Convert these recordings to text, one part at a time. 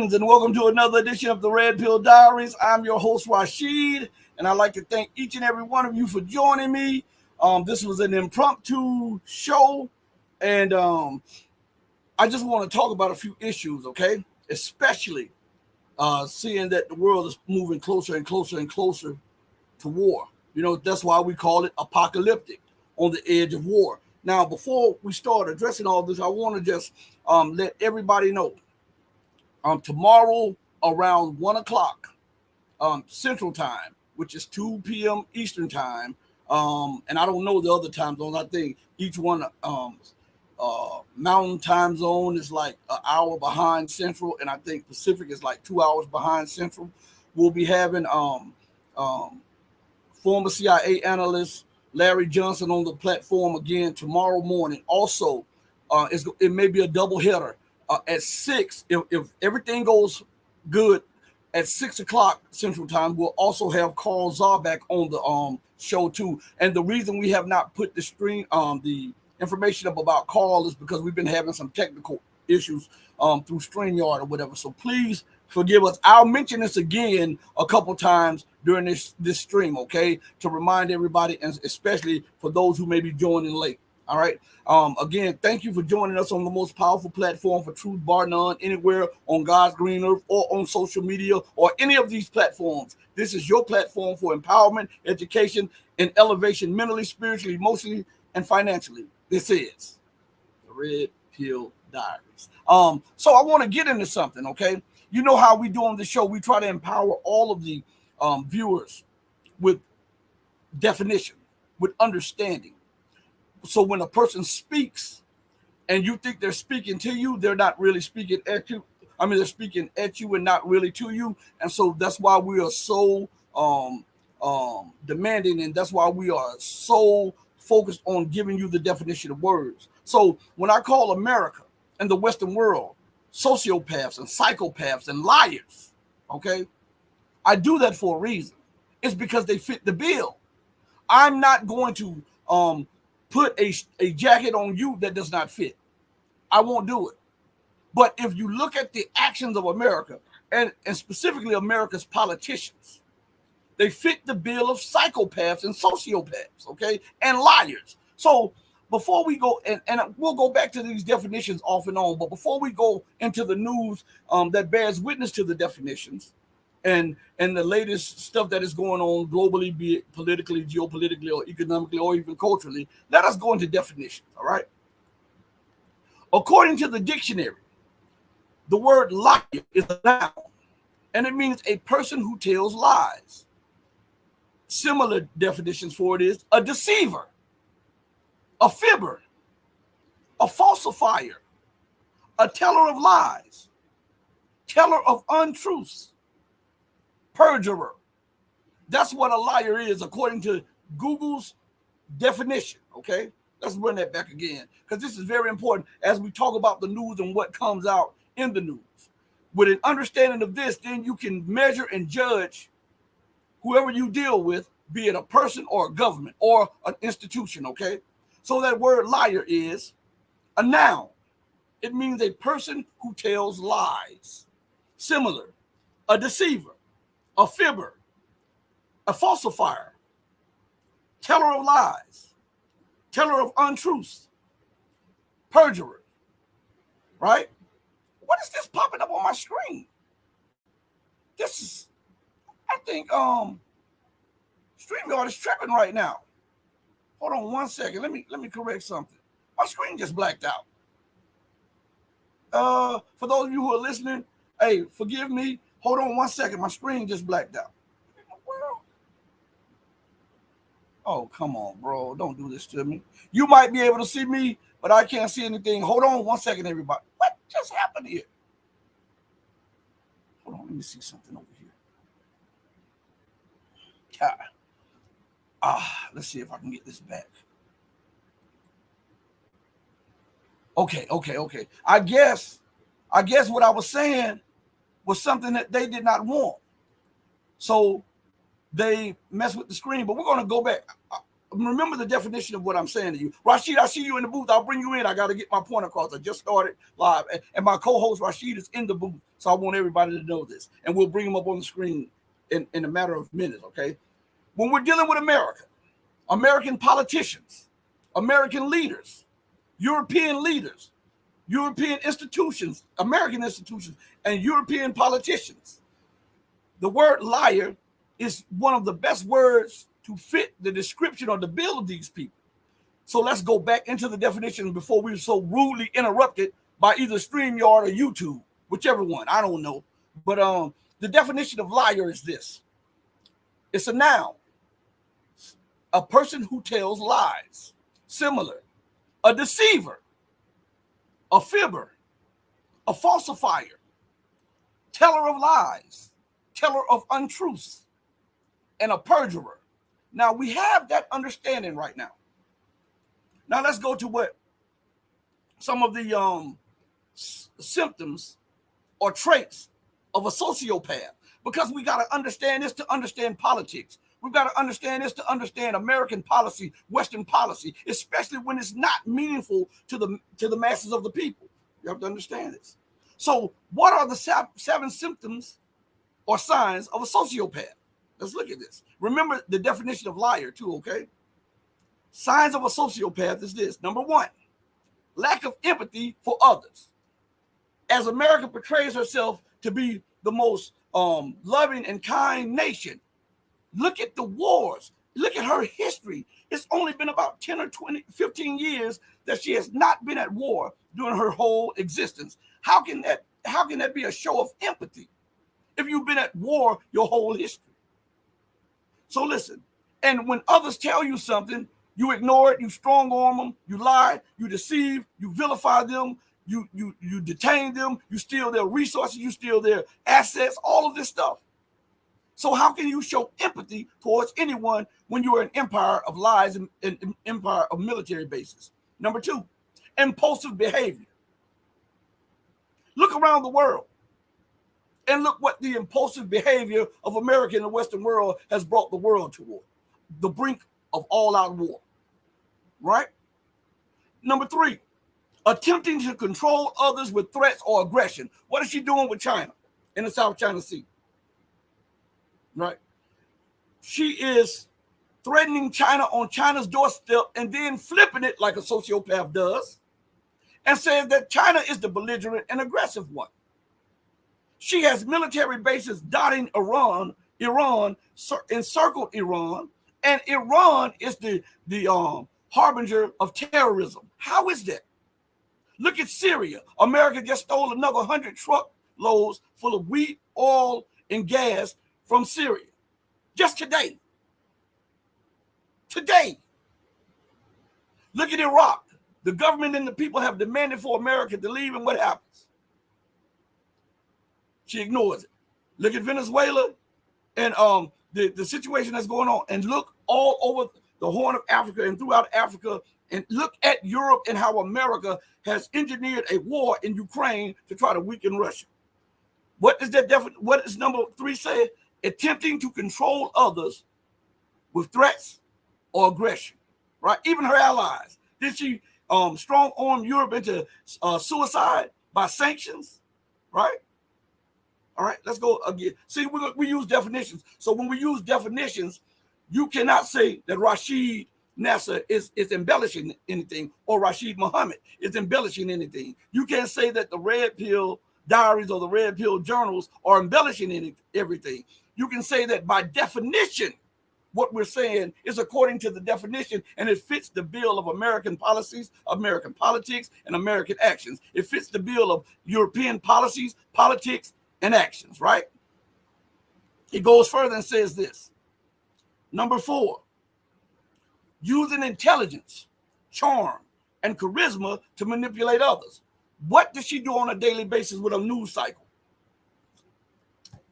Greetings and welcome to another edition of the Red Pill Diaries. I'm your host, Rashid, and I'd like to thank each and every one of you for joining me. This was an impromptu show, and I just want to talk about a few issues, okay? Especially seeing that the world is moving closer and closer and closer to war. You know, that's why we call it apocalyptic, on the edge of war. Now, before we start addressing all this, I want to just let everybody know. Tomorrow around 1 o'clock Central Time, which is 2 p.m. Eastern Time, and I don't know the other time zones. I think each one Mountain Time Zone is like an hour behind Central, and I think Pacific is like 2 hours behind Central. We'll be having former CIA analyst Larry Johnson on the platform again tomorrow morning. Also, it may be a double header. At 6, if everything goes good, at 6 o'clock Central Time, we'll also have Carl Zarback on the show too. And the reason we have not put the information up about Carl is because we've been having some technical issues through StreamYard or whatever. So please forgive us. I'll mention this again a couple times during this stream, okay, to remind everybody, and especially for those who may be joining late. All right. Again, thank you for joining us on the most powerful platform for truth, bar none, anywhere on God's green earth or on social media or any of these platforms. This is your platform for empowerment, education, and elevation mentally, spiritually, emotionally, and financially. This is the Red Pill Diaries. So I want to get into something, okay? You know how we do on the show. We try to empower all of the viewers with definition, with understanding. So when a person speaks and you think they're speaking to you, they're not really speaking at you. I mean, they're speaking at you and not really to you. And so that's why we are so demanding, and that's why we are so focused on giving you the definition of words. So when I call America and the Western world sociopaths and psychopaths and liars, okay, I do that for a reason. It's because they fit the bill. I'm not going to put a jacket on you that does not fit. I won't do it. But if you look at the actions of America, and specifically America's politicians, they fit the bill of psychopaths and sociopaths, okay, and liars. So before we go, and we'll go back to these definitions off and on, but before we go into the news that bears witness to the definitions, and the latest stuff that is going on globally, be it politically, geopolitically, or economically, or even culturally, let us go into definitions, all right? According to the dictionary, the word liar is a noun, and it means a person who tells lies. Similar definitions for it is a deceiver, a fibber, a falsifier, a teller of lies, teller of untruths, perjurer. That's what a liar is according to Google's definition, okay? Let's run that back again, because this is very important as we talk about the news and what comes out in the news. With an understanding of this, then you can measure and judge whoever you deal with, be it a person or a government or an institution, okay? So that word liar is a noun. It means a person who tells lies. Similar, a deceiver, a fibber, a falsifier, teller of lies, teller of untruths, perjurer, right? What is this popping up on my screen? This is, I think, StreamYard is tripping right now. Hold on 1 second. Let me correct something. My screen just blacked out. For those of you who are listening, hey, forgive me. Hold on 1 second. My screen just blacked out. Oh, come on, bro. Don't do this to me. You might be able to see me, but I can't see anything. Hold on 1 second, everybody. What just happened here? Hold on. Let me see something over here. Let's see if I can get this back. Okay. I guess what I was saying was something that they did not want. So they messed with the screen, but we're going to go back. remember the definition of what I'm saying to you. Rashid, I see you in the booth. I'll bring you in. I got to get my point across. I just started live. And my co-host Rashid is in the booth. So I want everybody to know this. And we'll bring him up on the screen in a matter of minutes, okay? When we're dealing with America, American politicians, American leaders, European leaders, European institutions, American institutions, and European politicians, the word liar is one of the best words to fit the description or the bill of these people. So let's go back into the definition before we were so rudely interrupted by either StreamYard or YouTube, whichever one, I don't know. But the definition of liar is this. It's a noun, a person who tells lies, similar, a deceiver, a fibber, a falsifier, teller of lies, teller of untruths, and a perjurer. Now, we have that understanding right now. Now, let's go to what some of the symptoms or traits of a sociopath, because we got to understand this to understand politics. We've got to understand this to understand American policy, Western policy, especially when it's not meaningful to the masses of the people. You have to understand this. So what are the 7 symptoms or signs of a sociopath? Let's look at this. Remember the definition of liar too, okay? Signs of a sociopath is this. Number 1, lack of empathy for others. As America portrays herself to be the most loving and kind nation, look at the wars. Look at her history. It's only been about 10 or 20, 15 years that she has not been at war during her whole existence. How can that be a show of empathy if you've been at war your whole history? So listen, and when others tell you something, you ignore it, you strong arm them, you lie, you deceive, you vilify them, you detain them, you steal their resources, you steal their assets, all of this stuff. So how can you show empathy towards anyone when you're an empire of lies and an empire of military bases? Number 2, impulsive behavior. Look around the world and look what the impulsive behavior of America and the Western world has brought the world toward. The brink of all-out war, right? Number 3, attempting to control others with threats or aggression. What is she doing with China in the South China Sea? Right? She is threatening China on China's doorstep and then flipping it like a sociopath does and says that China is the belligerent and aggressive one. She has military bases dotting Iran encircled Iran, and Iran is the harbinger of terrorism. How is that? Look at Syria. America just stole another 100 truckloads full of wheat, oil, and gas from Syria just today. Today. Look at Iraq. The government and the people have demanded for America to leave, and what happens? She ignores it. Look at Venezuela and the situation that's going on, and look all over the Horn of Africa and throughout Africa, and look at Europe and how America has engineered a war in Ukraine to try to weaken Russia. What is that? What does number 3 say? Attempting to control others with threats or aggression, right? Even her allies. Did she strong arm Europe into suicide by sanctions, right? All right, let's go again. See, we use definitions. So when we use definitions, you cannot say that Rashid Nasser is embellishing anything, or Rashid Muhammad is embellishing anything. You can't say that the Red Pill Diaries or the Red Pill Journals are embellishing everything. You can say that by definition, what we're saying is according to the definition, and it fits the bill of American policies, American politics, and American actions. It fits the bill of European policies, politics, and actions, right? He goes further and says this. Number 4, using intelligence, charm, and charisma to manipulate others. What does she do on a daily basis with a news cycle?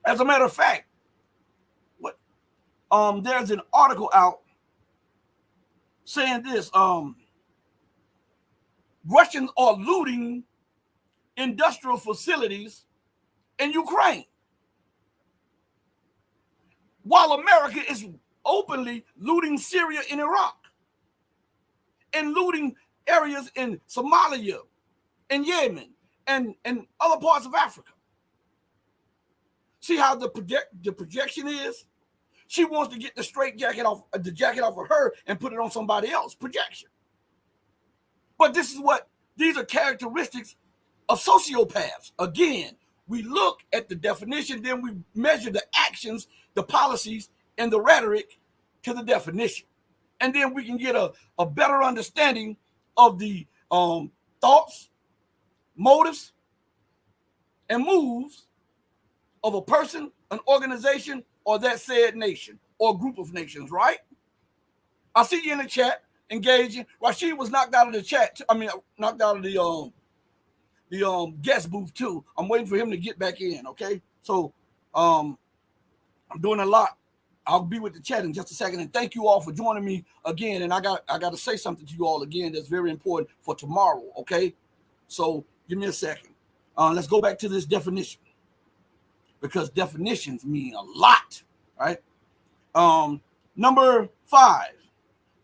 As a matter of fact, there's an article out saying this. Russians are looting industrial facilities in Ukraine, while America is openly looting Syria and Iraq. and looting areas in Somalia and Yemen and other parts of Africa. See how the projection is? She wants to get the jacket off of her and put it on somebody else. Projection. But these are characteristics of sociopaths. Again, we look at the definition, then we measure the actions, the policies, and the rhetoric to the definition. And then we can get a better understanding of the thoughts, motives, and moves of a person, an organization, or that said nation or group of nations, right? I see you in the chat engaging. Rashid was knocked out of the chat. Knocked out of the guest booth too. I'm waiting for him to get back in. Okay, so I'm doing a lot. I'll be with the chat in just a second, and thank you all for joining me again. And I got to say something to you all again that's very important for tomorrow. Okay, so give me a second. Let's go back to this definition, because definitions mean a lot, right? Number 5,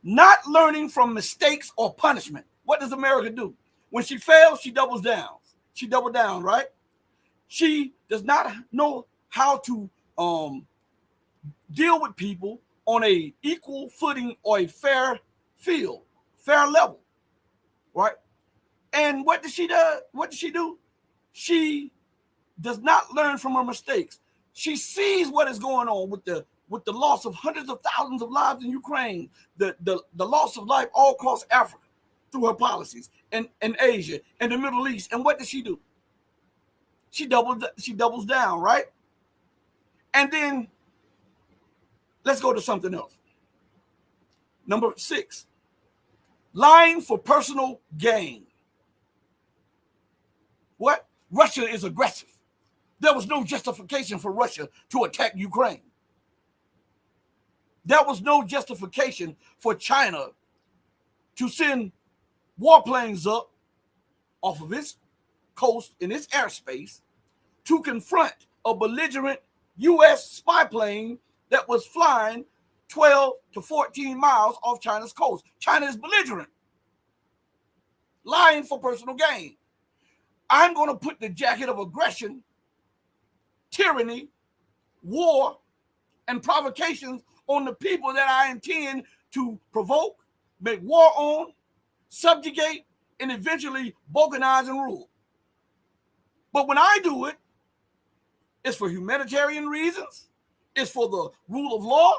not learning from mistakes or punishment. What does America do? When she fails, she doubles down. She doubled down, right? She does not know how to deal with people on a equal footing or a fair field, fair level, right? And what does she do? What does she do? She does not learn from her mistakes. She sees what is going on with the loss of hundreds of thousands of lives in Ukraine, the loss of life all across Africa through her policies, and Asia and the Middle East. And what does she do? She doubles down, right? And then let's go to something else. Number 6, lying for personal gain. What? Russia is aggressive. There was no justification for Russia to attack Ukraine. There was no justification for China to send warplanes up off of its coast in its airspace to confront a belligerent U.S. spy plane that was flying 12 to 14 miles off China's coast. China is belligerent, lying for personal gain. I'm going to put the jacket of aggression, tyranny, war, and provocations on the people that I intend to provoke, make war on, subjugate, and eventually balkanize and rule. But when I do it, it's for humanitarian reasons. It's for the rule of law.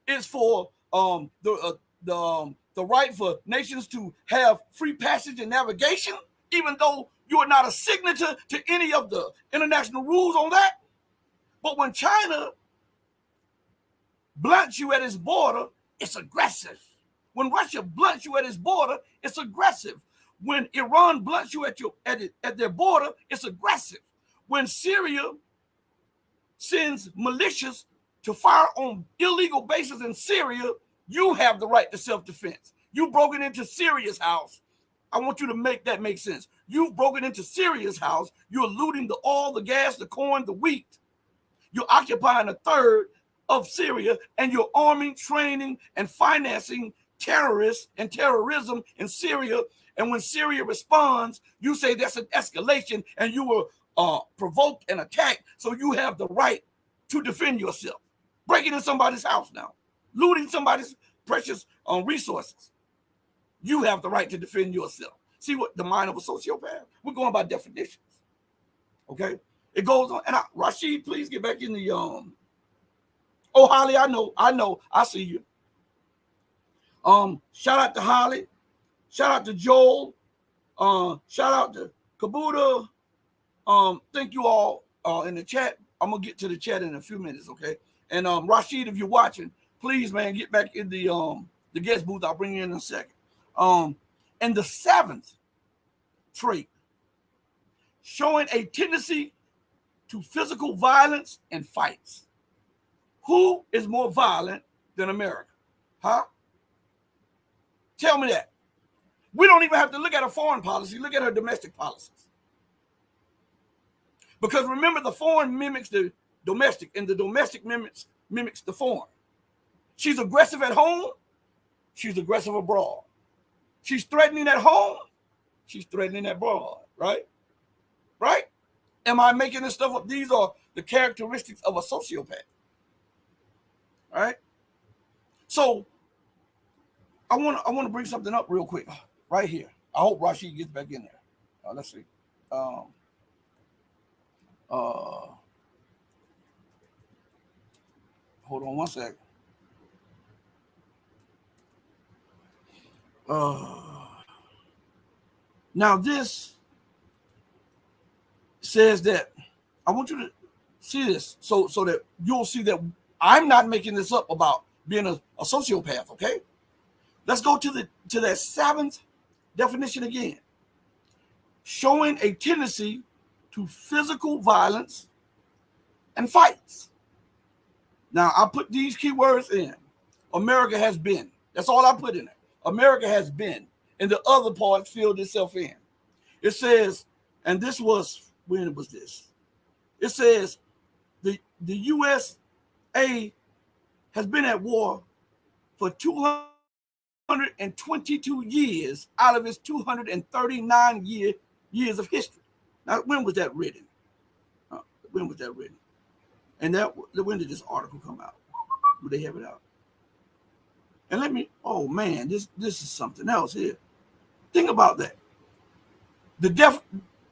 It's for the right for nations to have free passage and navigation, even though you are not a signatory to any of the international rules on that. But when China blunts you at its border, it's aggressive. When Russia blunts you at its border, it's aggressive. When Iran blunts you at their border, it's aggressive. When Syria sends militias to fire on illegal bases in Syria, you have the right to self-defense. You've broken into Syria's house. I want you to make that make sense. You've broken into Syria's house. You're looting the oil, the gas, the corn, the wheat. You're occupying a third of Syria, and you're arming, training, and financing terrorists and terrorism in Syria. And when Syria responds, you say that's an escalation and you were provoked and attacked. So you have the right to defend yourself. Breaking in somebody's house now, looting somebody's precious resources. You have the right to defend yourself. See what the mind of a sociopath? We're going by definitions. Okay? It goes on. And Rashid, please get back in the Oh, Holly, I know. I see you. Shout out to Holly. Shout out to Joel. Shout out to Kabuta. Thank you all in the chat. I'm gonna get to the chat in a few minutes, okay? And Rashid, if you're watching, please, man, get back in the guest booth. I'll bring you in a second. And the 7th trait, showing a tendency to physical violence and fights. Who is more violent than America? Huh? Tell me that. We don't even have to look at her foreign policy. Look at her domestic policies. Because remember, the foreign mimics the domestic, and the domestic mimics the foreign. She's aggressive at home. She's aggressive abroad. She's threatening at home. She's threatening abroad, right? Right? Am I making this stuff up? These are the characteristics of a sociopath. All right. So I want to bring something up real quick right here. I hope Rashid gets back in there. Let's see. Hold on one sec. Now this says that I want you to see this so that you'll see that I'm not making this up about being a sociopath. Okay, let's go to that seventh definition again. Showing a tendency to physical violence and fights. Now I put these keywords in. America has been. That's all I put in there. America has been, and the other part filled itself in. It says, and this was, when was this? It says the USA has been at war for 222 years out of its 239 years of history. Now, when was that written? When was that written? And when did this article come out? Would they have it out? And let me, oh man, this is something else here. Think about that.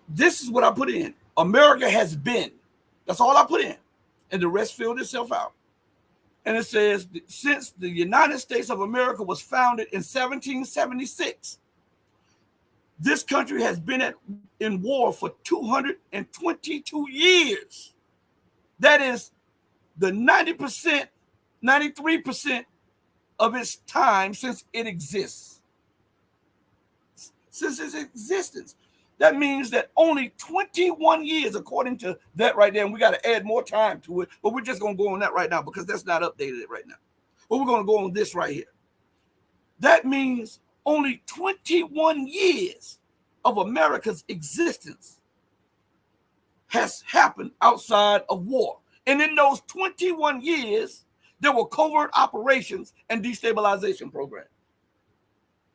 This is what I put in. America has been. That's all I put in. And the rest filled itself out. And it says, since the United States of America was founded in 1776, this country has been in war for 222 years. That is the 90%, 93% of its time since it exists. Since its existence. That means that only 21 years, according to that right there, and we got to add more time to it, but we're just going to go on that right now because that's not updated right now. But we're going to go on this right here. That means only 21 years of America's existence has happened outside of war. And in those 21 years, there were covert operations and destabilization programs.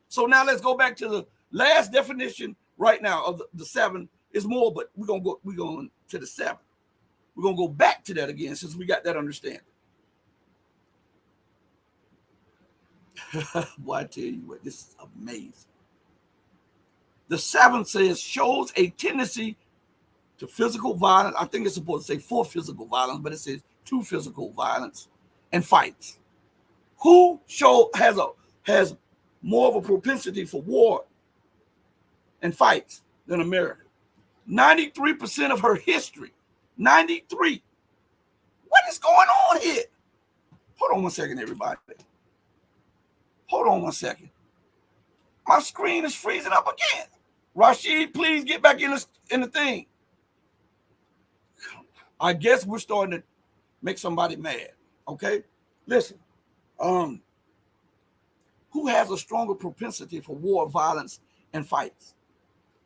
So now let's go back to the last definition right now of the seven. Is more, but we're going to the seven. We're going to go back to that again since we got that understanding. Boy, I tell you what, this is amazing. The seventh says shows a tendency to physical violence. I think it's supposed to say for physical violence, but it says to physical violence and fights. Who has more of a propensity for war and fights than America? 93% of her history. 93. What is going on here? Hold on one second, everybody. Hold on one second. My screen is freezing up again. Rashid, please get back in the thing. I guess we're starting to make somebody mad. Okay? Listen. Who has a stronger propensity for war, violence, and fights?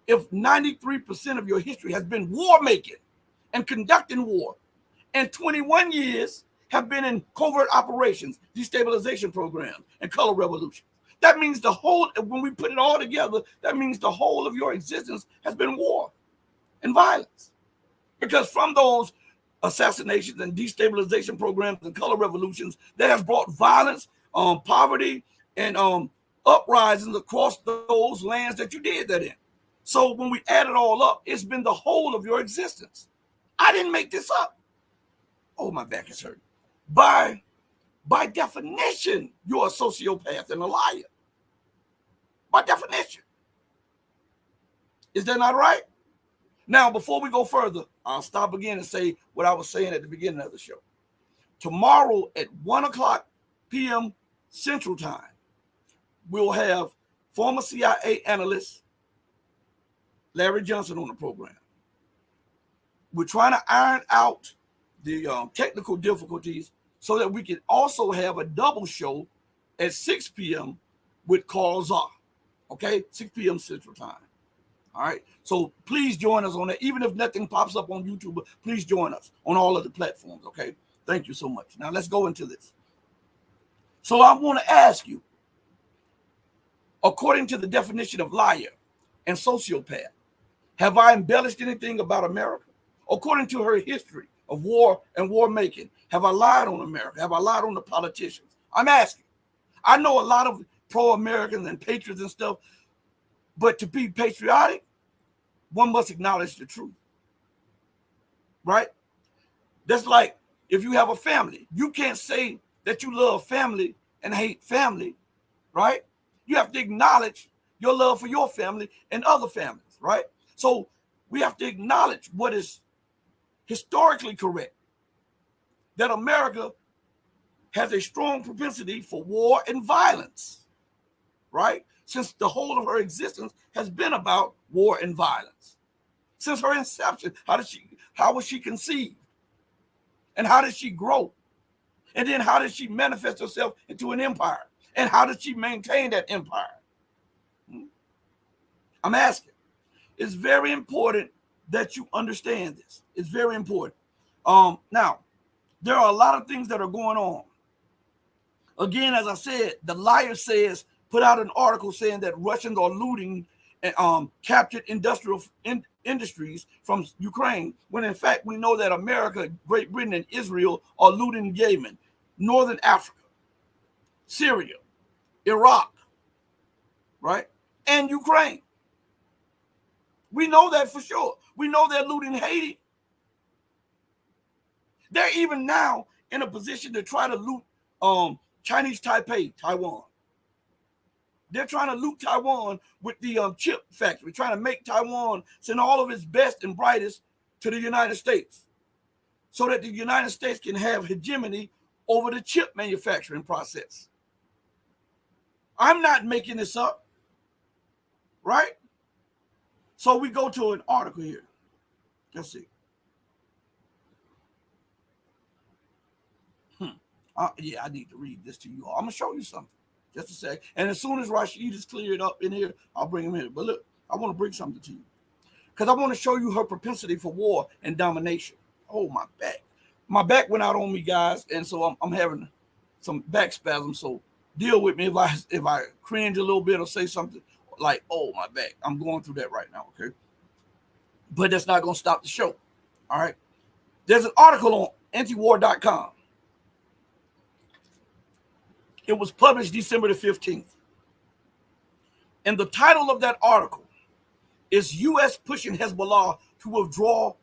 If 93% of your history has been war making and conducting war, and 21 years have been in covert operations, destabilization programs, and color revolutions, that means when we put it all together, that means the whole of your existence has been war and violence. Because from those assassinations and destabilization programs and color revolutions, that has brought violence, poverty, and uprisings across those lands that you did that in. So when we add it all up, it's been the whole of your existence. I didn't make this up. Oh, my back is hurting. By definition, you're a sociopath and a liar. By definition. Is that not right? Now, before we go further, I'll stop again and say what I was saying at the beginning of the show. Tomorrow at 1:00 p.m. Central Time, we'll have former CIA analyst Larry Johnson on the program. We're trying to iron out the technical difficulties so that we can also have a double show at 6 p.m. with Carl Czar. Okay? 6 p.m. Central Time. All right? So please join us on that. Even if nothing pops up on YouTube, please join us on all of the platforms. Okay? Thank you so much. Now let's go into this. So I want to ask you, according to the definition of liar and sociopath. Have I embellished anything about America? According to her history of war and war making, have I lied on America? Have I lied on the politicians? I'm asking. I know a lot of pro-Americans and patriots and stuff, but to be patriotic, one must acknowledge the truth, right? That's like if you have a family. You can't say that you love family and hate family, right? You have to acknowledge your love for your family and other families, right? So we have to acknowledge what is historically correct, that America has a strong propensity for war and violence, right? Since the whole of her existence has been about war and violence. Since her inception, how was she conceived? And how did she grow? And then how did she manifest herself into an empire? And how did she maintain that empire? I'm asking. It's very important that you understand this. It's very important. Now, there are a lot of things that are going on. Again, as I said, the liar says, put out an article saying that Russians are looting captured industrial industries from Ukraine, when in fact we know that America, Great Britain, and Israel are looting Yemen, Northern Africa, Syria, Iraq, right? And Ukraine. We know that for sure. We know they're looting Haiti. They're even now in a position to try to loot Chinese Taipei, Taiwan. They're trying to loot Taiwan with the chip factory, trying to make Taiwan send all of its best and brightest to the United States so that the United States can have hegemony over the chip manufacturing process. I'm not making this up, right? So we go to an article here. Let's see. Yeah, I need to read this to you all. I'm going to show you something. Just a sec. And as soon as Rashid is cleared up in here, I'll bring him in. But look, I want to bring something to you, because I want to show you her propensity for war and domination. Oh, my back. My back went out on me, guys. And so I'm having some back spasms. So deal with me if I cringe a little bit or say something like, oh, my back. I'm going through that right now, okay? But that's not going to stop the show, all right? There's an article on antiwar.com. It was published December the 15th. And the title of that article is U.S. pushing Hezbollah to withdraw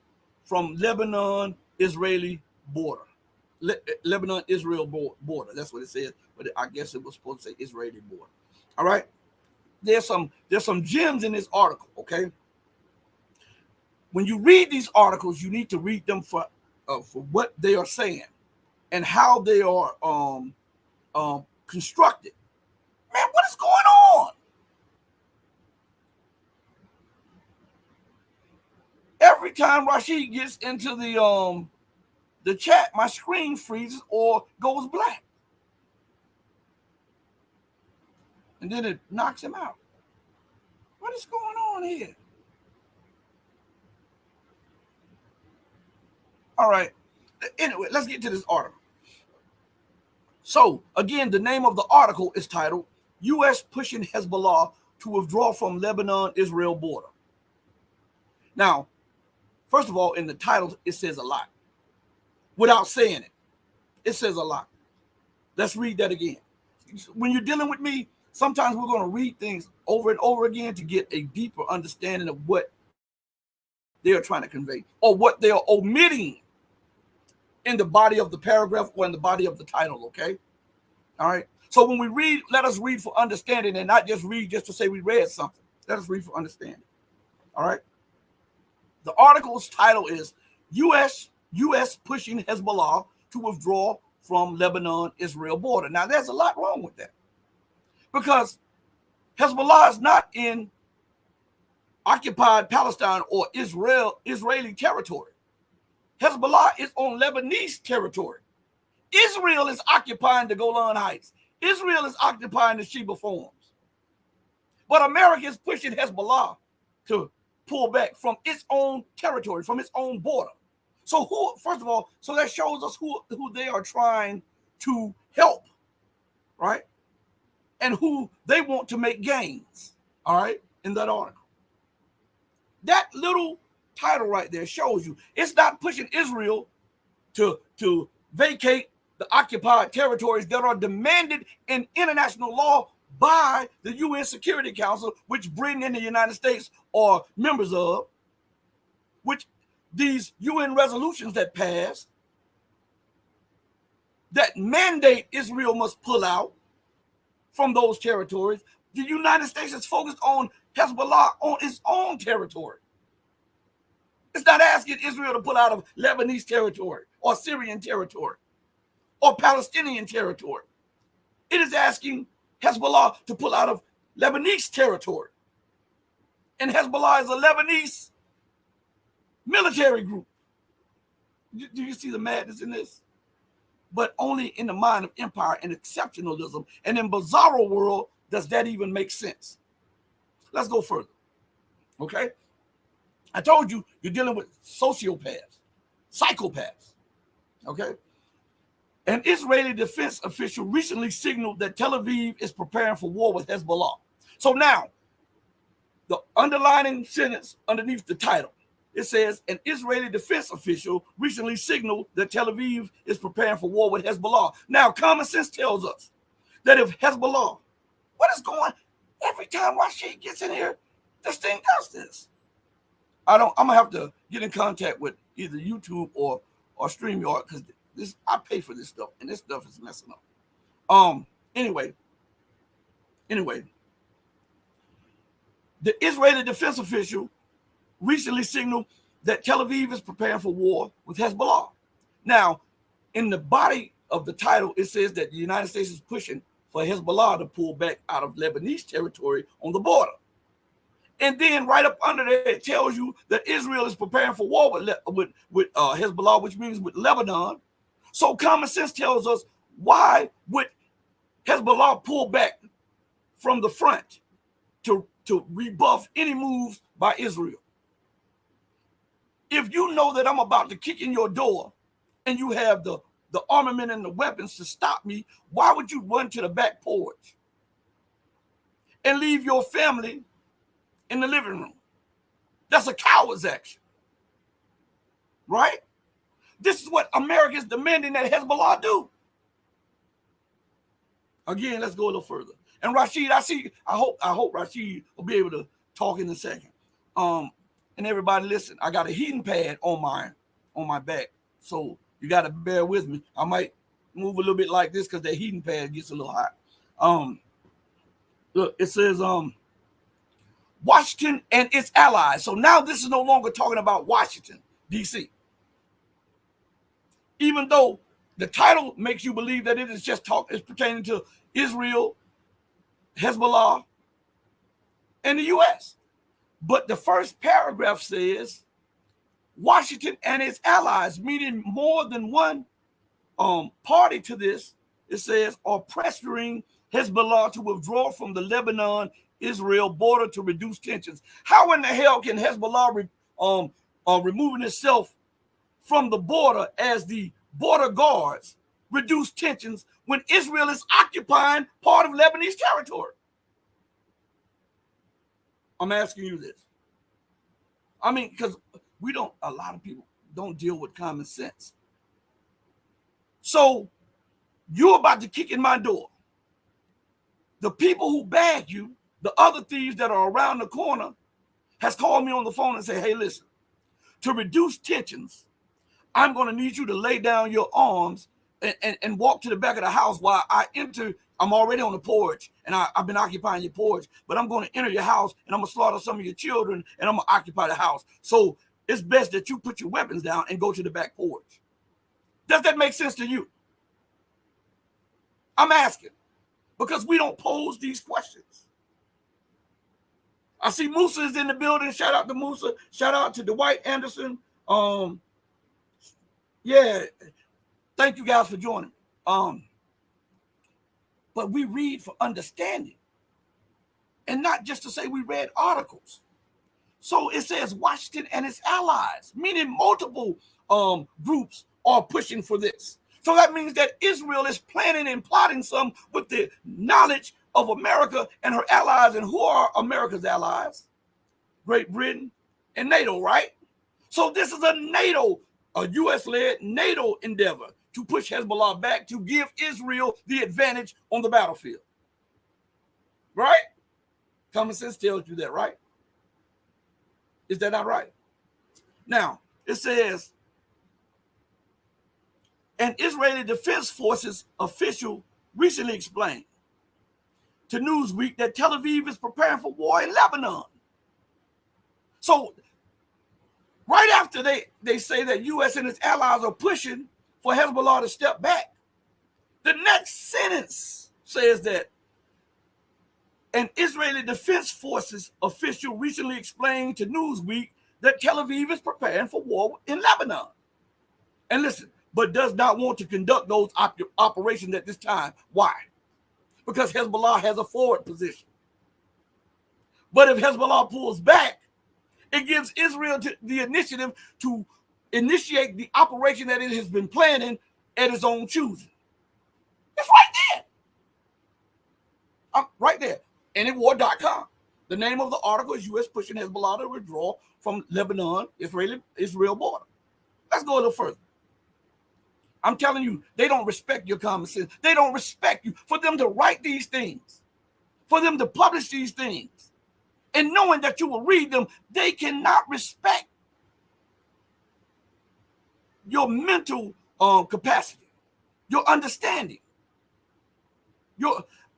from Lebanon-Israeli border. Lebanon-Israel border. That's what it says. But I guess it was supposed to say Israeli border. All right? There's some gems in this article, okay? When you read these articles, you need to read them for what they are saying and how they are constructed. Man, what is going on? Every time Rashid gets into the chat, my screen freezes or goes black. And then it knocks him out. What is going on here? All right. Anyway, let's get to this article. So, again, the name of the article is titled, U.S. pushing Hezbollah to withdraw from Lebanon-Israel border. Now, first of all, in the title, it says a lot. Without saying it, it says a lot. Let's read that again. When you're dealing with me, sometimes we're going to read things over and over again to get a deeper understanding of what they are trying to convey or what they are omitting in the body of the paragraph or in the body of the title, okay? All right? So when we read, let us read for understanding and not just read just to say we read something. Let us read for understanding. All right? The article's title is U.S. pushing Hezbollah to withdraw from Lebanon-Israel border. Now, there's a lot wrong with that, because Hezbollah is not in occupied Palestine or Israeli territory. Hezbollah is on Lebanese territory. Israel is occupying the Golan Heights. Israel is occupying the Sheba Farms. But America is pushing Hezbollah to pull back from its own territory, from its own border. So first of all, so that shows us who they are trying to help, right? and who they want to make gains. All right, in that article. That little title right there shows you it's not pushing Israel to vacate the occupied territories that are demanded in international law by the UN Security Council, which Britain and the United States are members of, which these UN resolutions that pass that mandate Israel must pull out from those territories. The United States is focused on Hezbollah on its own territory. It's not asking Israel to pull out of Lebanese territory or Syrian territory or Palestinian territory. It is asking Hezbollah to pull out of Lebanese territory. And Hezbollah is a Lebanese military group. Do you see the madness in this? But only in the mind of empire and exceptionalism. And in bizarro world, does that even make sense? Let's go further. Okay? I told you, you're dealing with sociopaths, psychopaths. Okay? An Israeli defense official recently signaled that Tel Aviv is preparing for war with Hezbollah. So now, the underlining sentence underneath the title, it says, an Israeli defense official recently signaled that Tel Aviv is preparing for war with Hezbollah. Now, common sense tells us that if Hezbollah, what is going on? Every time Rashid gets in here, this thing does this. I'm gonna have to get in contact with either YouTube or StreamYard because this I pay for this stuff and this stuff is messing up. Anyway, the Israeli defense official recently signaled that Tel Aviv is preparing for war with Hezbollah. Now, in the body of the title, it says that the United States is pushing for Hezbollah to pull back out of Lebanese territory on the border. And then right up under there, it tells you that Israel is preparing for war with Hezbollah, which means with Lebanon. So common sense tells us, why would Hezbollah pull back from the front to rebuff any moves by Israel? If you know that I'm about to kick in your door and you have the armament and the weapons to stop me, why would you run to the back porch and leave your family in the living room? That's a coward's action, right? This is what America is demanding that Hezbollah do. Again, let's go a little further. And Rashid, I hope Rashid will be able to talk in a second. And everybody listen, I got a heating pad on my back, so you got to bear with me. I might move a little bit like this because that heating pad gets a little hot. Look, it says Washington and its allies. So now this is no longer talking about Washington, D.C. Even though the title makes you believe that it is just it's pertaining to Israel, Hezbollah, and the U.S. But the first paragraph says Washington and its allies, meaning more than one party to this, it says, are pressuring Hezbollah to withdraw from the Lebanon-Israel border to reduce tensions. How in the hell can Hezbollah removing itself from the border as the border guards reduce tensions when Israel is occupying part of Lebanese territory? I'm asking you this. I mean, because a lot of people don't deal with common sense. So you're about to kick in my door. The people who bag you, the other thieves that are around the corner, has called me on the phone and said, hey, listen, to reduce tensions, I'm going to need you to lay down your arms and walk to the back of the house while I enter. I'm already on the porch, and I've been occupying your porch, but I'm going to enter your house, and I'm going to slaughter some of your children, and I'm going to occupy the house. So it's best that you put your weapons down and go to the back porch. Does that make sense to you? I'm asking, because we don't pose these questions. I see Musa is in the building. Shout out to Musa. Shout out to Dwight Anderson. Yeah, thank you guys for joining. But we read for understanding, and not just to say we read articles. So it says Washington and its allies, meaning multiple groups are pushing for this. So that means that Israel is planning and plotting some with the knowledge of America and her allies. And who are America's allies? Great Britain and NATO, right? So this is a U.S.-led NATO endeavor to push Hezbollah back to give Israel the advantage on the battlefield. Right? Common sense tells you that, right? Is that not right? Now, it says, an Israeli Defense Forces official recently explained to Newsweek that Tel Aviv is preparing for war in Lebanon. So, right after they say that U.S. and its allies are pushing for Hezbollah to step back, the next sentence says that an Israeli Defense Forces official recently explained to Newsweek that Tel Aviv is preparing for war in Lebanon. And listen, but does not want to conduct those operations at this time. Why? Because Hezbollah has a forward position. But if Hezbollah pulls back, it gives Israel the initiative to initiate the operation that it has been planning at its own choosing. It's right there. Right there. Anywar.com. The name of the article is U.S. pushing Hezbollah to withdraw from Lebanon, Israel border. Let's go a little further. I'm telling you, they don't respect your common sense. They don't respect you. For them to write these things, for them to publish these things, and knowing that you will read them, they cannot respect your mental capacity, your understanding.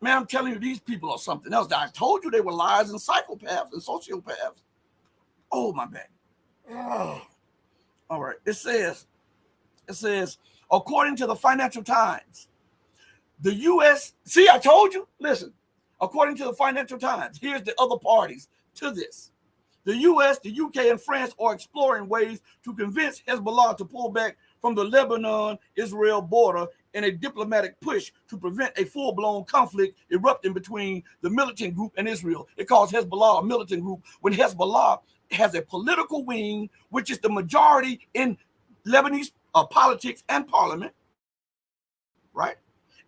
Man, I'm telling you, these people are something else. I told you they were liars and psychopaths and sociopaths. Oh, my bad. Oh. All right. It says, according to the Financial Times, the U.S. See, I told you. Listen, according to the Financial Times, here's the other parties to this. The U.S., the U.K., and France are exploring ways to convince Hezbollah to pull back from the Lebanon-Israel border in a diplomatic push to prevent a full-blown conflict erupting between the militant group and Israel. It calls Hezbollah a militant group when Hezbollah has a political wing, which is the majority in Lebanese politics and parliament, right?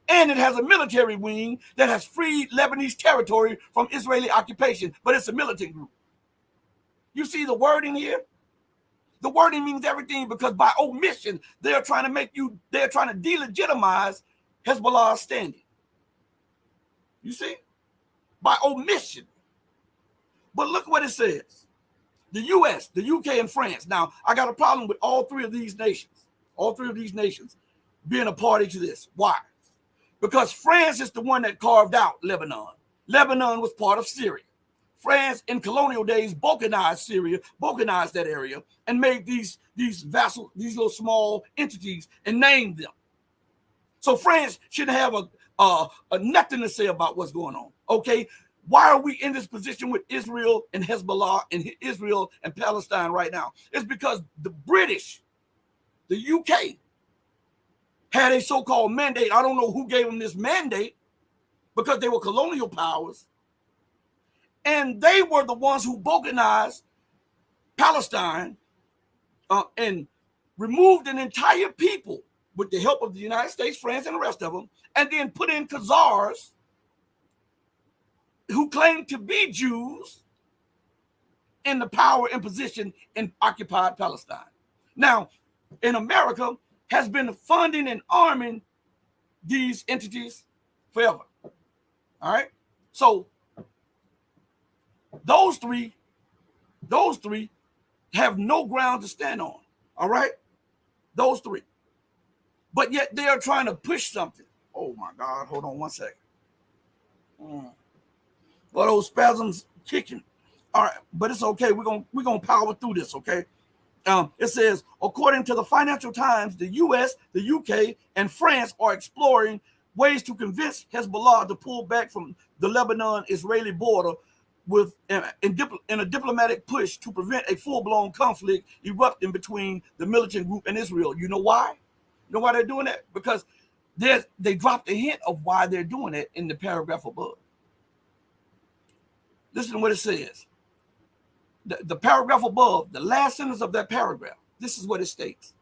And it has a military wing that has freed Lebanese territory from Israeli occupation, but it's a militant group. You see the wording here? The wording means everything, because by omission, they're trying to delegitimize Hezbollah's standing. You see? By omission. But look what it says. The U.S., the U.K., and France. Now, I got a problem with all three of these nations being a party to this. Why? Because France is the one that carved out Lebanon. Lebanon was part of Syria. France in colonial days balkanized Syria, balkanized that area, and made these vassal, these little small entities, and named them. So France shouldn't have a nothing to say about what's going on. Okay, why are we in this position with Israel and Hezbollah and Israel and Palestine right now? It's because the British, the UK, had a so-called mandate. I don't know who gave them this mandate, because they were colonial powers. And they were the ones who balkanized Palestine and removed an entire people with the help of the United States, France, and the rest of them, and then put in Khazars who claimed to be Jews in the power and position in occupied Palestine. Now, in America, has been funding and arming these entities forever. All right? So those three have no ground to stand on. All right? Those three. But yet they are trying to push something. Oh my God, hold on one second. Well, those spasms kicking. All right, but it's okay. We're gonna power through this, okay? It says, according to the Financial Times, the U.S., the U.K., and France are exploring ways to convince Hezbollah to pull back from the Lebanon-Israeli border in a diplomatic push to prevent a full-blown conflict erupting between the militant group and Israel. You know why? You know why they're doing that? Because they dropped a hint of why they're doing it in the paragraph above. Listen to what it says. The paragraph above, the last sentence of that paragraph, this is what it states.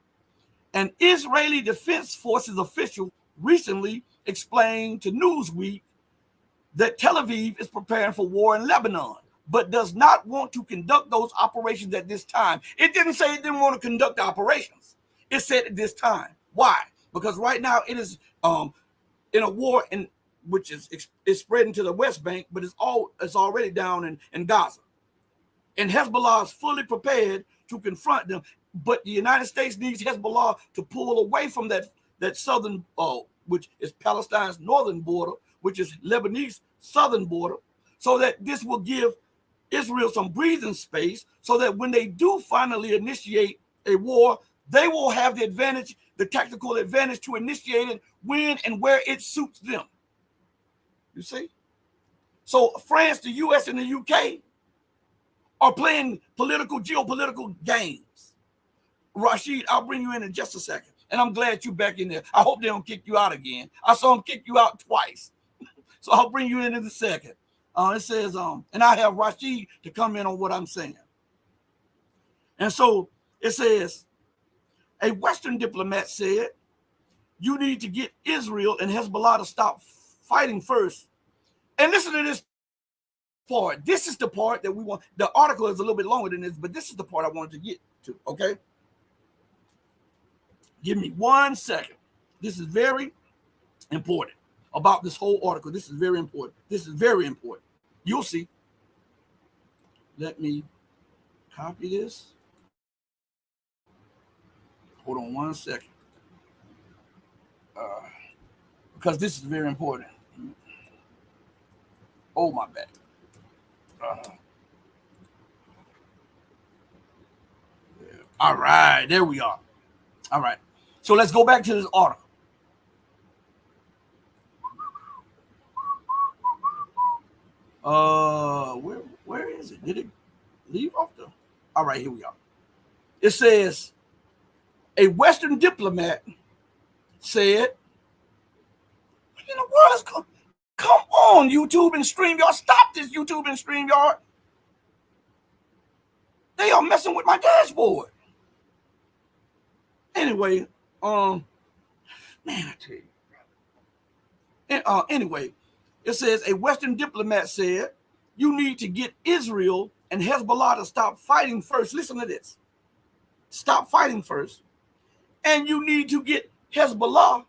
An Israeli Defense Forces official recently explained to Newsweek that Tel Aviv is preparing for war in Lebanon, but does not want to conduct those operations at this time. It didn't say it didn't want to conduct the operations. It said at this time. Why? Because right now it is in a war which is spreading to the West Bank, but it's already down in Gaza. And Hezbollah is fully prepared to confront them. But the United States needs Hezbollah to pull away from that southern, which is Palestine's northern border, which is Lebanese southern border, so that this will give Israel some breathing space, so that when they do finally initiate a war, they will have the advantage, the tactical advantage to initiate it when and where it suits them. You see? So France, the US, and the UK are playing geopolitical games. Rashid, I'll bring you in just a second. And I'm glad you're back in there. I hope they don't kick you out again. I saw them kick you out twice. So I'll bring you in a second. It says, and I have Rashid to come in on what I'm saying. And so it says, a Western diplomat said, you need to get Israel and Hezbollah to stop fighting first. And listen to this part. This is the part that we want. The article is a little bit longer than this, but this is the part I wanted to get to, okay? Give me 1 second. This is very important about this whole article. This is very important. This is very important. You'll see. Let me copy this. Hold on 1 second. Because this is very important. Oh, my bad. All right, there we are. All right. So let's go back to this article. Where is it? Did it leave off the? All right, here we are. It says a Western diplomat said, "What in the world is going? Come on, YouTube and StreamYard! Stop this, YouTube and StreamYard! They are messing with my dashboard." Anyway, man, I tell you. Anyway, it says a Western diplomat said, "You need to get Israel and Hezbollah to stop fighting first." Listen to this. Stop fighting first. And you need to get Hezbollah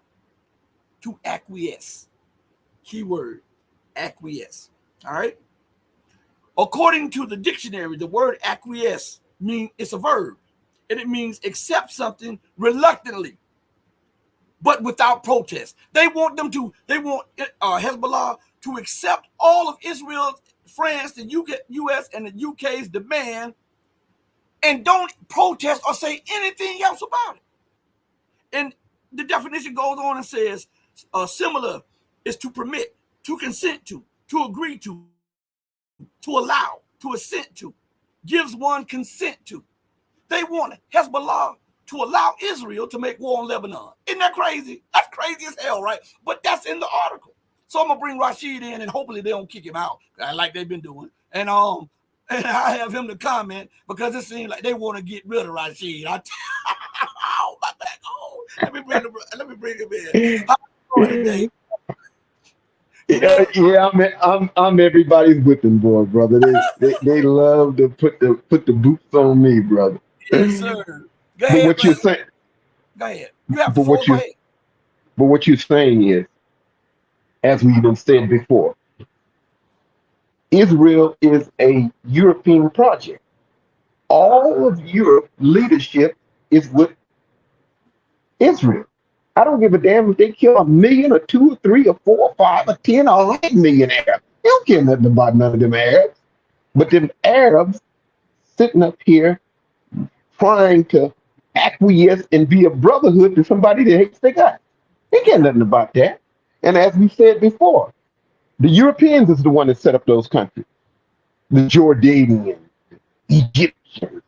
to acquiesce. Keyword, acquiesce. All right. According to the dictionary, the word acquiesce means it's a verb. And it means accept something reluctantly, but without protest. They want Hezbollah to accept all of Israel, France, the US, and the UK's demand, and don't protest or say anything else about it. And the definition goes on and says, similar is to permit, to consent to agree to allow, to assent to, gives one consent to. They want Hezbollah to allow Israel to make war on Lebanon. Isn't that crazy? That's crazy as hell, right? But that's in the article. So I'm gonna bring Rashid in, and hopefully they don't kick him out, like they've been doing. And I have him to comment, because it seems like they want to get rid of Rashid. Oh, my back. Oh, let me bring him in. How you doing today? Yeah, I'm everybody's whipping boy, brother. They love to put the boots on me, brother. Yes, sir. Go But ahead, what you're brother. saying, Go ahead. You have the but floor. Go ahead. what you're saying is, as we've been said before, Israel is a European project. All of Europe leadership is with Israel. I don't give a damn if they kill 1 million or 2 or 3 or 4 or 5 or 10 or 100 million Arabs. They don't care nothing about none of them Arabs. But them Arabs sitting up here trying to acquiesce and be a brotherhood to somebody that hates their guts. They care nothing about that. And as we said before, the Europeans is the one that set up those countries. The Jordanians, Egyptians,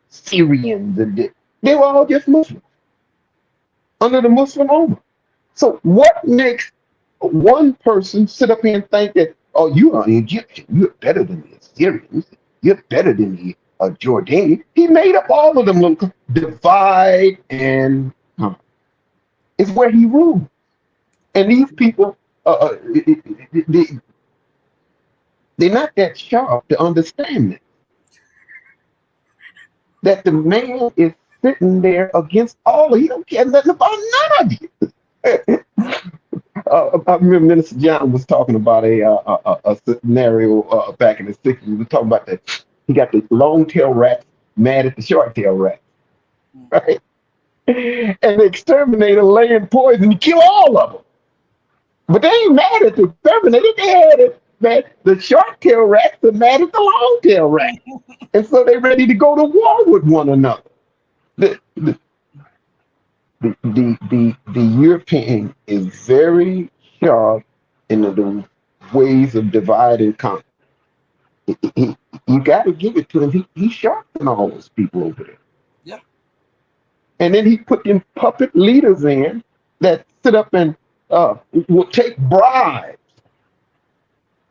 Syrians, and they were all just Muslims under the Muslim Ummah. So what makes one person sit up here and think that, oh, you are an Egyptian, you're better than the Assyrians, you're better than the Jordanian? He made up all of them, divide and conquer. It's where he ruled. And these people, They're not that sharp to understand that the man is sitting there against all of you. He don't care nothing about none of you. I remember Minister John was talking about a scenario back in the 60s. He was talking about that he got the long tail rats mad at the short tail rats, right? And the exterminator laying poison to kill all of them. But they ain't mad at the exterminator. They had it that the short tail rats are mad at the long tail rats. And so they're ready to go to war with one another. The, the, the European is very sharp in the ways of divide and conquer. You got to give it to him. He's sharp than all those people over there. Yeah. And then he put them puppet leaders in that sit up and will take bribes.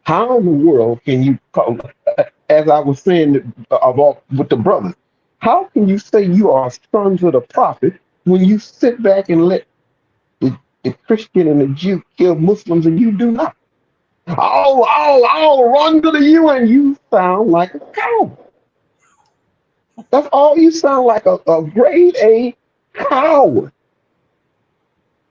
How in the world can you call, as I was saying about with the brothers, how can you say you are sons of the prophet when you sit back and let the Christian and the Jew kill Muslims and you do not? I'll run to the you and you sound like a coward. That's all you sound like, a grade A coward.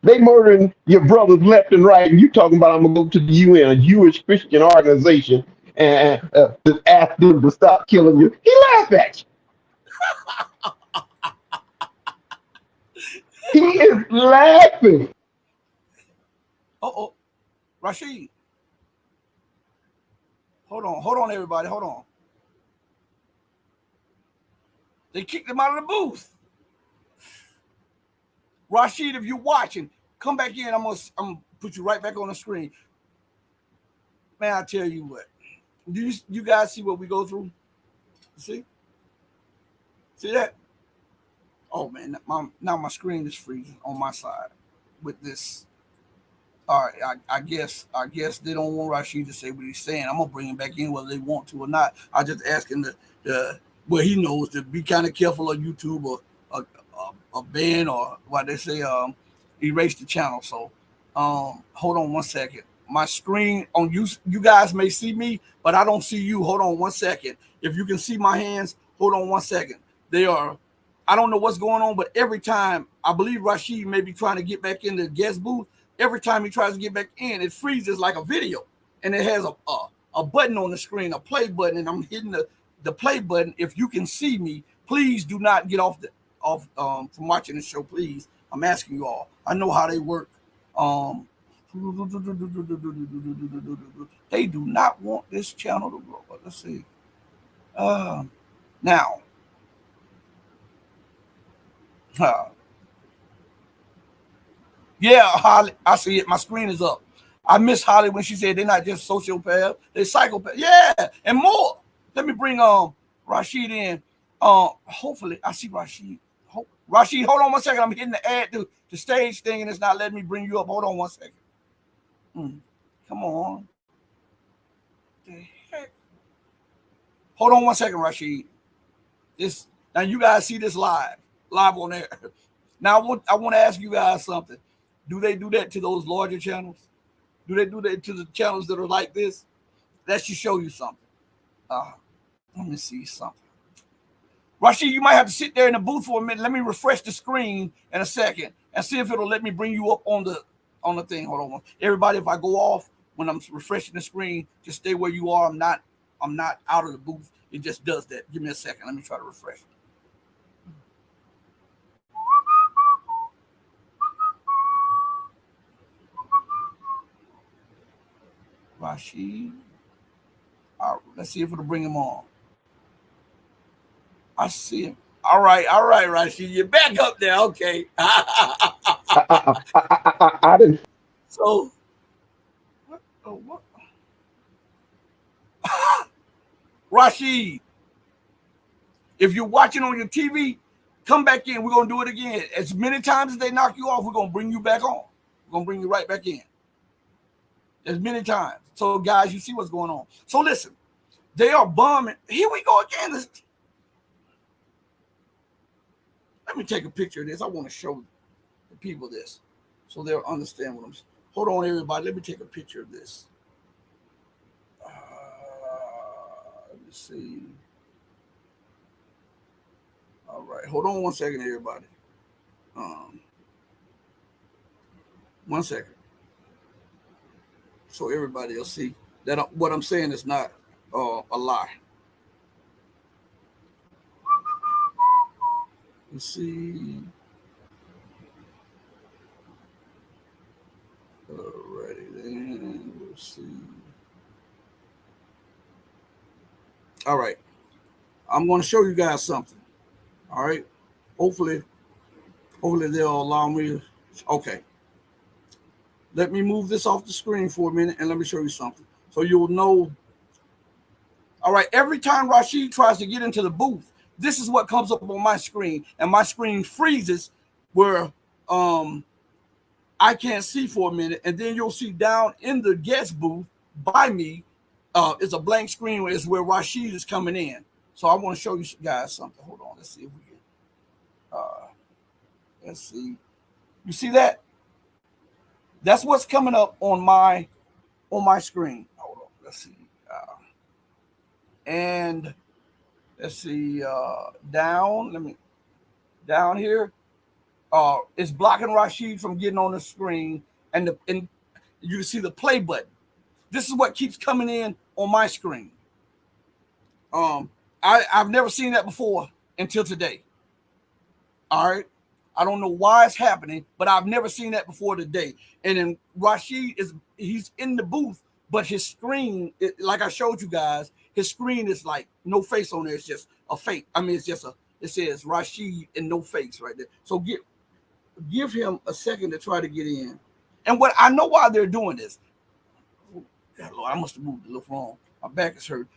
They murdering your brothers left and right, and you talking about I'm gonna go to the UN, a Jewish Christian organization, and to ask them to stop killing you. He laughed at you. He is laughing. Oh, Rashid. Hold on, everybody, hold on. They kicked him out of the booth. Rashid, if you're watching, come back in. I'm gonna put you right back on the screen. Man, I tell you what. Do you guys see what we go through? See that? Oh man, now my screen is freezing on my side with this. All right, I guess they don't want Rashid to say what he's saying. I'm gonna bring him back in whether they want to or not. I just ask him to well, he knows to be kind of careful on YouTube or a ban or what they say erase the channel. So hold on one second. My screen on you guys may see me, but I don't see you. Hold on one second. If you can see my hands, hold on one second. They are. I don't know what's going on, but every time I believe Rashid may be trying to get back in the guest booth. Every time he tries to get back in, it freezes like a video, and it has a button on the screen, a play button, and I'm hitting the play button. If you can see me, please do not get off from watching the show. Please, I'm asking you all. I know how they work. They do not want this channel to grow. Let's see. Now, yeah, Holly, I see it. My screen is up. I miss Holly when she said they're not just sociopaths, they're psychopaths. Yeah, and more. Let me bring Rashid in. Hopefully, I see Rashid. Rashid, hold on one second. I'm hitting the add to the stage thing, and it's not letting me bring you up. Hold on one second. Come on. The heck? Hold on one second, Rashid. This now you guys see this live on there. Now I want to ask you guys something. Do they do that to those larger channels? Do they do that to the channels that are like this? That should show you something. Let me see something. Rashid, you might have to sit there in the booth for a minute. Let me refresh the screen in a second and see if it'll let me bring you up on the thing. Hold on. Everybody, if I go off when I'm refreshing the screen, just stay where you are. I'm not out of the booth. It just does that. Give me a second. Let me try to refresh. Rashid. All right, let's see if it'll bring him on. I see him. All right, Rashid. You're back up there. Okay. I didn't. So, what? Rashid, if you're watching on your TV, come back in. We're going to do it again. As many times as they knock you off, we're going to bring you back on. We're going to bring you right back in. As many times. So, guys, you see what's going on. So, listen. They are bombing. Here we go again. Let me take a picture of this. I want to show the people this so they'll understand what I'm saying. Hold on, everybody. Let me take a picture of this. Let's see. All right, hold on 1 second, everybody. Um, 1 second, so everybody will see that what I'm saying is not a lie. Let's see. Alrighty then. Let's see. All right, I'm going to show you guys something. All right, hopefully they'll allow me. Okay, let me move this off the screen for a minute and let me show you something so you'll know. All right, every time Rashid tries to get into the booth, this is what comes up on my screen, and my screen freezes where I can't see for a minute, and then you'll see down in the guest booth by me is a blank screen is where Rashid is coming in. So I want to show you guys something. Hold on, let's see if we can. Let's see. You see that? That's what's coming up on my screen. Hold on, let's see. And let's see. Down here. It's blocking Rashid from getting on the screen, and you can see the play button. This is what keeps coming in on my screen. I've never seen that before until today. All right. I don't know why it's happening, but I've never seen that before today. And then Rashid he's in the booth, but his screen, like I showed you guys, his screen is like no face on there. It's just a fake. I mean, it says Rashid and no face right there. So give him a second to try to get in. And what I know why they're doing this. God, Lord, I must have moved a little wrong. My back is hurt.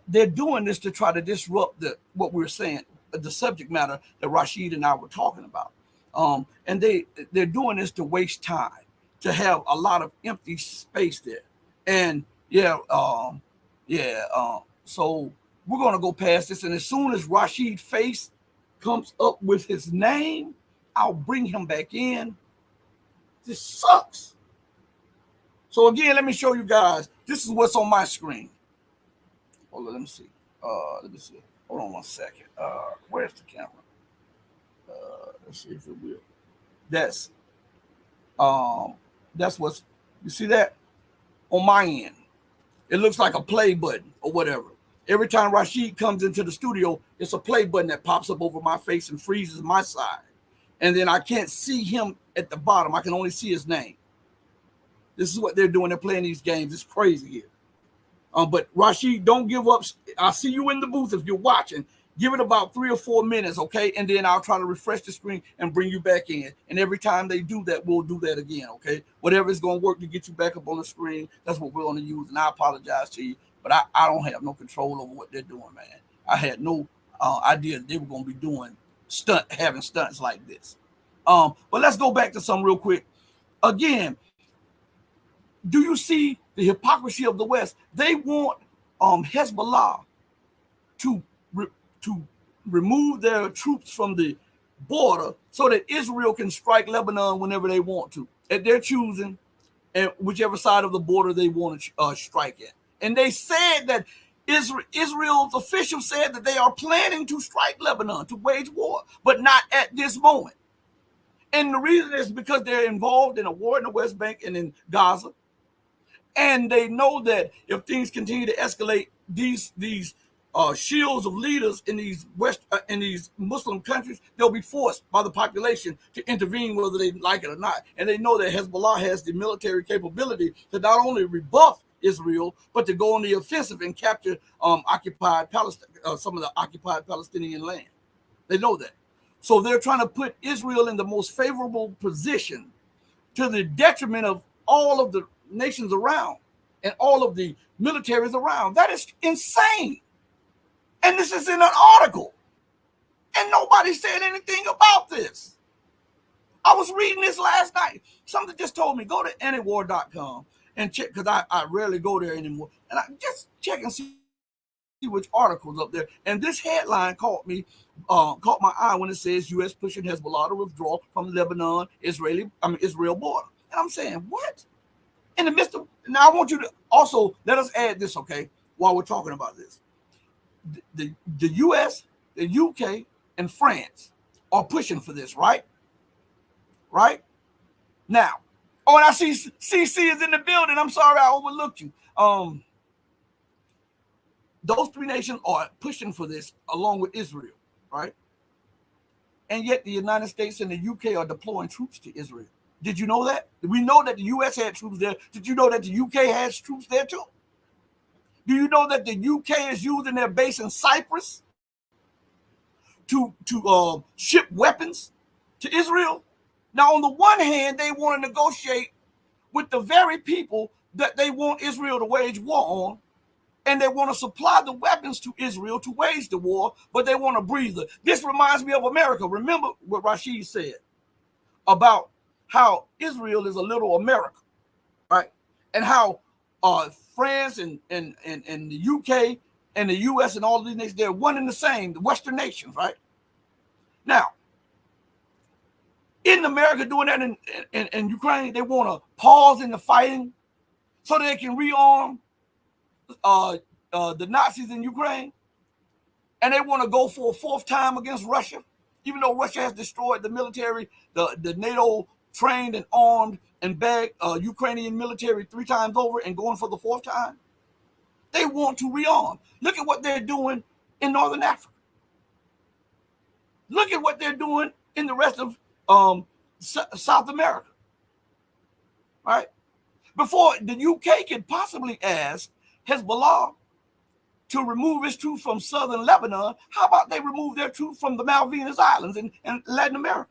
They're doing this to try to disrupt what we're saying, the subject matter that Rashid and I were talking about. And they're doing this to waste time, to have a lot of empty space there. And so we're gonna go past this. And as soon as Rashid's face comes up with his name, I'll bring him back in. This sucks. So again, let me show you guys. This is what's on my screen. Hold on, let me see. Hold on 1 second. Where's the camera? Let's see if it will. That's what's, you see that on my end. It looks like a play button or whatever. Every time Rashid comes into the studio, it's a play button that pops up over my face and freezes my side. And then I can't see him at the bottom. I can only see his name. This is what they're doing. They're playing these games. It's crazy here. But Rashid, don't give up. I'll see you in the booth if you're watching. Give it about 3 or 4 minutes, okay? And then I'll try to refresh the screen and bring you back in. And every time they do that, we'll do that again, okay? Whatever is going to work to get you back up on the screen, that's what we're going to use. And I apologize to you, but I don't have no control over what they're doing, man. I had no idea that they were going to be having stunts like this. But let's go back to something real quick. Again, do you see the hypocrisy of the West? They want Hezbollah to remove their troops from the border so that Israel can strike Lebanon whenever they want to, at their choosing, and whichever side of the border they want to strike at. And they said that Israel's officials said that they are planning to strike Lebanon, to wage war, but not at this moment. And the reason is because they're involved in a war in the West Bank and in Gaza. And they know that if things continue to escalate, these shields of leaders in these Muslim countries, they'll be forced by the population to intervene whether they like it or not. And they know that Hezbollah has the military capability to not only rebuff Israel, but to go on the offensive and capture occupied Palestine, some of the occupied Palestinian land. They know that. So they're trying to put Israel in the most favorable position to the detriment of all of the nations around and all of the militaries around. That is insane. And this is in an article. And nobody said anything about this. I was reading this last night. Something just told me, go to anywar.com and check, because I rarely go there anymore. And I just check and see which article's up there. And this headline caught my eye when it says U.S. pushing Hezbollah to withdraw from Lebanon, Israel border. And I'm saying, what? In the midst of, now I want you to also let us add this, okay, while we're talking about this. the U.S., the U.K., and France are pushing for this, right? Right now. Oh, and I see CC is in the building. I'm sorry I overlooked you. Those three nations are pushing for this along with Israel, right? And yet the United States and the UK are deploying troops to Israel. Did you know that? We know that the US had troops there. Did you know that the UK has troops there too? Do you know that the UK is using their base in Cyprus to ship weapons to Israel? Now, on the one hand, they want to negotiate with the very people that they want Israel to wage war on, and they want to supply the weapons to Israel to wage the war, but they want a breather. This reminds me of America. Remember what Rashid said about how Israel is a little America, right? And how France and the UK and the US and all of these nations, they're one and the same, the Western nations, right? Now, in America doing that in Ukraine, they want to pause in the fighting so they can rearm the Nazis in Ukraine, and they want to go for a fourth time against Russia, even though Russia has destroyed the military, the NATO trained and armed and bagged Ukrainian military 3 times over and going for the 4th time. They want to rearm. Look at what they're doing in Northern Africa. Look at what they're doing in the rest of South America, right? Before the UK could possibly ask Hezbollah to remove its troops from southern Lebanon, how about they remove their troops from the Malvinas Islands in Latin America?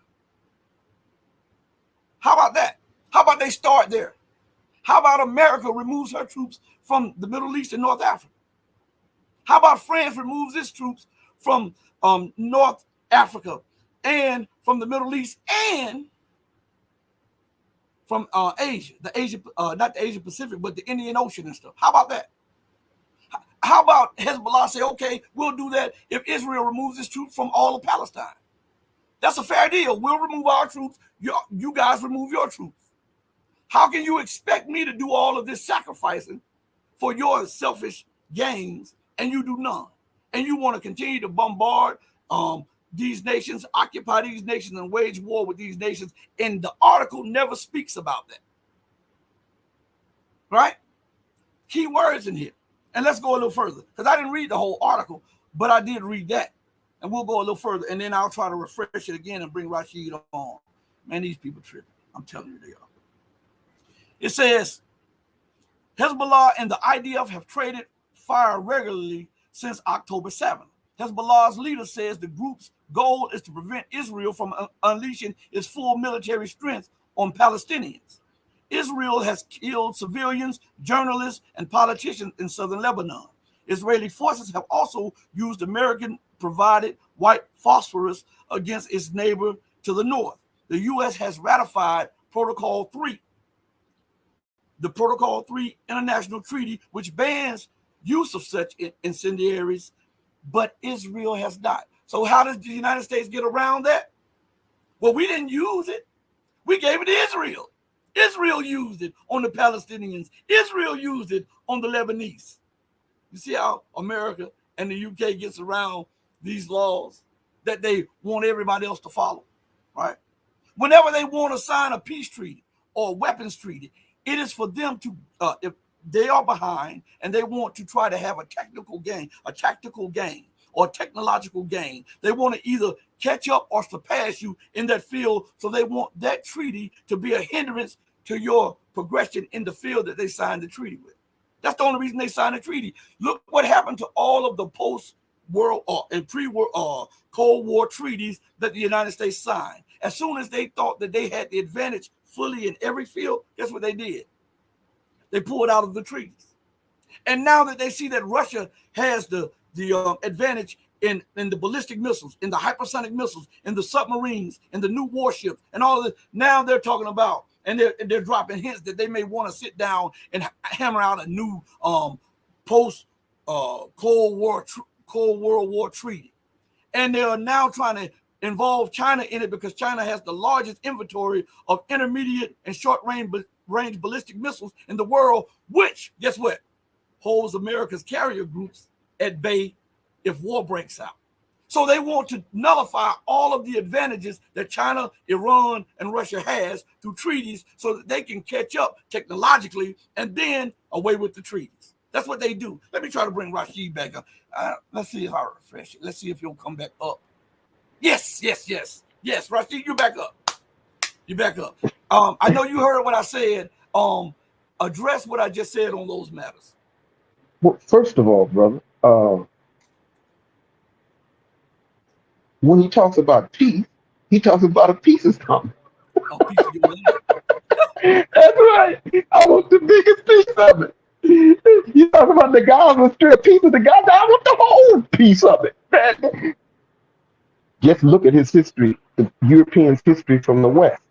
How about that? How about they start there? How about America removes her troops from the Middle East and North Africa? How about France removes its troops from North Africa and from the Middle East and from Asia, not the Asia Pacific, but the Indian Ocean and stuff? How about that? How about Hezbollah say, okay, we'll do that if Israel removes its troops from all of Palestine? That's a fair deal. We'll remove our troops. You guys remove your troops. How can you expect me to do all of this sacrificing for your selfish gains and you do none? And you want to continue to bombard these nations, occupy these nations, and wage war with these nations. And the article never speaks about that. Right? Key words in here. And let's go a little further, because I didn't read the whole article, but I did read that. And we'll go a little further, and then I'll try to refresh it again and bring Rashid on. Man, these people tripping. I'm telling you they are. It says, Hezbollah and the IDF have traded fire regularly since October 7th. Hezbollah's leader says the group's goal is to prevent Israel from unleashing its full military strength on Palestinians. Israel has killed civilians, journalists, and politicians in southern Lebanon. Israeli forces have also used American-provided white phosphorus against its neighbor to the north. The U.S. has ratified Protocol 3, the Protocol 3 international treaty, which bans use of such incendiaries, but Israel has not. So how does the United States get around that? Well, we didn't use it. We gave it to Israel. Israel used it on the Palestinians. Israel used it on the Lebanese. You see how America and the UK gets around these laws that they want everybody else to follow, right? Whenever they want to sign a peace treaty or a weapons treaty, it is for them to, if they are behind and they want to try to have a technical gain, a tactical gain, or technological gain. They want to either catch up or surpass you in that field. So they want that treaty to be a hindrance to your progression in the field that they signed the treaty with. That's the only reason they signed the treaty. Look what happened to all of the post-world and pre-war Cold War treaties that the United States signed. As soon as they thought that they had the advantage fully in every field, guess what they did? They pulled out of the treaties. And now that they see that Russia has the advantage in the ballistic missiles, in the hypersonic missiles, in the submarines, in the new warships, and all of this, now they're talking about, and they're dropping hints that they may want to sit down and hammer out a new post Cold World War treaty. And they are now trying to involve China in it because China has the largest inventory of intermediate and short range ballistic missiles in the world, which, guess what, holds America's carrier groups at bay if war breaks out. So they want to nullify all of the advantages that China, Iran, and Russia has through treaties so that they can catch up technologically and then away with the treaties. That's what they do. Let me try to bring Rashid back up. Let's see if I refresh it. Let's see if he'll come back up. Yes. Rashid, you're back up. You're back up. I know you heard what I said. Address what I just said on those matters. Well, first of all, brother, when he talks about peace, he talks about a peace is coming. Oh, peace of your land. That's right. I want the biggest piece of it. You talk about the Gaza Strip piece of the Gaza. I want the whole piece of it. Man. Just look at his history, the Europeans' history from the West.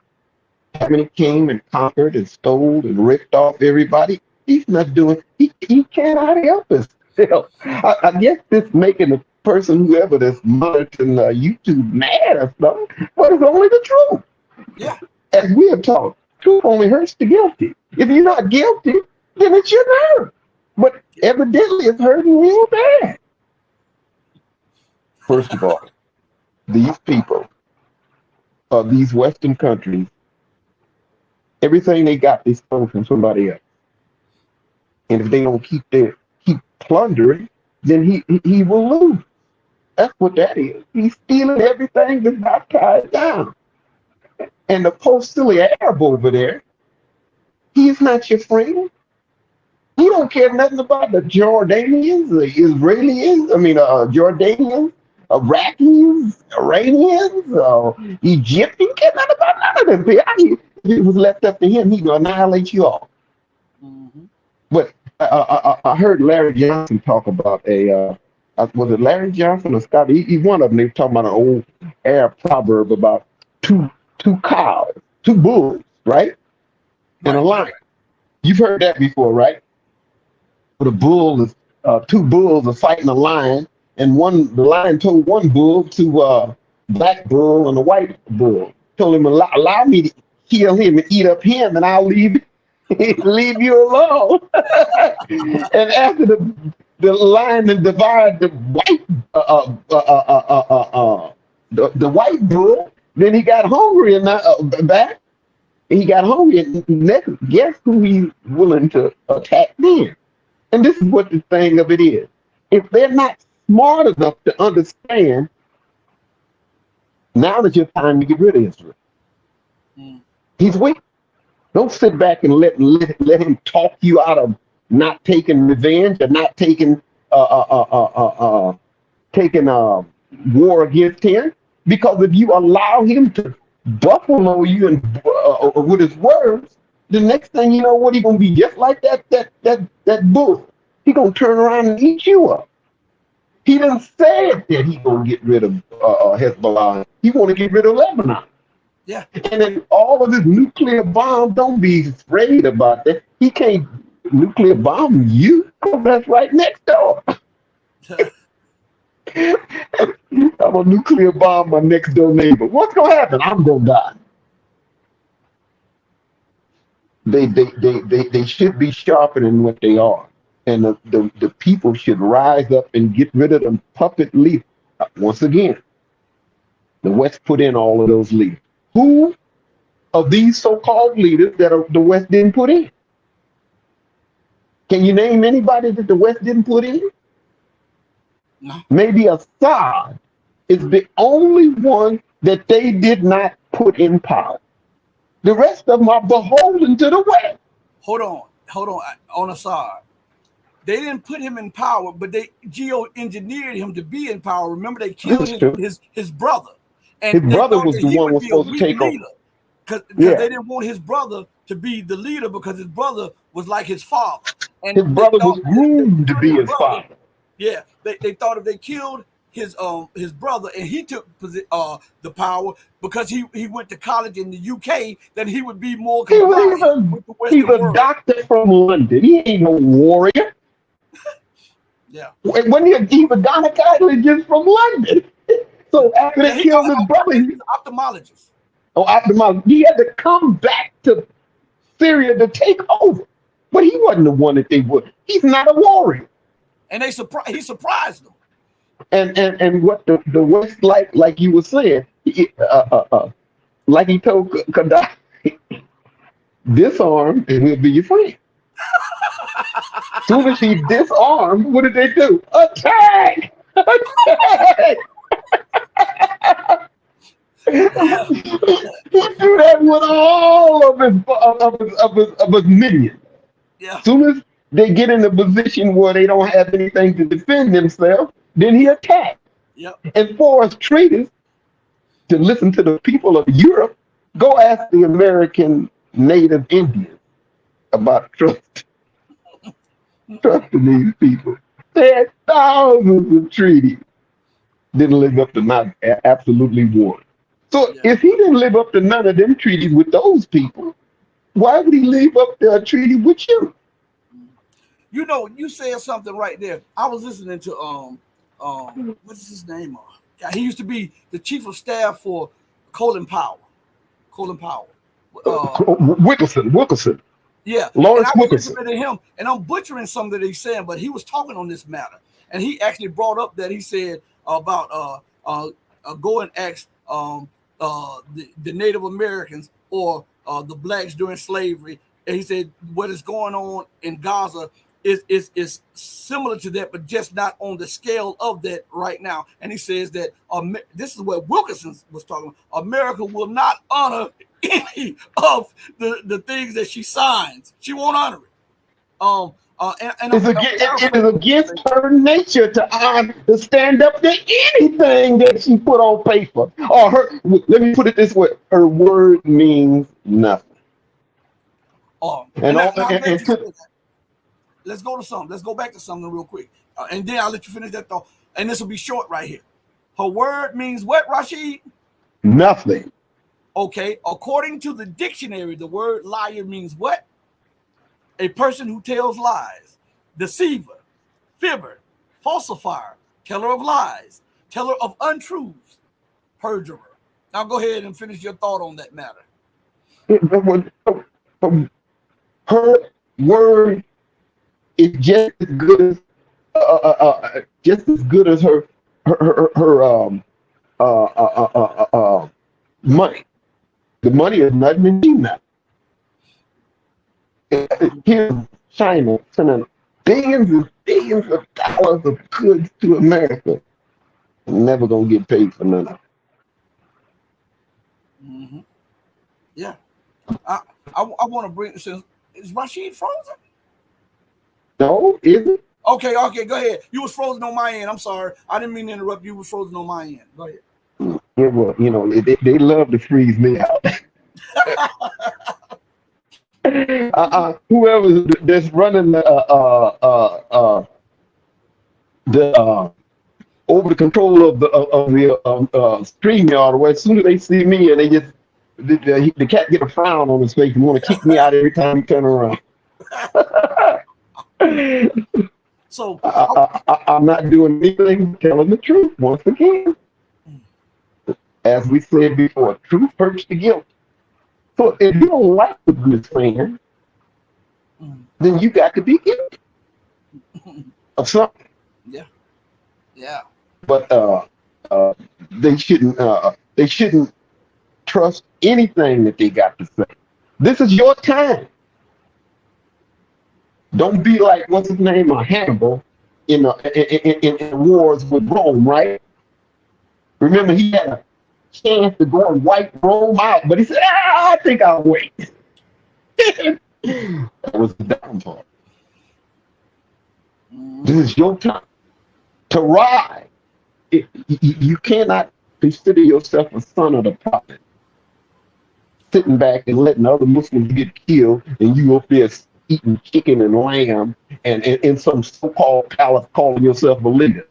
How many came and conquered and stole and ripped off everybody? He's not doing. He cannot help himself. I guess this making the person whoever that's monitoring YouTube mad or something, but it's only the truth. Yeah. As we have taught, truth only hurts the guilty. If you're not guilty, then it shouldn't hurt. But evidently, it's hurting real bad. First of all, these people, these Western countries, everything they got, they stole from somebody else. And if they don't keep plundering, then he will lose. That's what that is. He's stealing everything that's not tied down. And the post-Syria Arab over there, he's not your friend. He don't care nothing about the Jordanians, the Israelis, Jordanians, Iraqis, Iranians, Egyptians, care nothing about none of them. If it was left up to him, he'd annihilate you all. Mm-hmm. But I heard Larry Johnson talk about was it Larry Johnson or Scott? He's one of them. They were talking about an old Arab proverb about two cows, two bulls, right? And a lion. You've heard that before, right? The bull is two bulls are fighting a lion, and the lion told one bull to black bull and a white bull, told him allow me to kill him and eat up him, and I'll leave you alone. And after the lion and devoured the white bull, then he got hungry and back. He got hungry, and next, guess who he's willing to attack then? And this is what the thing of it is. If they're not smart enough to understand, now is your time to get rid of Israel. He's weak. Don't sit back and let him talk you out of not taking revenge or not taking war against him. Because if you allow him to buffalo you and with his words, the next thing you know, what he gonna be just like that bull. He gonna turn around and eat you up. He done said that he gonna get rid of Hezbollah. He want to get rid of Lebanon. Yeah. And then all of this nuclear bomb, don't be afraid about that. He can't nuclear bomb you, because that's right next door. I'm a nuclear bomb my next door neighbor. What's gonna happen? I'm gonna die. They should be sharper than what they are, and the people should rise up and get rid of them puppet leaders. Once again, the West put in all of those leaders. Who of these so-called leaders that the West didn't put in? Can you name anybody that the West didn't put in? No. Maybe Assad is the only one that they did not put in power. The rest of them are beholden to the West. Hold on Assad. They didn't put him in power, but they geoengineered him to be in power. Remember, they killed his brother. And his brother was the one who was supposed to take over. Because they didn't want his brother to be the leader, because his brother was like his father. And his brother was groomed to be his father. Yeah, they thought if they killed his brother and he took the power because he went to college in the UK, then he would be more compliant with the Western world. He's a doctor from London. He ain't no warrior. Yeah. When he's a gynecologist from London. So after they killed his brother, he's an ophthalmologist. Oh, ophthalmologist. He had to come back to Syria to take over. But he wasn't the one that they would. He's not a warrior. And he surprised them. And what the West, like you were saying, like he told Gaddafi, disarm and we'll be your friend. Soon as he disarmed, what did they do? Attack! Attack! He do that with all of his minions. Yeah. Soon as they get in a position where they don't have anything to defend themselves, then he attacks Yep. and force treaties to listen to the people of Europe. Go ask the American native Indians about trusting these people. They had thousands of treaties, didn't live up to not absolutely one. So Yeah. if he didn't live up to none of them treaties with those people, why would he live up to a treaty with you? You know, you said something right there. I was listening to what's his name? He used to be the chief of staff for Colin Powell. Colin Powell. Uh, Wilkerson, yeah, and I Lawrence was Wilkerson. listening to him, and I'm butchering something that he's saying, but he was talking on this matter, and he actually brought up that he said about go and ask the Native Americans or the blacks during slavery, and he said what is going on in Gaza is similar to that, but just not on the scale of that right now. And he says that this is what Wilkerson was talking about. America will not honor any of the things that she signs. She won't honor it. It is against her nature to stand up to anything that she put on paper. Or her, let me put it this way: her word means nothing. And and, all, now I'm glad and you said to, that. Let's go to something. Let's go back to something real quick, and then I'll let you finish that thought. And this will be short right here. Her word means what, Rashid? nothing. Okay. According to the dictionary, the word liar means what? A person who tells lies, deceiver, fibber, falsifier, teller of lies, teller of untruths, perjurer. Now go ahead and finish your thought on that matter. Her word is just as good as her money. The money is nothing and she nothing. Here's China sending billions and billions of dollars of goods to America. Never gonna get paid for none of it. Mm-hmm. Yeah. I want to bring since is Rashid frozen? No, is it? Okay, go ahead. You was frozen on my end. I'm sorry. I didn't mean to interrupt you. You was frozen on my end. Go ahead. Yeah, well, they love to freeze me out. Whoever that's running the over the control of the stream yard, where as soon as they see me and they just the cat get a frown on his face and want to kick me out every time he turn around. So I'm not doing anything but telling the truth once again. As we said before, truth hurts the guilt. So if you don't like what you're saying, then you got to be guilty of something. yeah, yeah. But they shouldn't trust anything that they got to say. This is your time. Don't be like what's his name, Hannibal, in wars with Rome, right? Remember, he had a chance to go and wipe Rome out, but he said, I think I'll wait. That was the downfall. This is your time to rise. You cannot consider yourself a son of the prophet, sitting back and letting other Muslims get killed, and you up there eating chicken and lamb, and in some so-called palace calling yourself a leader.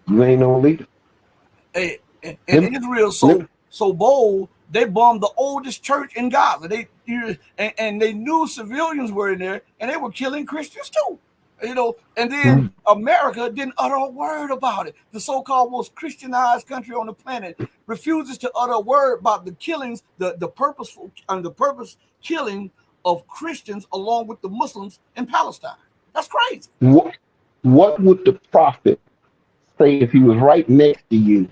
You ain't no leader. Hey, and Israel so bold. They bombed the oldest church in Gaza. And they knew civilians were in there, and they were killing Christians too. And then America didn't utter a word about it. The so-called most Christianized country on the planet refuses to utter a word about the killings, the purposeful and the purpose killing of Christians along with the Muslims in Palestine. That's crazy. What would the prophet say if he was right next to you,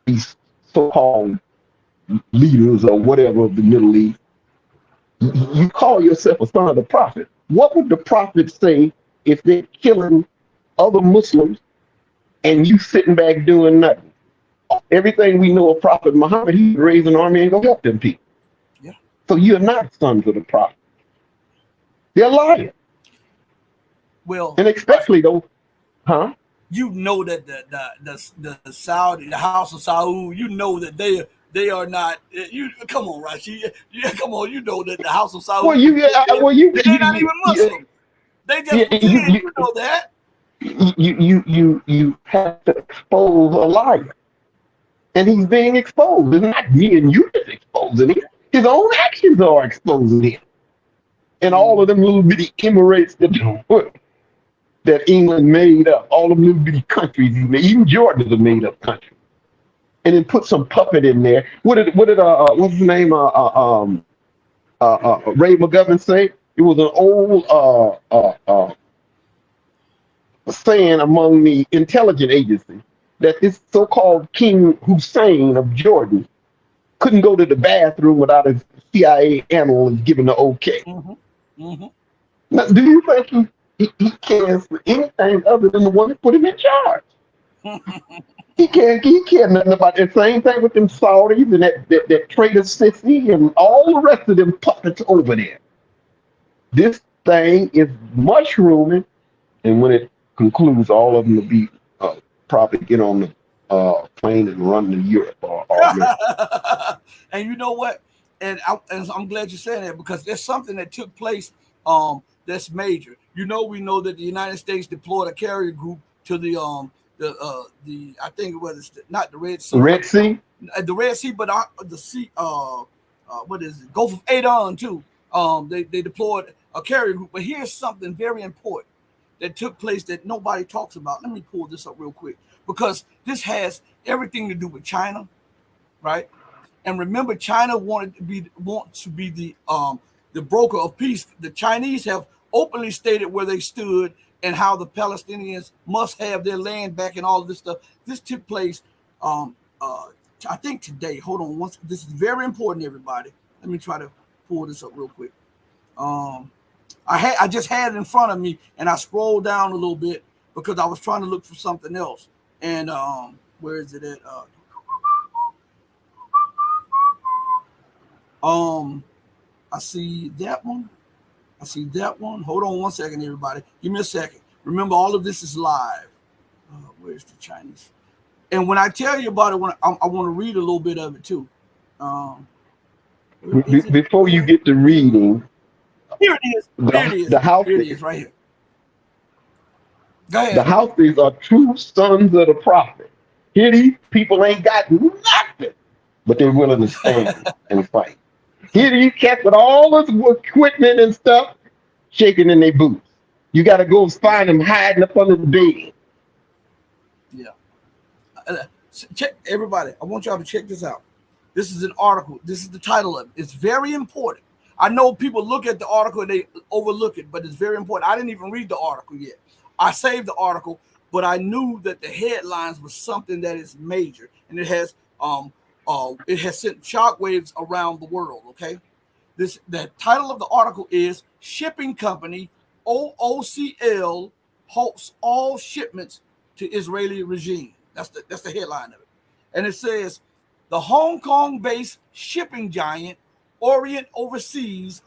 these so-called leaders or whatever of the Middle East, you call yourself a son of the prophet. What would the prophet say if they're killing other Muslims and you sitting back doing nothing? Everything we know of Prophet Muhammad, he raised an army and go help them people. Yeah. So you're not sons of the prophet. They're lying. Well, And especially though, huh? you know that the Saudi, the House of Saud, you know that they are not. You come on, Rashid. Yeah, come on. You know that the House of Well, Saud, you, well, they're not even Muslim. They just pretend. You know that. you have to expose a liar, and he's being exposed. It's not me and you that's exposing him. His own actions are exposing him, and all of them little bitty Emirates that England made up, all them little bitty countries, even Jordan is a made up country, and then put some puppet in there. What's his name? Ray McGovern say it was an old saying among the intelligence agency that this so-called King Hussein of Jordan couldn't go to the bathroom without a CIA analyst giving the okay. Mm-hmm. Mm-hmm. Now, do you think he cares for anything other than the one that put him in charge? He cares nothing about it. Same thing with them Saudis and that traitor Sissy and all the rest of them puppets over there. This thing is mushrooming, and when it concludes, all of them will be probably get on the plane and run to Europe or America. And you know what? And I'm glad you said that, because there's something that took place that's major. You know, we know that the United States deployed a carrier group to the I think it was not the Red Sea. Red Sea? The Red Sea, but the sea what is it? Gulf of Aden too. They deployed a carrier group. But here's something very important that took place that nobody talks about. Let me pull this up real quick, because this has everything to do with China, right? And remember, China wants to be the broker of peace. The Chinese have openly stated where they stood and how the Palestinians must have their land back and all of this stuff. This took place, I think today. Hold on, this is very important, everybody. Let me try to pull this up real quick. I just had it in front of me, and I scrolled down a little bit because I was trying to look for something else. And where is it at? I see that one. Hold on one second, everybody. Give me a second. Remember, all of this is live. Where's the Chinese? And when I tell you about it, I want to read a little bit of it too. Before you get to reading, here it is. The house here it is, right here. Go ahead. The houses are true sons of the prophet. Here these people ain't got nothing, but they're willing to stand and fight. Here these cats with all this equipment and stuff, shaking in their boots. You got to go find them hiding up under the bed. Yeah. Check, everybody. I want y'all to check this out. This is an article. This is the title of it. It's very important. I know people look at the article and they overlook it, but it's very important. I didn't even read the article yet. I saved the article, but I knew that the headlines was something that is major, and it has sent shockwaves around the world. Okay, the title of the article is "Shipping Company OOCL halts all shipments to Israeli regime." That's the headline of it, and it says the Hong Kong-based shipping giant Orient Overseas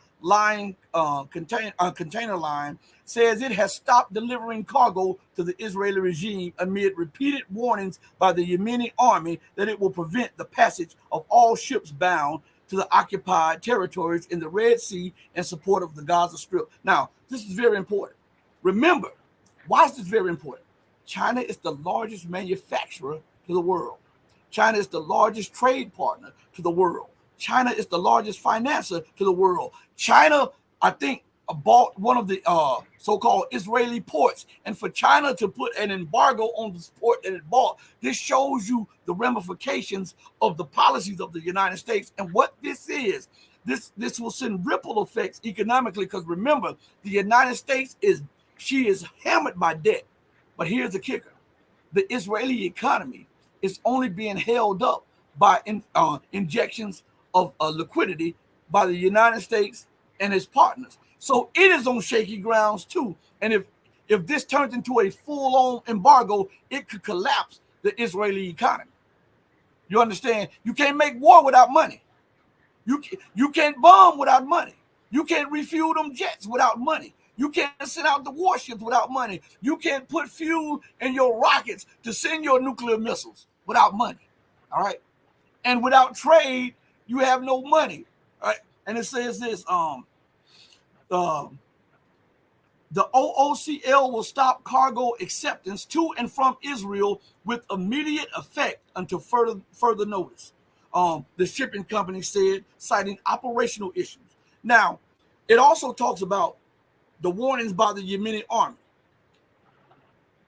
container line says it has stopped delivering cargo to the Israeli regime amid repeated warnings by the Yemeni army that it will prevent the passage of all ships bound to the occupied territories in the Red Sea in support of the Gaza Strip. Now, this is very important. Remember, why is this very important? China is the largest manufacturer to the world. China is the largest trade partner to the world. China is the largest financer to the world. China, I think, bought one of the so-called Israeli ports. And for China to put an embargo on the port that it bought, this shows you the ramifications of the policies of the United States. And what this is, this will send ripple effects economically, because remember, the United States is hammered by debt. But here's the kicker. the Israeli economy is only being held up by injections of liquidity by the United States and its partners. So it is on shaky grounds too. And if this turns into a full-on embargo, it could collapse the Israeli economy. You understand? You can't make war without money. You can't bomb without money. You can't refuel them jets without money. You can't send out the warships without money. You can't put fuel in your rockets to send your nuclear missiles without money. All right. And without trade, you have no money. All right. And it says this: um, the OOCL will stop cargo acceptance to and from Israel with immediate effect until further notice. The shipping company said, citing operational issues. Now, it also talks about the warnings by the Yemeni army.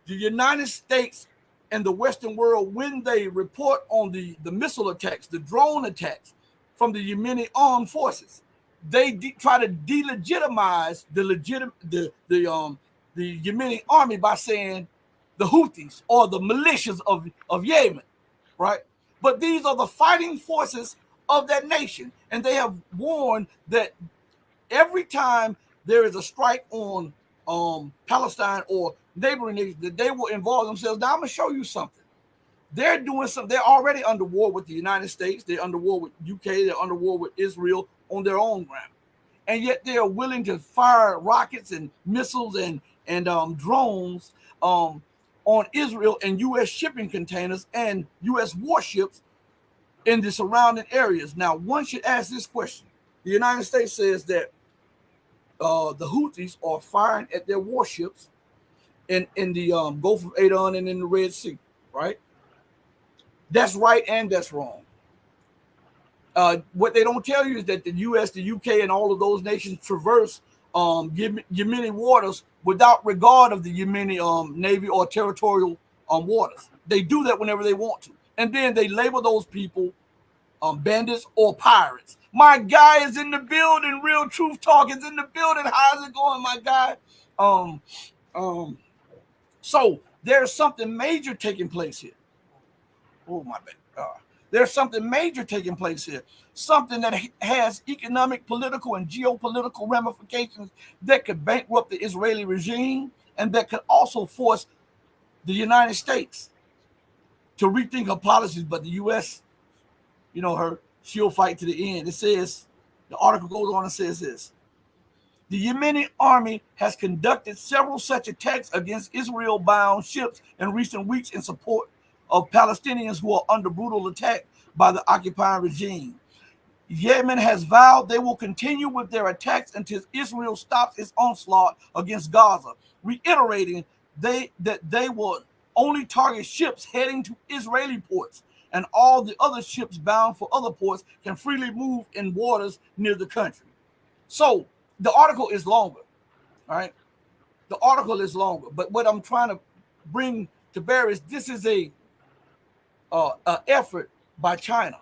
The United States and the Western world, when they report on the missile attacks, the drone attacks from the Yemeni armed forces, they try to delegitimize the Yemeni army by saying the Houthis or the militias of Yemen, right? But these are the fighting forces of that nation, and they have warned that every time there is a strike on Palestine or neighboring nations, that they will involve themselves. Now I'm gonna show you something. They're doing something. They're already under war with the United States. They're under war with UK. They're under war with Israel on their own ground, and yet they are willing to fire rockets and missiles and drones on Israel and U.S. shipping containers and U.S. warships in the surrounding areas. Now, one should ask this question: the United States says that the Houthis are firing at their warships in the Gulf of Aden and in the Red Sea, right? That's right and that's wrong. What they don't tell you is that the U.S., the UK, and all of those nations traverse Yemeni waters without regard of the Yemeni Navy or territorial waters. They do that whenever they want to. And then they label those people bandits or pirates. My guy is in the building. Real Truth Talk is in the building. How's it going, my guy? So there's something major taking place here. Oh, my bad. There's something major taking place here. Something that has economic, political, and geopolitical ramifications that could bankrupt the Israeli regime and that could also force the United States to rethink her policies. But the U.S., you know, she'll fight to the end. It says, the article goes on and says this: the Yemeni army has conducted several such attacks against Israel-bound ships in recent weeks in support of Palestinians who are under brutal attack by the occupying regime. Yemen has vowed they will continue with their attacks until Israel stops its onslaught against Gaza, reiterating that they will only target ships heading to Israeli ports, and all the other ships bound for other ports can freely move in waters near the country. So the article is longer, all right? The article is longer, but what I'm trying to bring to bear is this is a effort by China.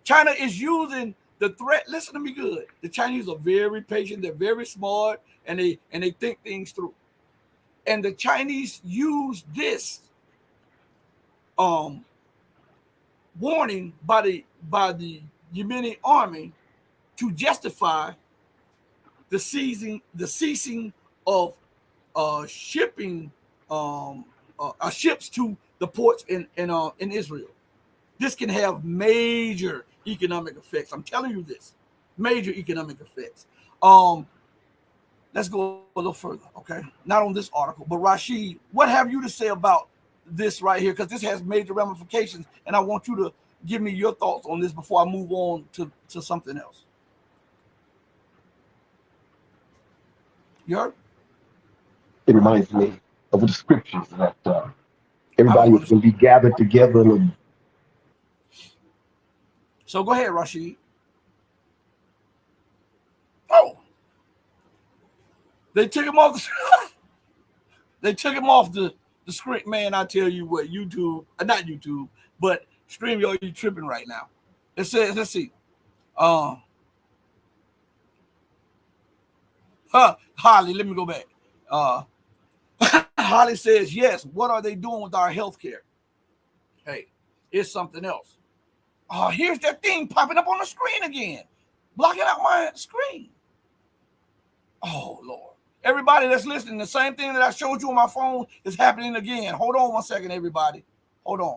China is using the threat. Listen to me good. The Chinese are very patient. They're very smart, and they think things through. And the Chinese use this warning by the Yemeni army to justify the ceasing of shipping ships to the ports in Israel. This can have major economic effects. I'm telling you this, major economic effects. Let's go a little further, okay? Not on this article, but Rashid, what have you to say about this right here? Because this has major ramifications, and I want you to give me your thoughts on this before I move on to something else. You heard? It reminds me of the scriptures that I everybody don't was going understand. to be gathered together. And So go ahead, Rashid. Oh, they took him off the they took him off the screen. Man, I tell you what, YouTube, not YouTube, but StreamYard, you tripping right now. It says, let's see. Holly, let me go back. Holly says, yes, what are they doing with our health care? Hey, it's something else. Oh, here's that thing popping up on the screen again, blocking out my screen. Oh, Lord. Everybody that's listening, the same thing that I showed you on my phone is happening again. Hold on 1 second, everybody. Hold on.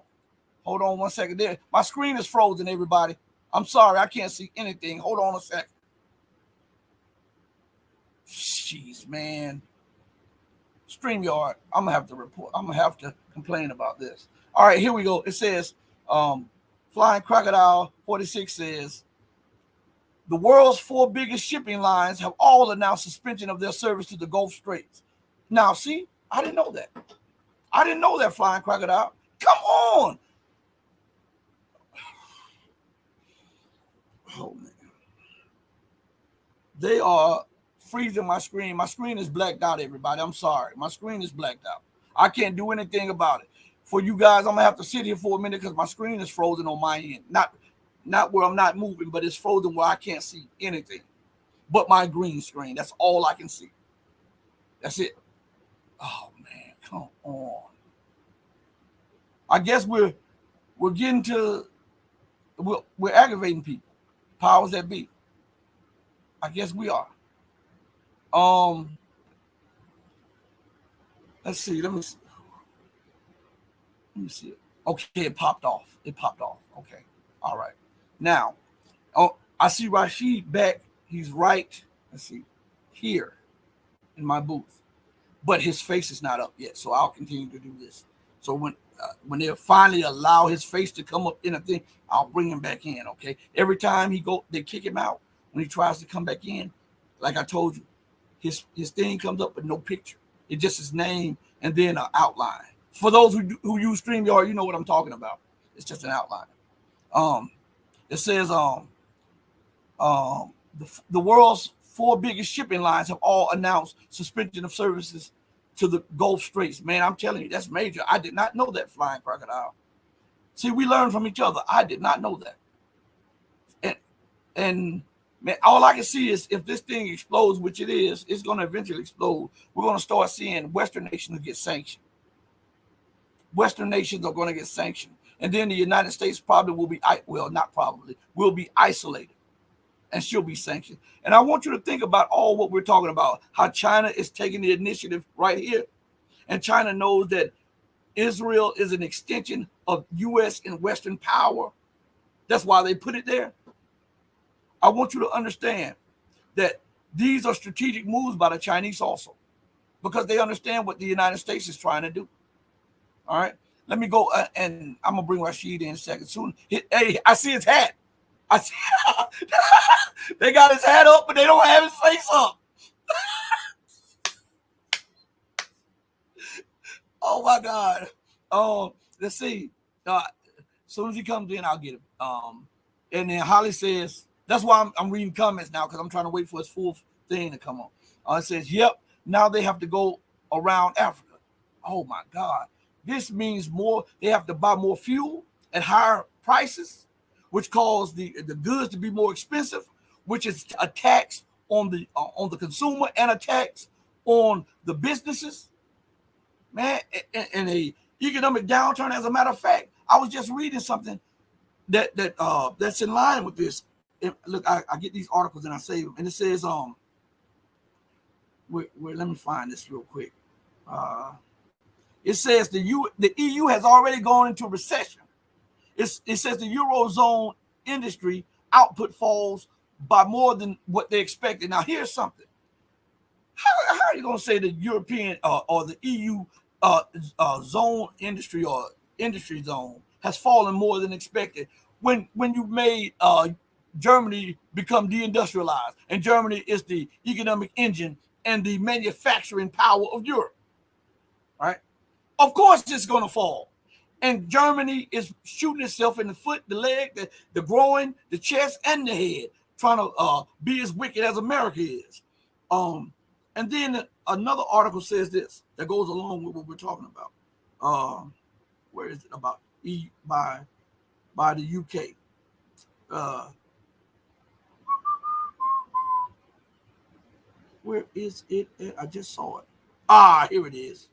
Hold on 1 second. There, my screen is frozen, everybody. I'm sorry, I can't see anything. Hold on a second. Jeez, man. StreamYard, I'm gonna have to report. I'm gonna have to complain about this. All right, here we go. It says, Flying Crocodile 46 says, the world's 4 biggest shipping lines have all announced suspension of their service to the Gulf Straits. Now, see, I didn't know that. I didn't know that, Flying Crocodile. Come on. Oh, man. They are freezing my screen. My screen is blacked out, everybody. I'm sorry. My screen is blacked out. I can't do anything about it. For you guys, I'm going to have to sit here for a minute because my screen is frozen on my end. Not where I'm not moving, but it's frozen where I can't see anything but my green screen. That's all I can see. That's it. Oh, man, come on. I guess we're getting to, we're aggravating people. Powers that be. I guess we are. Let's see. Let me see it. Okay, it popped off. Okay. All right. Now, I see Rashid back. He's right. Let's see. Here in my booth. But his face is not up yet. So I'll continue to do this. So when they finally allow his face to come up in a thing, I'll bring him back in. Okay. Every time they kick him out. When he tries to come back in, like I told you, his thing comes up with no picture. It's just his name and then an outline. For those who use StreamYard, you know what I'm talking about. It's just an outline. It says the world's 4 biggest shipping lines have all announced suspension of services to the Gulf Straits. Man, I'm telling you, that's major. I did not know that, Flying Crocodile. See, we learn from each other. I did not know that. And man, all I can see is if this thing explodes, which it is, it's going to eventually explode. We're going to start seeing Western nations get sanctioned. Western nations are going to get sanctioned. And then the United States probably will be, well, not probably, will be isolated. And she'll be sanctioned. And I want you to think about all what we're talking about, how China is taking the initiative right here. And China knows that Israel is an extension of U.S. and Western power. That's why they put it there. I want you to understand that these are strategic moves by the Chinese also, because they understand what the United States is trying to do. All right. Let me go and I'm going to bring Rashid in a second. Soon. Hey, I see his hat. I see, they got his hat up, but they don't have his face up. Oh my God. Let's see. As soon as he comes in, I'll get him. And then Holly says, that's why I'm reading comments now, because I'm trying to wait for his full thing to come on. It says, yep, now they have to go around Africa. Oh my God. This means more, they have to buy more fuel at higher prices, which cause the goods to be more expensive, which is a tax on the consumer and a tax on the businesses. Man, in a economic downturn, as a matter of fact, I was just reading something that's in line with this. Look, I get these articles and I save them, and it says, let me find this real quick. It says the EU has already gone into recession. It says the Eurozone industry output falls by more than what they expected. Now, here's something. How are you going to say the European or the EU zone industry or industry zone has fallen more than expected when you made Germany become deindustrialized, and Germany is the economic engine and the manufacturing power of Europe, right? Of course it's going to fall. And Germany is shooting itself in the foot, the leg, the groin, the chest, and the head, trying to be as wicked as America is. And then another article says this that goes along with what we're talking about. Where is it? About by the UK. Where is it? I just saw it. Here it is.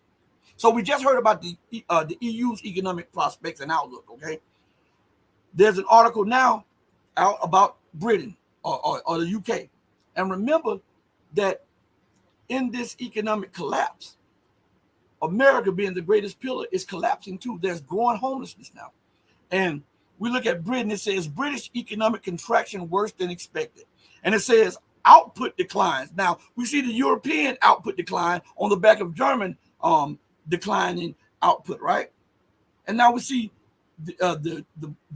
So we just heard about the EU's economic prospects and outlook. Okay, there's an article now out about Britain or the UK, and remember that in this economic collapse, America being the greatest pillar is collapsing too. There's growing homelessness now. And we look at Britain, it says British economic contraction worse than expected. And it says output declines. Now, we see the European output decline on the back of German declining output, right? And now we see the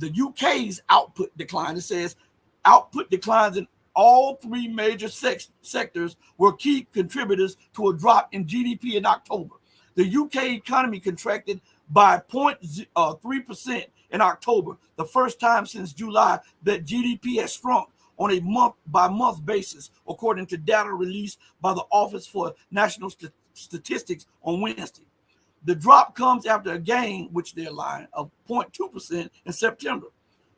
UK's output decline. It says output declines in all three major sectors were key contributors to a drop in GDP in October. The UK economy contracted by 0.3% in October, the first time since July that GDP has shrunk on a month-by-month basis, according to data released by the Office for National Statistics on Wednesday. The drop comes after a gain, which they're lying, of 0.2% in September.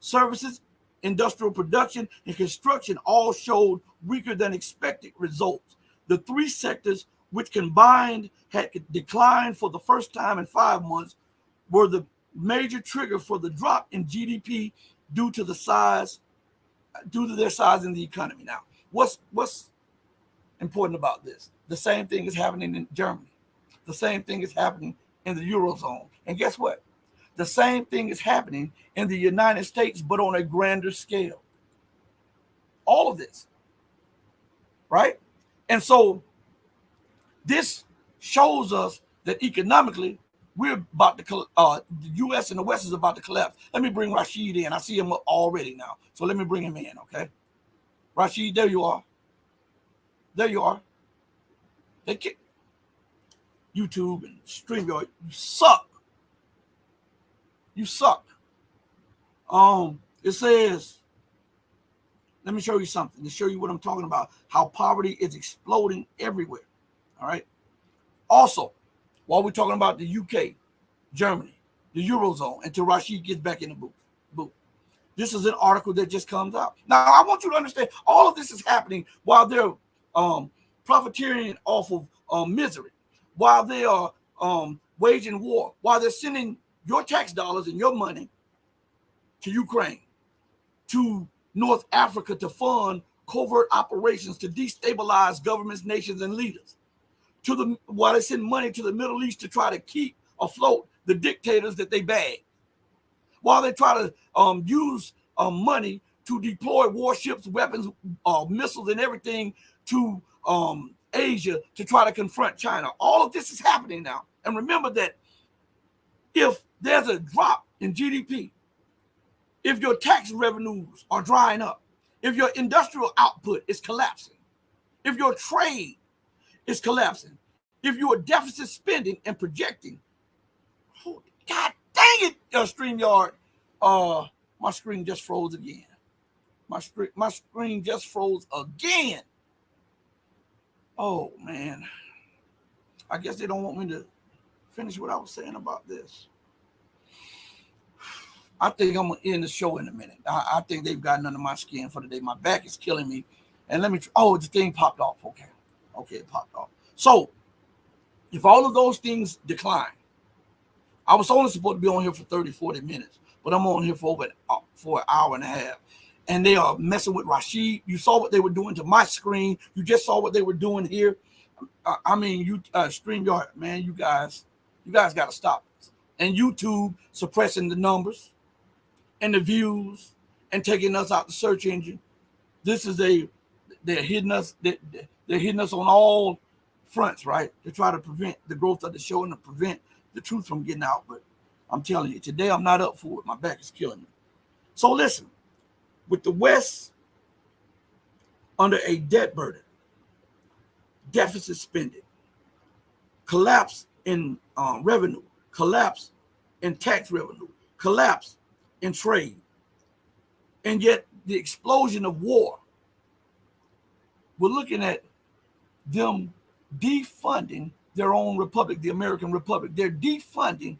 Services, industrial production, and construction all showed weaker than expected results. The three sectors, which combined had declined for the first time in 5 months, were the major trigger for the drop in GDP due to their size in the economy. Now, what's important about this? The same thing is happening in Germany. The same thing is happening in the Eurozone. And guess what? The same thing is happening in the United States, but on a grander scale. All of this, right? And so this shows us that economically, we're about to, the U.S. and the West is about to collapse. Let me bring Rashid in. I see him up already now. So let me bring him in, okay? Rashid, there you are. There you are. They kick YouTube and StreamYard. You suck. You suck. It says, let me show you something to show you what I'm talking about, how poverty is exploding everywhere. All right. Also, while we're talking about the UK, Germany, the Eurozone, until Rashid gets back in the booth. This is an article that just comes out. Now, I want you to understand all of this is happening while they're profiteering off of misery, while they are waging war, while they're sending your tax dollars and your money to Ukraine, to North Africa to fund covert operations to destabilize governments, nations, and leaders. While they send money to the Middle East to try to keep afloat the dictators that they bag. While they try to use money to deploy warships, weapons, missiles, and everything to Asia to try to confront China. All of this is happening now. And remember that if there's a drop in GDP, if your tax revenues are drying up, if your industrial output is collapsing, if your trade is collapsing, if you are deficit spending and projecting, oh, God dang it, StreamYard, my screen just froze again. My screen just froze again. Oh, man. I guess they don't want me to finish what I was saying about this. I think I'm going to end the show in a minute. I think they've gotten under my skin for the day. My back is killing me. And the thing popped off. Okay, it popped off. So, if all of those things decline, I was only supposed to be on here for 30, 40 minutes, but I'm on here for an hour and a half. And they are messing with Rashid. You saw what they were doing to my screen. You just saw what they were doing here. StreamYard, man, you guys got to stop this. And YouTube suppressing the numbers and the views and taking us out the search engine. They're hitting us. They're hitting us on all fronts, right? To try to prevent the growth of the show and to prevent the truth from getting out. But I'm telling you, today I'm not up for it. My back is killing me. So listen, with the West under a debt burden, deficit spending, collapse in revenue, collapse in tax revenue, collapse in trade, and yet the explosion of war, we're looking at them defunding their own republic, the American Republic. They're defunding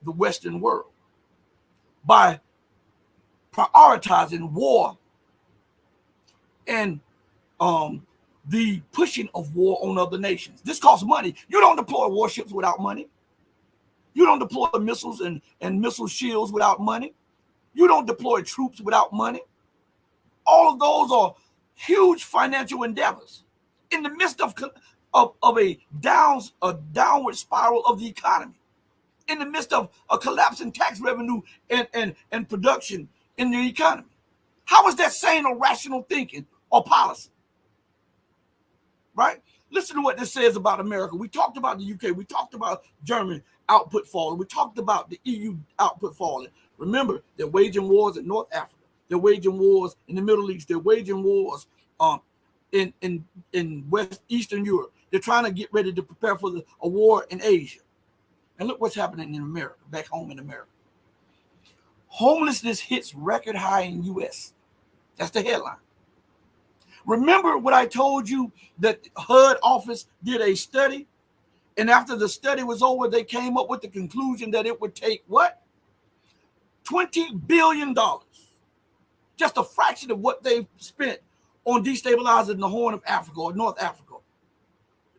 the Western world by prioritizing war and the pushing of war on other nations. This costs money. You don't deploy warships without money. You don't deploy missiles and missile shields without money. You don't deploy troops without money. All of those are huge financial endeavors in the midst of a downward spiral of the economy, in the midst of a collapse in tax revenue and production in the economy. How is that sane or rational thinking or policy? Right? Listen to what this says about America. We talked about the UK. We talked about German output falling. We talked about the EU output falling. Remember, they're waging wars in North Africa. They're waging wars in the Middle East. They're waging wars in West Eastern Europe. They're trying to get ready to prepare for a war in Asia. And look what's happening in America, back home in America. Homelessness hits record high in U.S. That's the headline. Remember what I told you, that HUD office did a study, and after the study was over, they came up with the conclusion that it would take what? $20 billion, just a fraction of what they've spent on destabilizing the Horn of Africa or North Africa.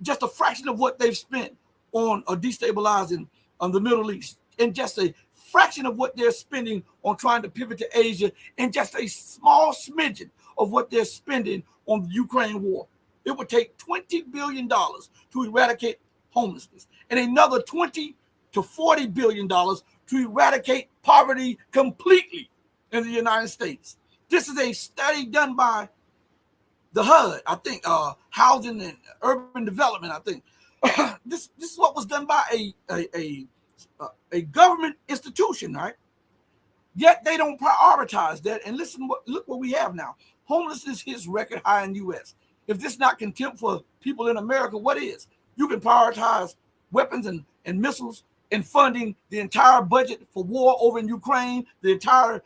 Just a fraction of what they've spent on destabilizing the Middle East, and just a fraction of what they're spending on trying to pivot to Asia, and just a small smidgen of what they're spending on the Ukraine war. It would take $20 billion to eradicate homelessness, and another $20 to $40 billion to eradicate poverty completely in the United States. This is a study done by the HUD, I think, Housing and Urban Development, I think. This is what was done by a government institution, right? Yet they don't prioritize that. And look what we have now. Homelessness hits record high in the U.S. If this is not contempt for people in America, what is? You can prioritize weapons and missiles and funding the entire budget for war over in Ukraine, the entire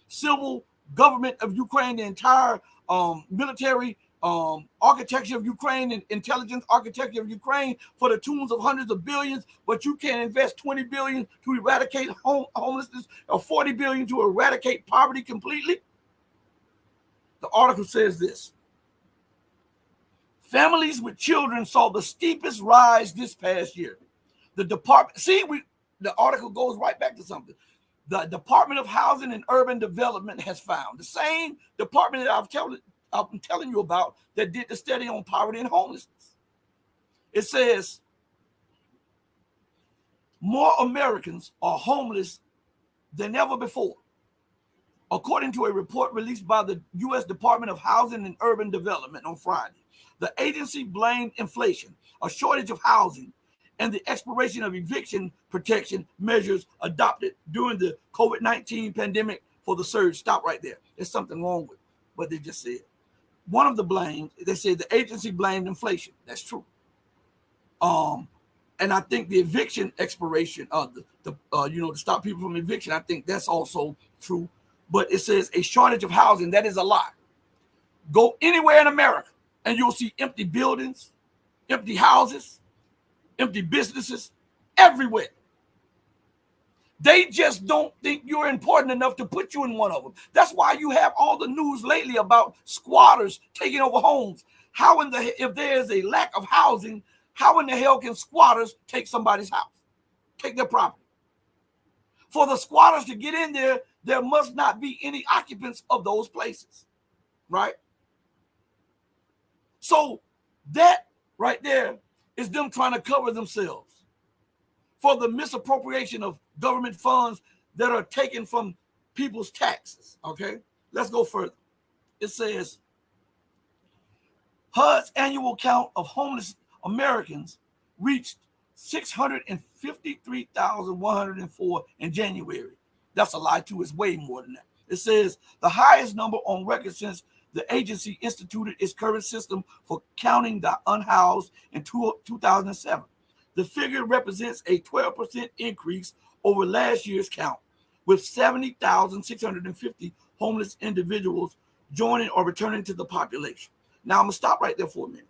civil government of Ukraine, the entire military architecture of Ukraine and intelligence architecture of Ukraine for the tunes of hundreds of billions, but you can't invest $20 billion to eradicate homelessness or $40 billion to eradicate poverty completely. The article says this: families with children saw the steepest rise this past year. The article goes right back to something. The Department of Housing and Urban Development has found, the same department that I'm telling you about that did the study on poverty and homelessness. It says more Americans are homeless than ever before, according to a report released by the U.S. Department of Housing and Urban Development on Friday. The agency blamed inflation, a shortage of housing, and the expiration of eviction protection measures adopted during the COVID-19 pandemic for the surge. Stop right there. There's something wrong with what they just said. One of the blames, they said the agency blamed inflation. That's true. And I think the eviction expiration, to stop people from eviction, I think that's also true. But it says a shortage of housing. That is a lie. Go anywhere in America and you'll see empty buildings, empty houses, empty businesses everywhere. They just don't think you're important enough to put you in one of them. That's why you have all the news lately about squatters taking over homes. If there is a lack of housing, how in the hell can squatters take somebody's house, take their property? For the squatters to get in there, there must not be any occupants of those places, right? So that right there is them trying to cover themselves for the misappropriation of government funds that are taken from people's taxes, okay? Let's go further. It says, HUD's annual count of homeless Americans reached 653,104 in January. That's a lie too. It's way more than that. It says the highest number on record since the agency instituted its current system for counting the unhoused in 2007. The figure represents a 12% increase over last year's count, with 70,650 homeless individuals joining or returning to the population. Now, I'm going to stop right there for a minute.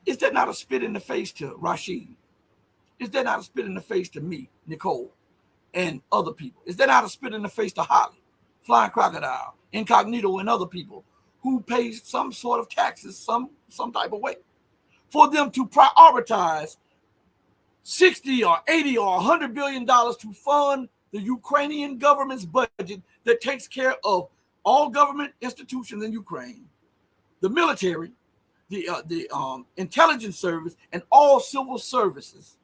Is that not a spit in the face to Rashid? Is that not a spit in the face to me, Nicole, and other people? Is that not a spit in the face to Holly, Flying Crocodile, Incognito, and other people who pay some sort of taxes some type of way? for them to prioritize 60 or 80 or $100 billion to fund the Ukrainian government's budget that takes care of all government institutions in Ukraine, the military, the intelligence service, and all civil services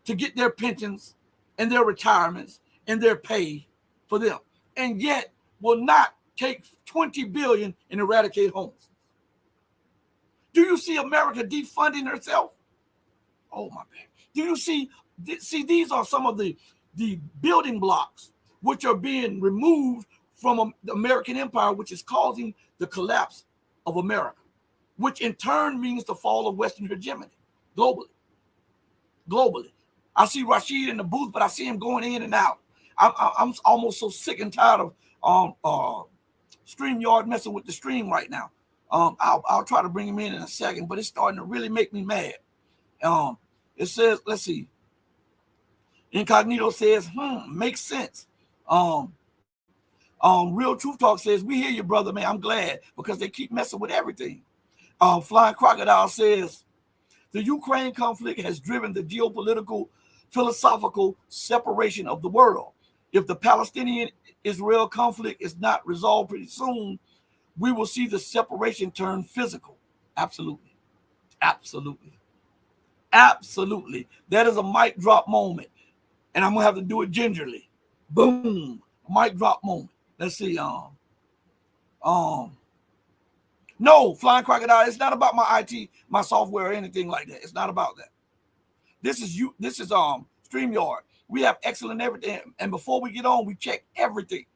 to get their pensions and their retirements and their pay for them, and yet will not take $20 billion and eradicate homelessness. Do you see America defunding herself? Oh my God. Do you see these are some of the building blocks which are being removed from the American empire, which is causing the collapse of America, which in turn means the fall of Western hegemony globally. I see Rashid in the booth, but I see him going in and out. I'm almost so sick and tired of StreamYard messing with the stream right now. I'll try to bring him in a second, but it's starting to really make me mad. It says, let's see. Incognito says, makes sense. Real Truth Talk says, we hear you, brother, man. I'm glad, because they keep messing with everything. Flying Crocodile says, the Ukraine conflict has driven the geopolitical, philosophical separation of the world. If the Palestinian-Israel conflict is not resolved pretty soon, we will see the separation turn physical. Absolutely. That is a mic drop moment. And I'm going to have to do it gingerly. Boom. Mic drop moment. Let's see. No, Flying Crocodile, it's not about my IT, my software, or anything like that. It's not about that. This is StreamYard. We have excellent everything. And before we get on, we check everything.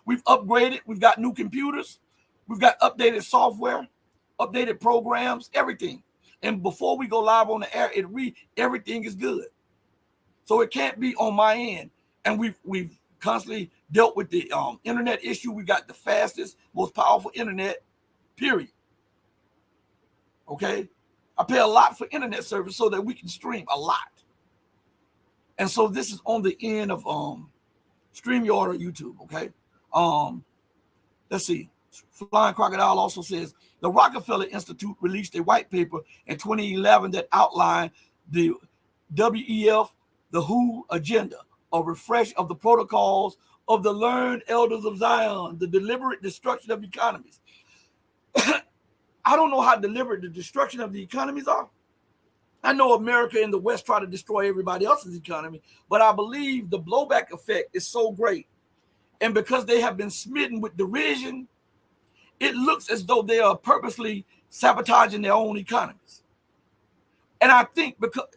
We've upgraded. We've got new computers. We've got updated software, updated programs, everything. And before we go live on the air, everything is good. So it can't be on my end. And we've constantly dealt with the internet issue. We got the fastest, most powerful internet, period. Okay? I pay a lot for internet service so that we can stream a lot. And so this is on the end of StreamYard or YouTube, okay? Let's see. Flying Crocodile also says, the Rockefeller Institute released a white paper in 2011 that outlined the WEF, the WHO agenda, a refresh of the protocols of the learned elders of Zion, the deliberate destruction of economies. I don't know how deliberate the destruction of the economies are. I know America and the West try to destroy everybody else's economy, but I believe the blowback effect is so great. And because they have been smitten with derision, it looks as though they are purposely sabotaging their own economies. And I think because,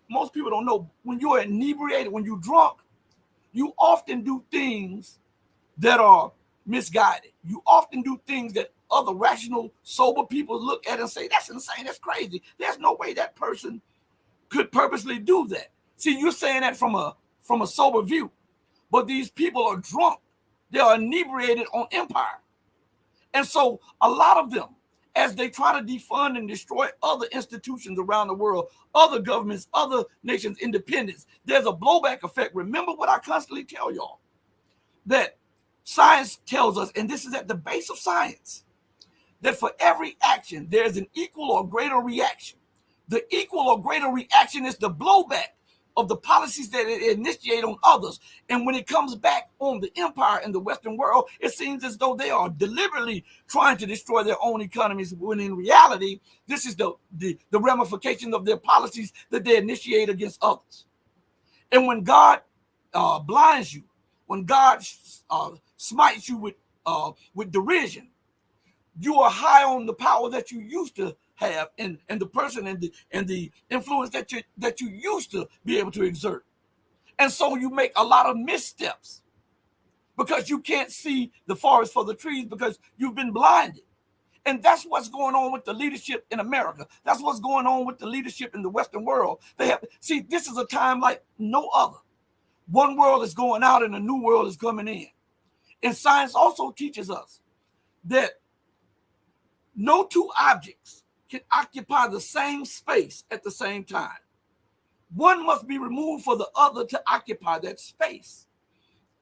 most people don't know, when you're inebriated, when you're drunk, you often do things that are misguided. You often do things that other rational, sober people look at and say, that's insane, that's crazy. There's no way that person could purposely do that. See, you're saying that from a sober view, but these people are drunk. They are inebriated on empire. And so a lot of them, as they try to defund and destroy other institutions around the world, other governments, other nations' independence, there's a blowback effect. Remember what I constantly tell y'all, that science tells us, and this is at the base of science, that for every action, there's an equal or greater reaction. The equal or greater reaction is the blowback of the policies that it initiate on others. And when it comes back on the empire and the Western world, it seems as though they are deliberately trying to destroy their own economies, when in reality, this is the ramification of their policies that they initiate against others. And when God blinds you, when God smites you with derision, you are high on the power that you used to have, and the person and the influence that you used to be able to exert. And so you make a lot of missteps because you can't see the forest for the trees because you've been blinded. And that's what's going on with the leadership in America. That's what's going on with the leadership in the Western world. This is a time like no other. One world is going out and a new world is coming in. And science also teaches us that no two objects can occupy the same space at the same time. One must be removed for the other to occupy that space.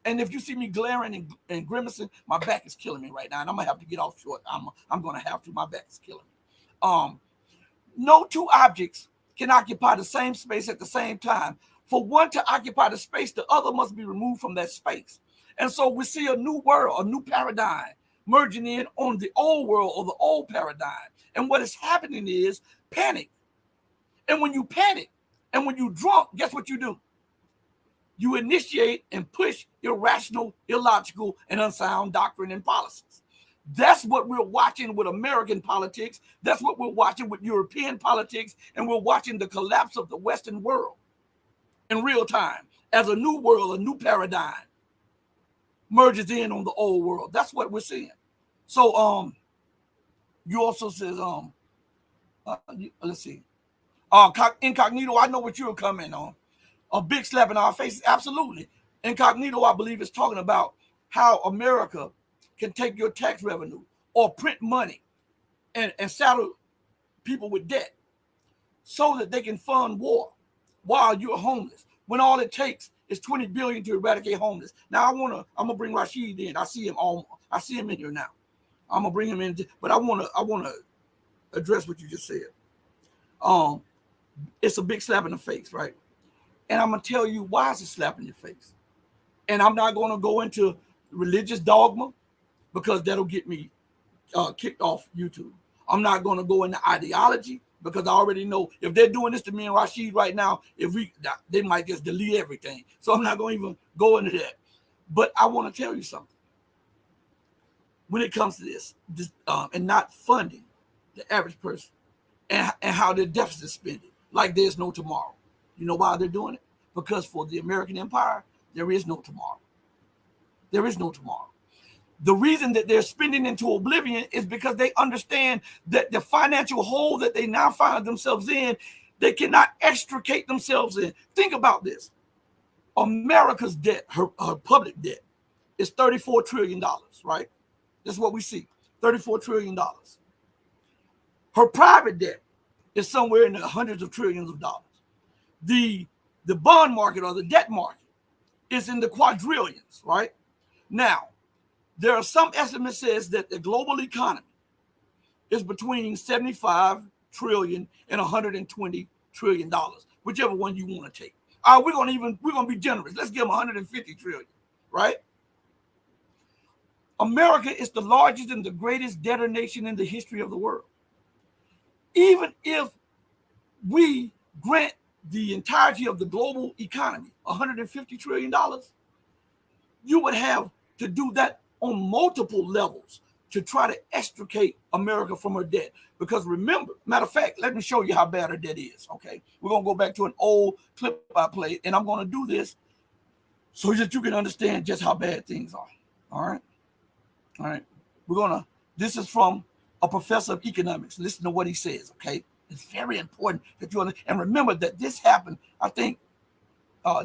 And if you see me glaring and grimacing, my back is killing me right now, and I'm gonna have to get off short. I'm gonna have to. My back is killing me. No two objects can occupy the same space at the same time. For one to occupy the space, the other must be removed from that space. And so we see a new world, a new paradigm merging in on the old world or the old paradigm. And what is happening is panic. And when you panic and when you drunk, guess what you do? You initiate and push irrational, illogical, and unsound doctrine and policies. That's what we're watching with American politics. That's what we're watching with European politics. And we're watching the collapse of the Western world in real time as a new world, a new paradigm merges in on the old world. That's what we're seeing. So you also says let's see, incognito, I know what you're coming on. A big slap in our faces, absolutely. Incognito, I believe, is talking about how America can take your tax revenue or print money and saddle people with debt so that they can fund war while you're homeless, when all it takes is 20 billion to eradicate homeless. Now I'm gonna bring Rashid in. I see him in here now. I'm gonna bring him in, but I wanna address what you just said. It's a big slap in the face, right? And I'm gonna tell you why it's a slap in your face. And I'm not gonna go into religious dogma because that'll get me kicked off YouTube. I'm not gonna go into ideology because I already know if they're doing this to me and Rashid right now, they might just delete everything. So I'm not gonna even go into that. But I want to tell you something. When it comes to this and not funding the average person and how their deficit spending like there's no tomorrow. You know why they're doing it? Because for the American empire, there is no tomorrow. There is no tomorrow. The reason that they're spending into oblivion is because they understand that the financial hole that they now find themselves in, they cannot extricate themselves in. Think about this. America's debt, her public debt, is $34 trillion, right? That's what we see, $34 trillion. Her private debt is somewhere in the hundreds of trillions of dollars. The bond market or the debt market is in the quadrillions, right? Now, there are some estimates says that the global economy is between 75 trillion and 120 trillion dollars, whichever one you want to take. We're gonna be generous. Let's give them 150 trillion, right? America is the largest and the greatest debtor nation in the history of the world. Even if we grant the entirety of the global economy $150 trillion, you would have to do that on multiple levels to try to extricate America from her debt. Because remember, matter of fact, let me show you how bad her debt is, okay? We're going to go back to an old clip I played, and I'm going to do this so that you can understand just how bad things are, all right? All right, this is from a professor of economics. Listen to what he says, okay? It's very important that you understand. And remember that this happened, I think,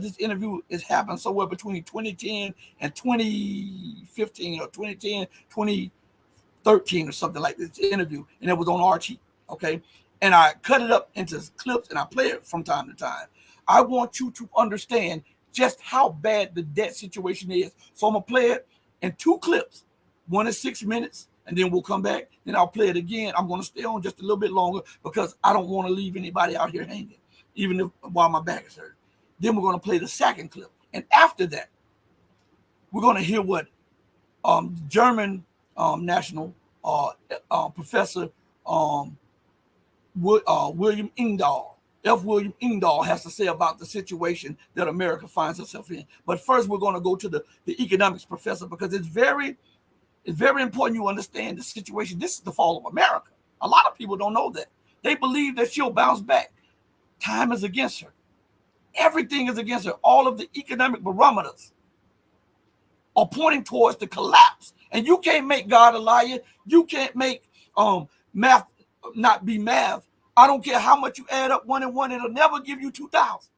this interview is happened somewhere between 2010 and 2015 or 2010, 2013 or something like this interview. And it was on RT, okay? And I cut it up into clips and I play it from time to time. I want you to understand just how bad the debt situation is. So I'm going to play it in two clips. One is 6 minutes, and then we'll come back. Then I'll play it again. I'm going to stay on just a little bit longer because I don't want to leave anybody out here hanging, even while my back is hurt. Then we're going to play the second clip. And after that, we're going to hear what German national professor William Engdahl, F. William Engdahl, has to say about the situation that America finds herself in. But first, we're going to go to the economics professor because it's very important you understand the situation. This is the fall of America. A lot of people don't know that. They believe that she'll bounce back. Time is against her. Everything is against her. All of the economic barometers are pointing towards the collapse. And you can't make God a liar. You can't make math not be math. I don't care how much you add up 1 and 1, it'll never give you 2,000.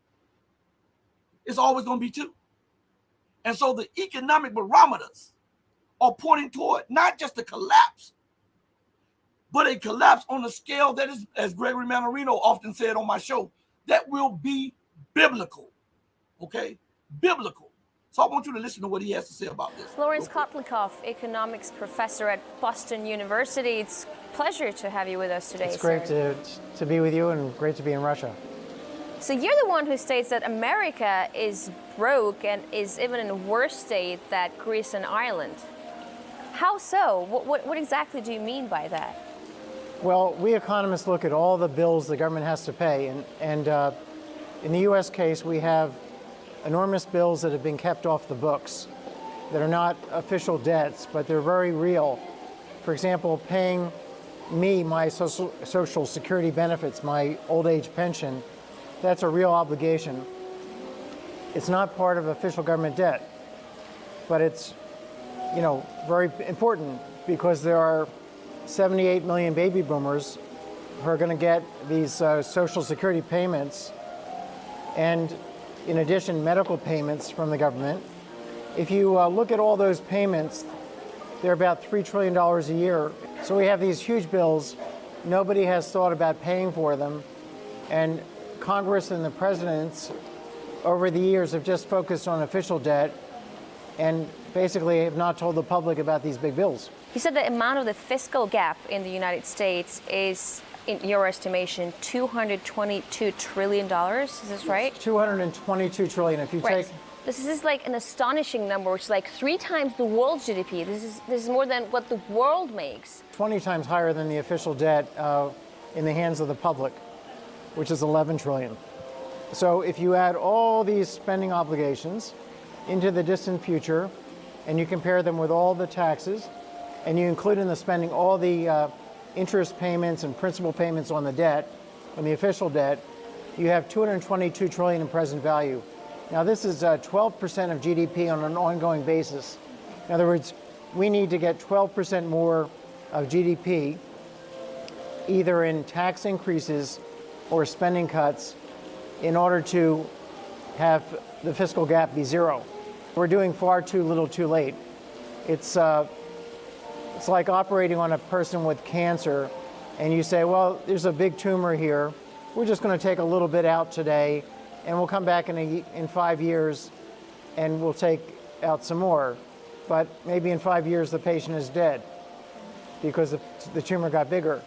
It's always going to be 2. And so the economic barometers are pointing toward not just a collapse, but a collapse on a scale that is, as Gregory Mannarino often said on my show, that will be biblical. Okay? Biblical. So I want you to listen to what he has to say about this. Lawrence Kotlikoff, economics professor at Boston University. It's a pleasure to have you with us today. It's great to be with you and great to be in Russia. So you're the one who states that America is broke and is even in a worse state than Greece and Ireland. How so? What exactly do you mean by that? Well, we economists look at all the bills the government has to pay, and in the U.S. case, we have enormous bills that have been kept off the books that are not official debts, but they're very real. For example, paying me my social security benefits, my old age pension, that's a real obligation. It's not part of official government debt, but it's, very important because there are 78 million baby boomers who are going to get these social security payments, and in addition, medical payments from the government. If you look at all those payments, they're about $3 trillion a year. So we have these huge bills. Nobody has thought about paying for them. And Congress and the presidents over the years have just focused on official debt and basically have not told the public about these big bills. You said the amount of the fiscal gap in the United States is, in your estimation, $222 trillion. Is this right? $222 trillion. If you take, this is like an astonishing number, which is like 3 times the world's GDP. This is more than what the world makes. 20 times higher than the official debt in the hands of the public, which is 11 trillion. So if you add all these spending obligations into the distant future, and you compare them with all the taxes, and you include in the spending all the interest payments and principal payments on the debt, on the official debt, you have 222 trillion in present value. Now this is 12% of GDP on an ongoing basis. In other words, we need to get 12% more of GDP, either in tax increases or spending cuts, in order to have the fiscal gap be zero. We're doing far too little too late. It's like operating on a person with cancer, and you say, well, there's a big tumor here. We're just going to take a little bit out today, and we'll come back in 5 years, and we'll take out some more. But maybe in 5 years, the patient is dead because the tumor got bigger.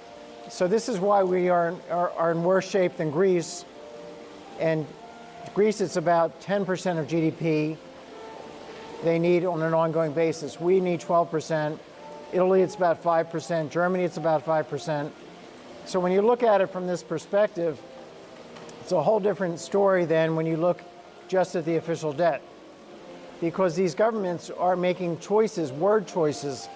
So this is why we are in worse shape than Greece. And Greece, it's about 10% of GDP they need on an ongoing basis. We need 12%. Italy, it's about 5%. Germany, it's about 5%. So when you look at it from this perspective, it's a whole different story than when you look just at the official debt. Because these governments are making choices, word choices,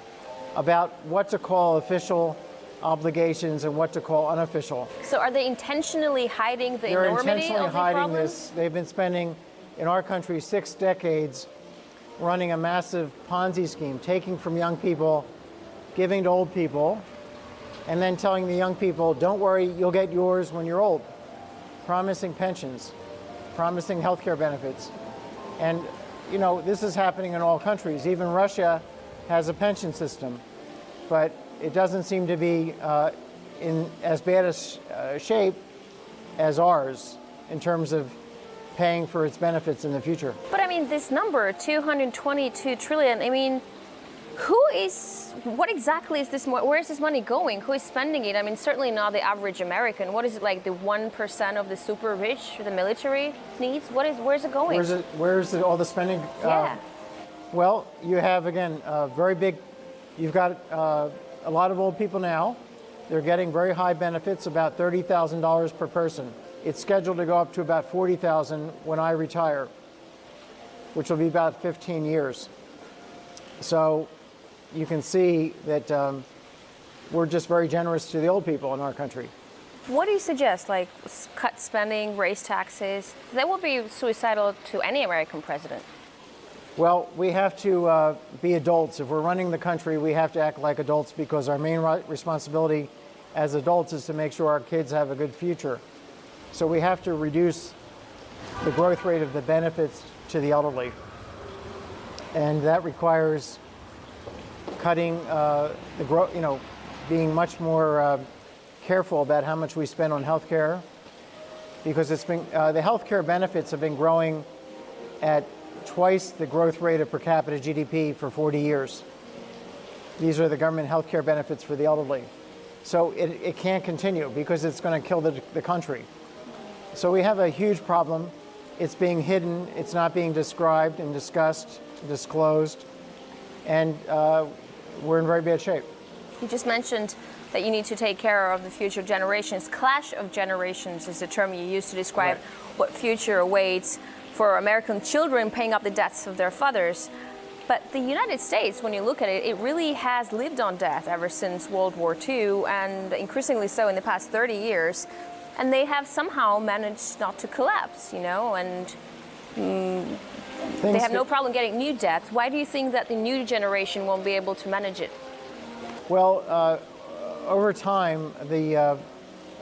about what to call official obligations and what to call unofficial. So are they intentionally hiding the They're enormity intentionally of the hiding problem? this. They've been spending, in our country, 6 decades running a massive Ponzi scheme, taking from young people, giving to old people, and then telling the young people, don't worry, you'll get yours when you're old. Promising pensions, promising healthcare benefits. And, this is happening in all countries. Even Russia has a pension system, but it doesn't seem to be in as bad a shape as ours in terms of paying for its benefits in the future. But I mean, this number, 222 trillion, I mean, what exactly is this, where is this money going? Who is spending it? I mean, certainly not the average American. What is it, like the 1% of the super rich, the military needs? Where's it going? Where's all the spending? Yeah. Well, you have, again, you've got a lot of old people now. They're getting very high benefits, about $30,000 per person. It's scheduled to go up to about $40,000 when I retire, which will be about 15 years. So you can see that we're just very generous to the old people in our country. What do you suggest? Like cut spending, raise taxes? That would be suicidal to any American president. Well, we have to be adults. If we're running the country, we have to act like adults because our main responsibility as adults is to make sure our kids have a good future. So we have to reduce the growth rate of the benefits to the elderly. And that requires cutting the growth, being much more careful about how much we spend on health care, because it's been the health care benefits have been growing at twice the growth rate of per capita GDP for 40 years. These are the government health care benefits for the elderly. So it can't continue because it's going to kill the country. So we have a huge problem. It's being hidden. It's not being described and discussed, disclosed. And we're in very bad shape. You just mentioned that you need to take care of the future generations. Clash of generations is the term you use to describe what future awaits for American children paying up the debts of their fathers. But the United States, when you look at it, it really has lived on debt ever since World War II, and increasingly so in the past 30 years. And they have somehow managed not to collapse, you know, and they have no problem getting new debt. Why do you think that the new generation won't be able to manage it? Well, over time, the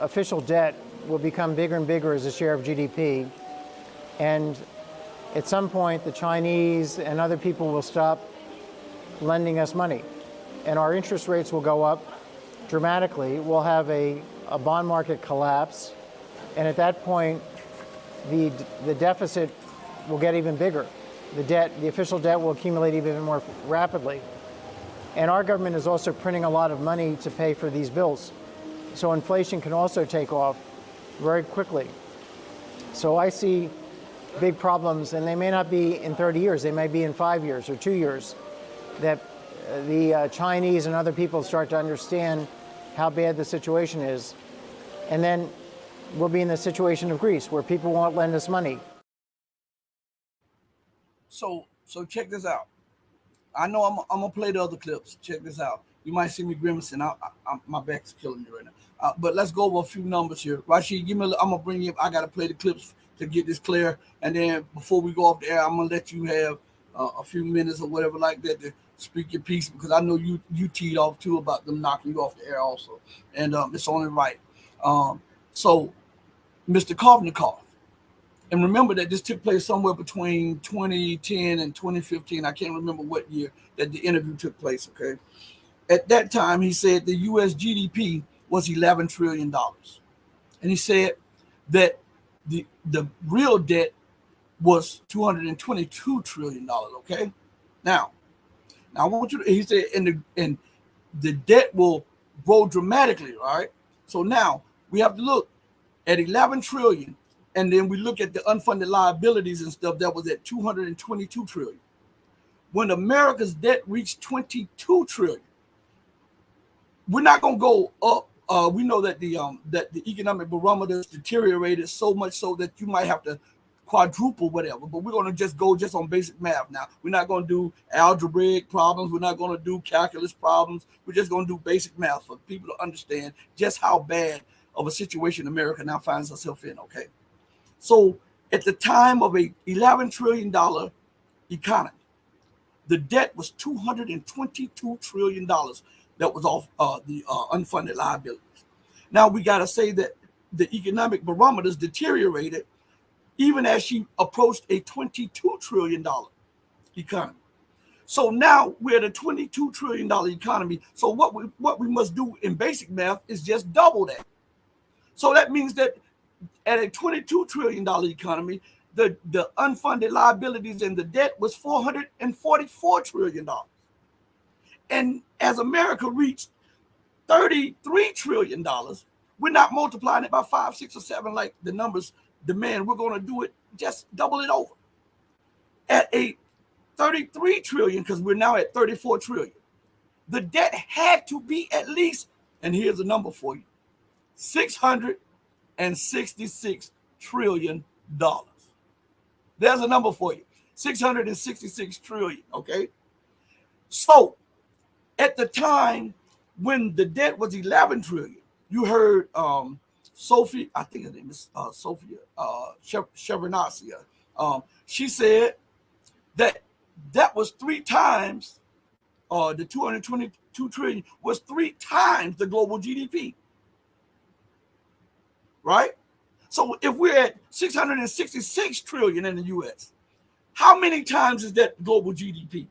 official debt will become bigger and bigger as a share of GDP. And at some point, the Chinese and other people will stop lending us money. And our interest rates will go up dramatically. We'll have a bond market collapse. And at that point, the deficit will get even bigger. The official debt will accumulate even more rapidly. And our government is also printing a lot of money to pay for these bills. So inflation can also take off very quickly. So I see big problems, and they may not be in 30 years, they may be in 5 years or 2 years, that the Chinese and other people start to understand how bad the situation is. And then we'll be in the situation of Greece, where people won't lend us money. So check this out. I know I'm gonna play the other clips. Check this out. You might see me grimacing. My back's killing me right now. But let's go over a few numbers here. Rashid, I'm gonna bring you. I gotta play the clips to get this clear, and then before we go off the air, I'm gonna let you have a few minutes or whatever like that to speak your piece, because I know you teed off too about them knocking you off the air also, and it's only right. So, Mr. Kovnikov, and remember that this took place somewhere between 2010 and 2015. I can't remember what year that the interview took place. Okay, at that time he said the U.S. GDP was $11 trillion, and he said that the real debt was $222 trillion. Okay, now I want you to, he said, and the debt will grow dramatically, right? So now we have to look at 11 trillion, and then we look at the unfunded liabilities and stuff that was at 222 trillion. When America's debt reached 22 trillion, we're not going to go up. We know that the economic barometer has deteriorated so much so that you might have to quadruple whatever, but we're going to just go on basic math now. We're not going to do algebraic problems. We're not going to do calculus problems. We're just going to do basic math for people to understand just how bad of a situation America now finds herself in. Okay, so at the time of a $11 trillion economy, the debt was $222 trillion that was off the unfunded liabilities. Now we got to say that the economic barometers deteriorated even as she approached a $22 trillion economy. So now we're at a $22 trillion economy. So what we must do in basic math is just double that. So that means that at a $22 trillion economy, the unfunded liabilities and the debt was $444 trillion. And as America reached $33 trillion, we're not multiplying it by 5, 6, or 7 like the numbers demand. We're going to do it, just double it over. At a 33 trillion, because we're now at 34 trillion, the debt had to be at least, and here's a number for you, $666 trillion. There's a number for you, 666 trillion, okay? So at the time when the debt was 11 trillion, you heard Sophie, I think her name is Sophia Shevardnadze. She said that was 3 times, the 222 trillion was 3 times the global GDP, right? So if we're at 666 trillion in the US, how many times is that global GDP?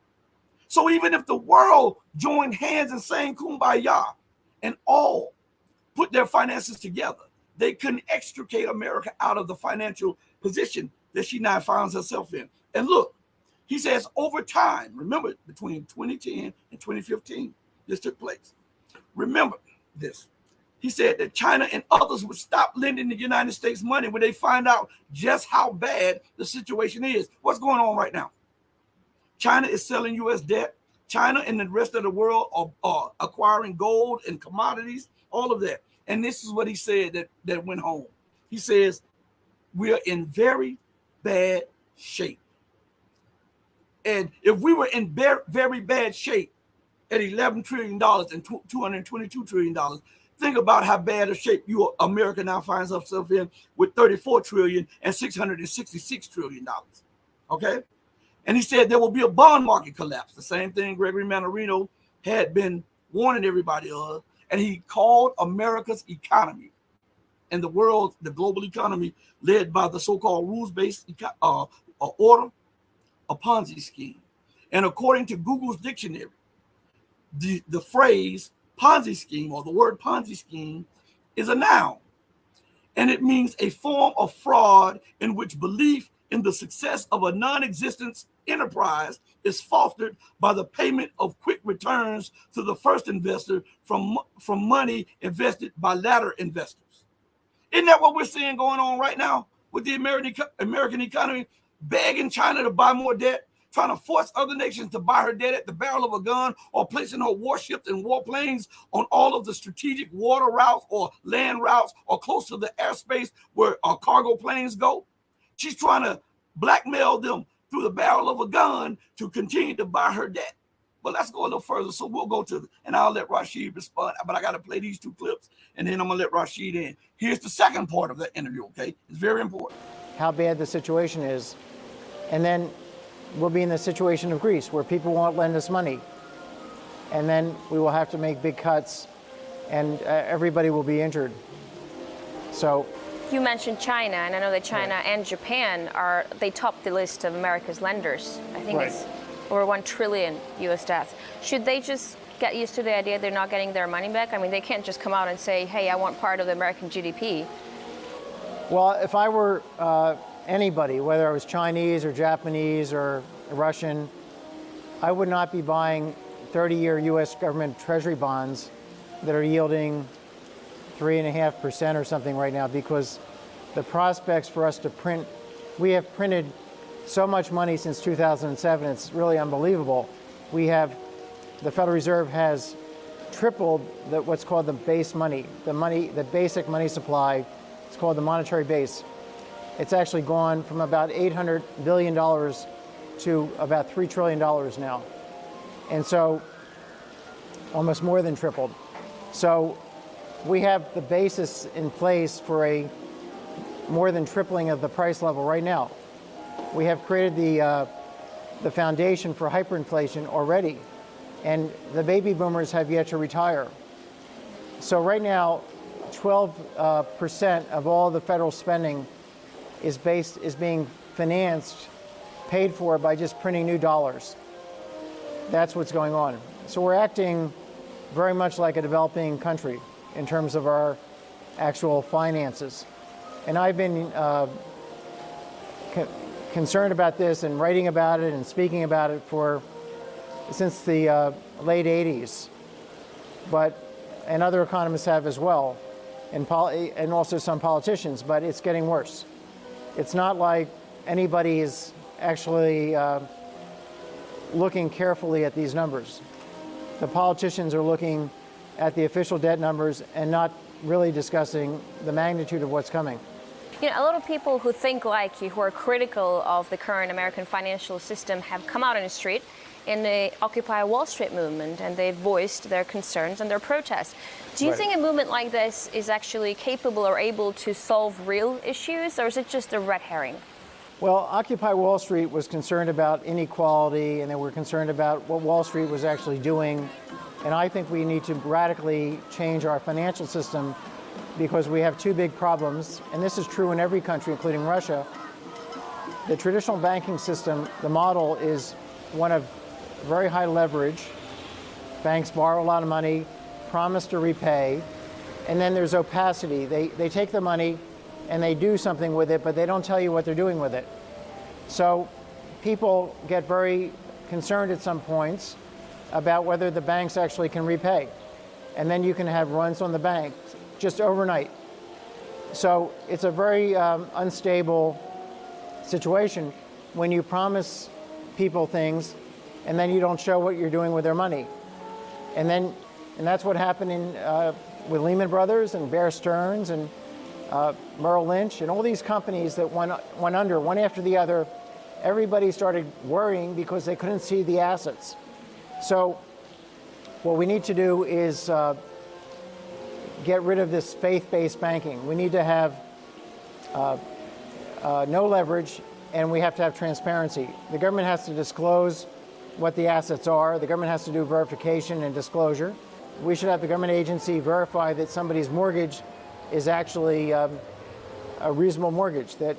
So even if the world joined hands and sang Kumbaya and all put their finances together, they couldn't extricate America out of the financial position that she now finds herself in. And look, He says over time, remember between 2010 and 2015, this took place. Remember this. He said that China and others would stop lending the United States money when they find out just how bad the situation is. What's going on right now? China is selling U.S. debt. China and the rest of the world are acquiring gold and commodities, all of that. And this is what he said that went home. He says, we're in very bad shape. And if we were in very bad shape at $11 trillion and $222 trillion, think about how bad a shape America now finds herself in with $34 trillion and $666 trillion. Okay? And he said there will be a bond market collapse. The same thing Gregory Mannarino had been warning everybody of. And he called America's economy and the global economy led by the so-called rules-based order, a Ponzi scheme. And according to Google's dictionary, the phrase Ponzi scheme or the word Ponzi scheme is a noun. And it means a form of fraud in which belief in the success of a non-existent enterprise is fostered by the payment of quick returns to the first investor from money invested by latter investors. Isn't that what we're seeing going on right now with the American economy, begging China to buy more debt, trying to force other nations to buy her debt at the barrel of a gun, or placing her warships and warplanes on all of the strategic water routes or land routes or close to the airspace where our cargo planes go? She's trying to blackmail them through the barrel of a gun to continue to buy her debt. But let's go a little further. So we'll go to, and I'll let Rashid respond, but I got to play these two clips, and then I'm going to let Rashid in. Here's the second part of the interview, okay? It's very important. How bad the situation is. And then we'll be in the situation of Greece, where people won't lend us money. And then we will have to make big cuts, and everybody will be injured. So you mentioned China, and I know that China and Japan they top the list of America's lenders. I think it's over 1 trillion US debts. Should they just get used to the idea they're not getting their money back? I mean, they can't just come out and say, hey, I want part of the American GDP. Well, if I were anybody, whether I was Chinese or Japanese or Russian, I would not be buying 30-year US government treasury bonds that are yielding 3.5% or something right now, because the prospects for us to print, we have printed so much money since 2007, it's really unbelievable. The Federal Reserve has tripled what's called the base money, the basic money supply. It's called the monetary base. It's actually gone from about $800 billion to about $3 trillion now. And so almost more than tripled. So we have the basis in place for a more than tripling of the price level right now. We have created the foundation for hyperinflation already, and the baby boomers have yet to retire. So right now, 12% of all the federal spending is being financed, paid for by just printing new dollars. That's what's going on. So we're acting very much like a developing country in terms of our actual finances. And I've been concerned about this and writing about it and speaking about it since the late 80s. And other economists have as well, and also some politicians, but it's getting worse. It's not like anybody is actually looking carefully at these numbers. The politicians are looking at the official debt numbers and not really discussing the magnitude of what's coming. You know, a lot of people who think like you, who are critical of the current American financial system, have come out on the street in the Occupy Wall Street movement, and they've voiced their concerns and their protests. Do you think a movement like this is actually capable or able to solve real issues, or is it just a red herring? Well, Occupy Wall Street was concerned about inequality, and they were concerned about what Wall Street was actually doing. And I think we need to radically change our financial system, because we have two big problems, and this is true in every country, including Russia. The traditional banking system, the model is one of very high leverage. Banks borrow a lot of money, promise to repay, and then there's opacity. They take the money and they do something with it, but they don't tell you what they're doing with it. So people get very concerned at some points about whether the banks actually can repay. And then you can have runs on the bank just overnight. So it's a very unstable situation when you promise people things and then you don't show what you're doing with their money. And that's what happened with Lehman Brothers and Bear Stearns and Merrill Lynch and all these companies that went under one after the other. Everybody started worrying because they couldn't see the assets. So what we need to do is get rid of this faith-based banking. We need to have no leverage, and we have to have transparency. The government has to disclose what the assets are. The government has to do verification and disclosure. We should have the government agency verify that somebody's mortgage is actually a reasonable mortgage, that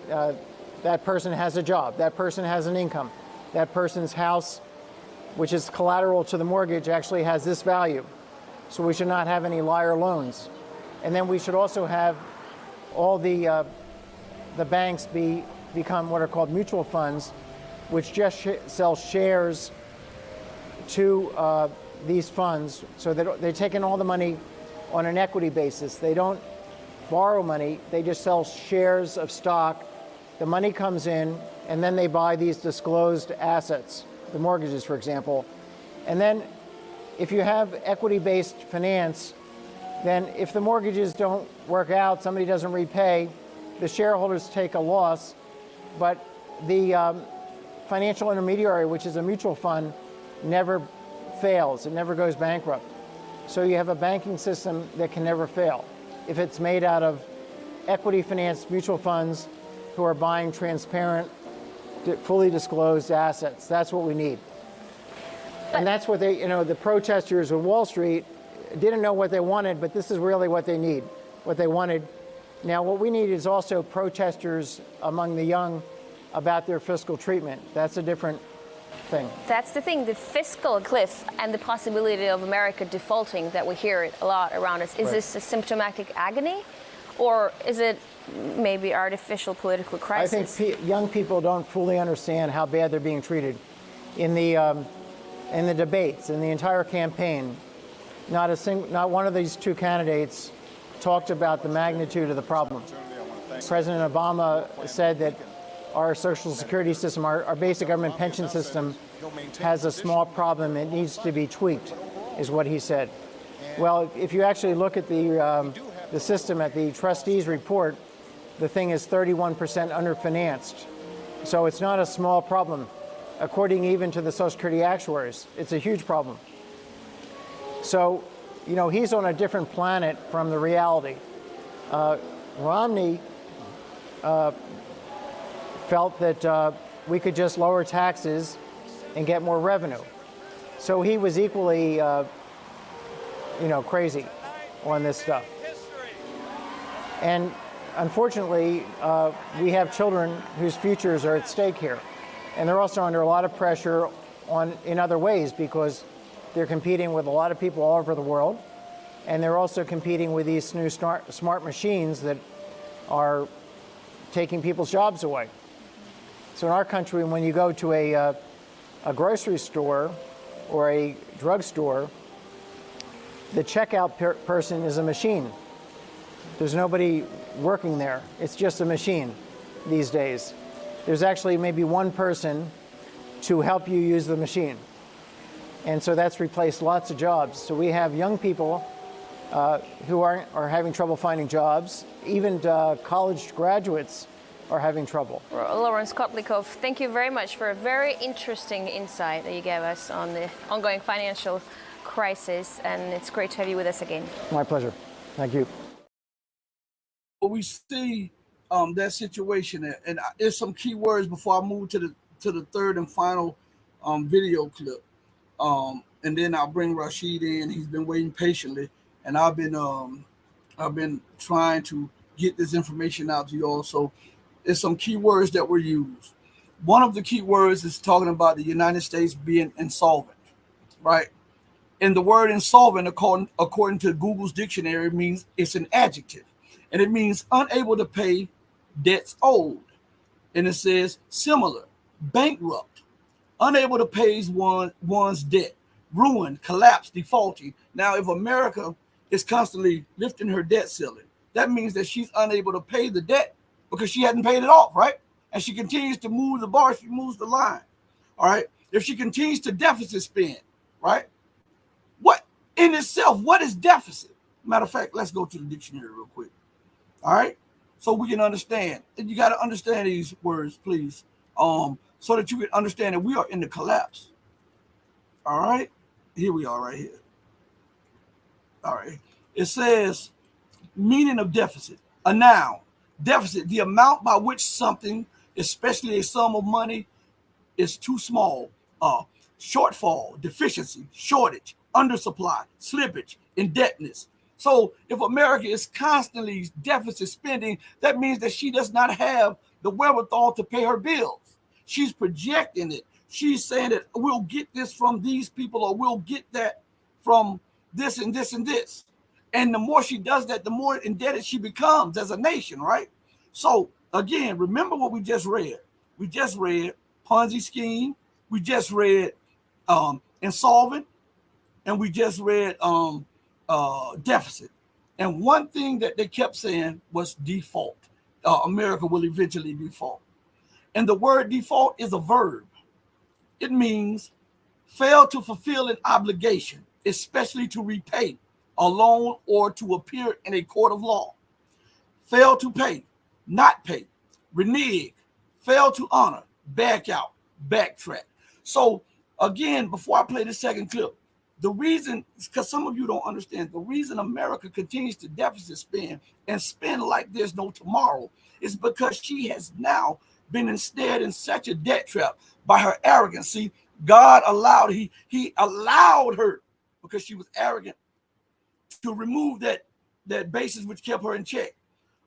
that person has a job, that person has an income, that person's house, which is collateral to the mortgage, actually has this value. So we should not have any liar loans. And then we should also have all the banks become what are called mutual funds, which just sell shares to these funds, so that they're taking all the money on an equity basis. They don't borrow money, they just sell shares of stock. The money comes in, and then they buy these disclosed assets, the mortgages, for example. And then if you have equity-based finance, then if the mortgages don't work out, somebody doesn't repay, the shareholders take a loss, but the financial intermediary, which is a mutual fund, never fails. It never goes bankrupt. So you have a banking system that can never fail if it's made out of equity financed mutual funds who are buying transparent, fully disclosed assets. That's what we need. And that's what the protesters of Wall Street didn't know what they wanted, but this is really what they need, what they wanted. Now, what we need is also protesters among the young about their fiscal treatment. That's a different thing. That's the thing, the fiscal cliff and the possibility of America defaulting that we hear it a lot around us. Is this a symptomatic agony, or is it maybe artificial political crisis? I think young people don't fully understand how bad they're being treated. In the debates, in the entire campaign, not one of these two candidates talked about the magnitude of the problem. President Obama said that our Social Security system, our basic government pension system, has a small problem. It needs to be tweaked, is what he said. Well, if you actually look at the system at the trustees report, the thing is 31% underfinanced. So it's not a small problem. According even to the Social Security actuaries, it's a huge problem. So, he's on a different planet from the reality. Romney felt that we could just lower taxes and get more revenue. So he was equally, crazy on this stuff. And unfortunately, we have children whose futures are at stake here. And they're also under a lot of pressure in other ways, because they're competing with a lot of people all over the world. And they're also competing with these new smart machines that are taking people's jobs away. So in our country, when you go to a grocery store or a drugstore, the checkout person is a machine. There's nobody working there. It's just a machine these days. There's actually maybe one person to help you use the machine. And so that's replaced lots of jobs. So we have young people who are having trouble finding jobs. Even college graduates are having trouble. Lawrence Kotlikov, thank you very much for a very interesting insight that you gave us on the ongoing financial crisis, and it's great to have you with us again. My pleasure. Thank you. We see that situation, and there's some key words before I move to the third and final video clip, and then I'll bring Rashid in. He's been waiting patiently, and I've been trying to get this information out to you all. So there's some key words that were used. One of the key words is talking about the United States being insolvent, right? And the word insolvent, according to Google's dictionary, means it's an adjective, and it means unable to pay debts owed. And it says similar bankrupt, unable to pay one's debt, ruined, collapsed, defaulting. Now, if America is constantly lifting her debt ceiling, that means that she's unable to pay the debt because she hadn't paid it off, right? And she continues to move the bar, she moves the line, all right? If she continues to deficit spend, right? What in itself, what is deficit? Matter of fact, let's go to the dictionary real quick, all right? So we can understand. And you got to understand these words, please, so that you can understand that we are in the collapse, all right? Here we are right here. All right. It says, meaning of deficit, a noun. Deficit, the amount by which something, especially a sum of money, is too small. Shortfall, deficiency, shortage, undersupply, slippage, indebtedness. So if America is constantly deficit spending, that means that she does not have the wherewithal to pay her bills. She's projecting it. She's saying that we'll get this from these people, or we'll get that from this and this and this. And the more she does that, the more indebted she becomes as a nation, right? So again, remember what we just read. We just read Ponzi scheme. We just read insolvent, and we just read deficit. And one thing that they kept saying was default. America will eventually default. And the word default is a verb. It means fail to fulfill an obligation, especially to repay a loan or to appear in a court of law. Fail to pay, not pay, renege, fail to honor, back out, backtrack. So again, before I play the second clip, the reason, because some of you don't understand, the reason America continues to deficit spend and spend like there's no tomorrow is because she has now been ensnared in such a debt trap by her arrogance. See, God allowed, he allowed her, because she was arrogant, to remove that basis which kept her in check.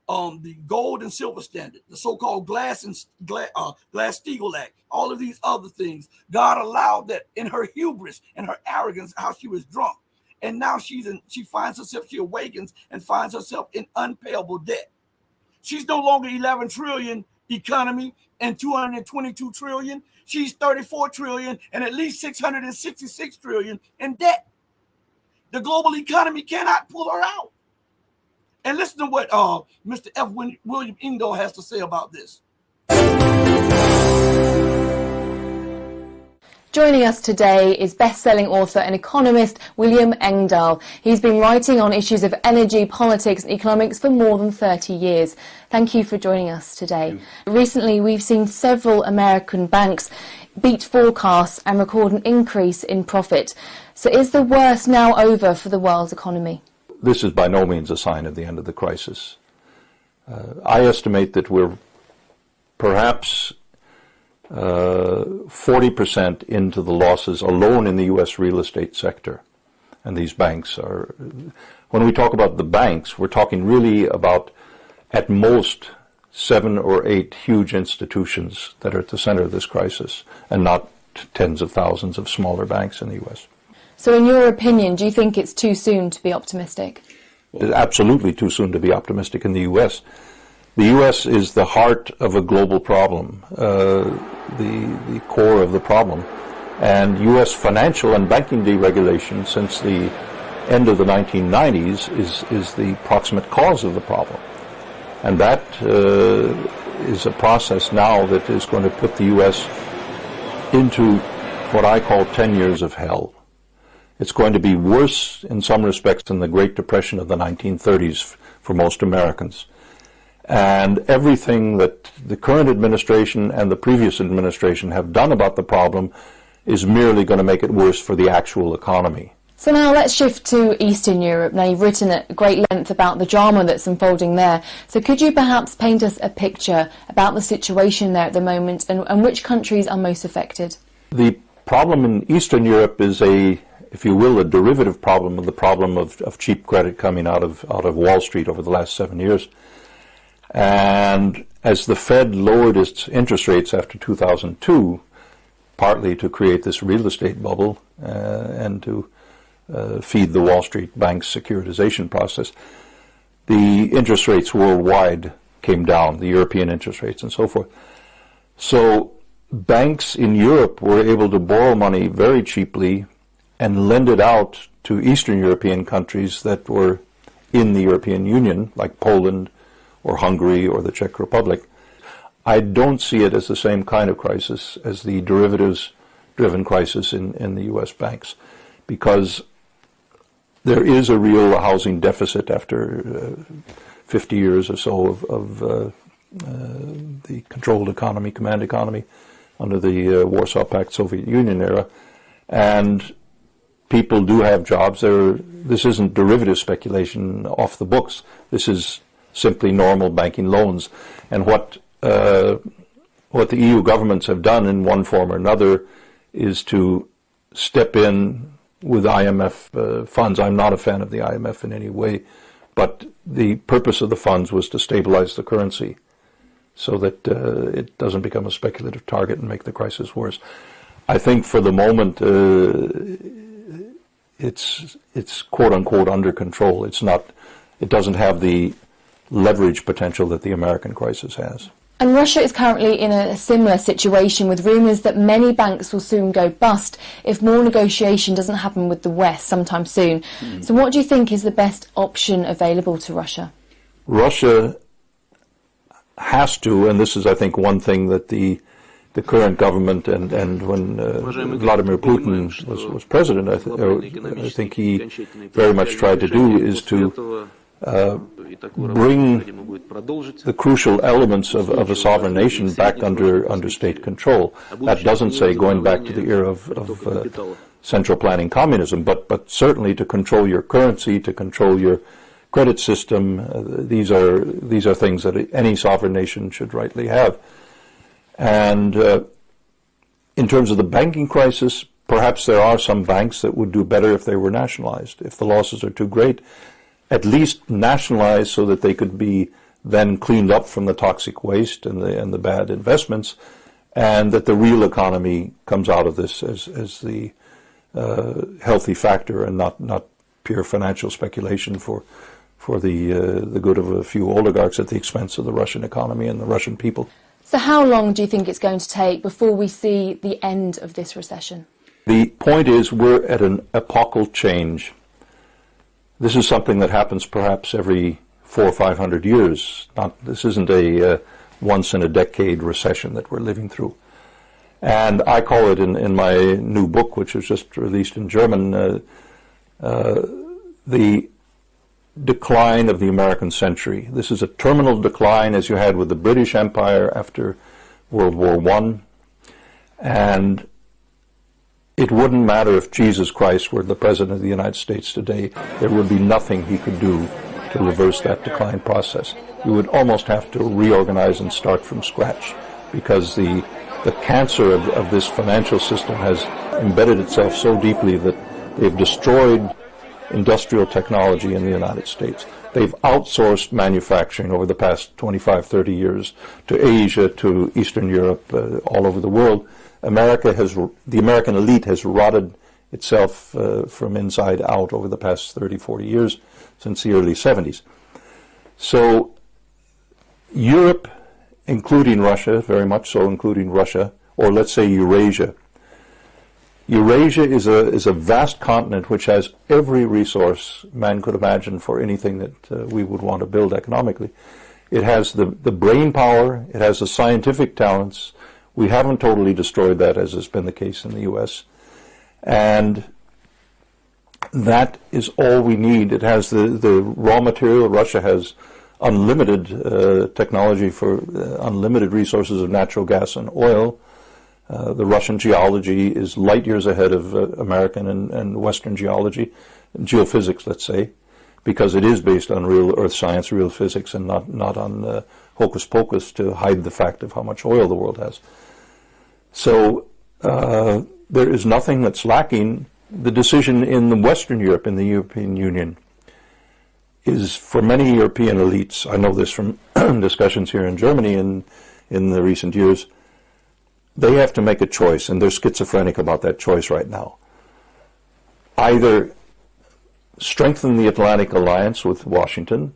The gold and silver standard, the so-called Glass-Steagall Act, all of these other things. God allowed that in her hubris and her arrogance, how she was drunk. And now she finds herself, she awakens and finds herself in unpayable debt. She's no longer 11 trillion economy and 222 trillion. She's 34 trillion and at least 666 trillion in debt. The global economy cannot pull her out. And listen to what Mr. F. William Engdahl has to say about this. Joining us today is best-selling author and economist William Engdahl. He's been writing on issues of energy, politics and economics for more than 30 years. Thank you for joining us today. Recently, we've seen several American banks beat forecasts and record an increase in profit. So is the worst now over for the world's economy? This is by no means a sign of the end of the crisis. I estimate that we're perhaps 40% into the losses alone in the U.S. real estate sector. And these banks are, when we talk about the banks, we're talking really about at most 7 or 8 huge institutions that are at the center of this crisis, and not tens of thousands of smaller banks in the U.S. So in your opinion, do you think it's too soon to be optimistic? It's absolutely too soon to be optimistic in the U.S. The U.S. is the heart of a global problem, the core of the problem. And U.S. financial and banking deregulation since the end of the 1990s is the proximate cause of the problem. And that is a process now that is going to put the U.S. into what I call 10 years of hell. It's going to be worse in some respects than the Great Depression of the 1930s for most Americans. And everything that the current administration and the previous administration have done about the problem is merely going to make it worse for the actual economy. So now let's shift to Eastern Europe. Now you've written at great length about the drama that's unfolding there. So could you perhaps paint us a picture about the situation there at the moment and which countries are most affected? The problem in Eastern Europe is if you will, a derivative problem of the problem of cheap credit coming out of Wall Street over the last 7 years. And as the Fed lowered its interest rates after 2002, partly to create this real estate bubble and to feed the Wall Street banks' securitization process, the interest rates worldwide came down, the European interest rates and so forth. So banks in Europe were able to borrow money very cheaply and lend it out to Eastern European countries that were in the European Union, like Poland or Hungary or the Czech Republic. I don't see it as the same kind of crisis as the derivatives-driven crisis in the U.S. banks, because there is a real housing deficit after 50 years or so of the controlled economy, command economy, under the Warsaw Pact Soviet Union era, and people do have jobs. This isn't derivative speculation off the books. This is simply normal banking loans. And what the EU governments have done in one form or another is to step in with IMF funds. I'm not a fan of the IMF in any way, but the purpose of the funds was to stabilize the currency so that it doesn't become a speculative target and make the crisis worse. I think for the moment it's quote unquote under control. It doesn't have the leverage potential that the American crisis has. And Russia is currently in a similar situation, with rumours that many banks will soon go bust if more negotiation doesn't happen with the West sometime soon. So what do you think is the best option available to Russia? Russia has to, and this is, I think, one thing that the current government and when Vladimir Putin was president, I think he very much tried to do, is to bring the crucial elements of a sovereign nation back under state control. That doesn't say going back to the era of central planning communism, but certainly to control your currency, to control your credit system. These are things that any sovereign nation should rightly have. And in terms of the banking crisis, perhaps there are some banks that would do better if they were nationalized. If the losses are too great, at least nationalized so that they could be then cleaned up from the toxic waste and the bad investments, and that the real economy comes out of this as the healthy factor and not pure financial speculation for the good of a few oligarchs at the expense of the Russian economy and the Russian people. So how long do you think it's going to take before we see the end of this recession? The point is, we're at an epochal change. This is something that happens perhaps every 400 or 500 years. This isn't a once-in-a-decade recession that we're living through. And I call it in my new book, which was just released in German, the decline of the American century. This is a terminal decline, as you had with the British Empire after World War I. And it wouldn't matter if Jesus Christ were the President of the United States today. There would be nothing he could do to reverse that decline process. You would almost have to reorganize and start from scratch, because the cancer of this financial system has embedded itself so deeply that they've destroyed industrial technology in the United States. They've outsourced manufacturing over the past 25, 30 years to Asia, to Eastern Europe, all over the world. The American elite has rotted itself from inside out over the past 30, 40 years, since the early 70s. So Europe, including Russia, very much so including Russia, or let's say Eurasia. Eurasia is a vast continent which has every resource man could imagine for anything that we would want to build economically. It has the brain power, it has the scientific talents. We haven't totally destroyed that, as has been the case in the U.S. And that is all we need. It has the raw material. Russia has unlimited technology for unlimited resources of natural gas and oil. The Russian geology is light years ahead of American and Western geology, geophysics, let's say, because it is based on real earth science, real physics, and not on hocus pocus to hide the fact of how much oil the world has. So there is nothing that's lacking. The decision in the Western Europe, in the European Union, is for many European elites, I know this from discussions here in Germany in the recent years, they have to make a choice, and they're schizophrenic about that choice right now. Either strengthen the Atlantic Alliance with Washington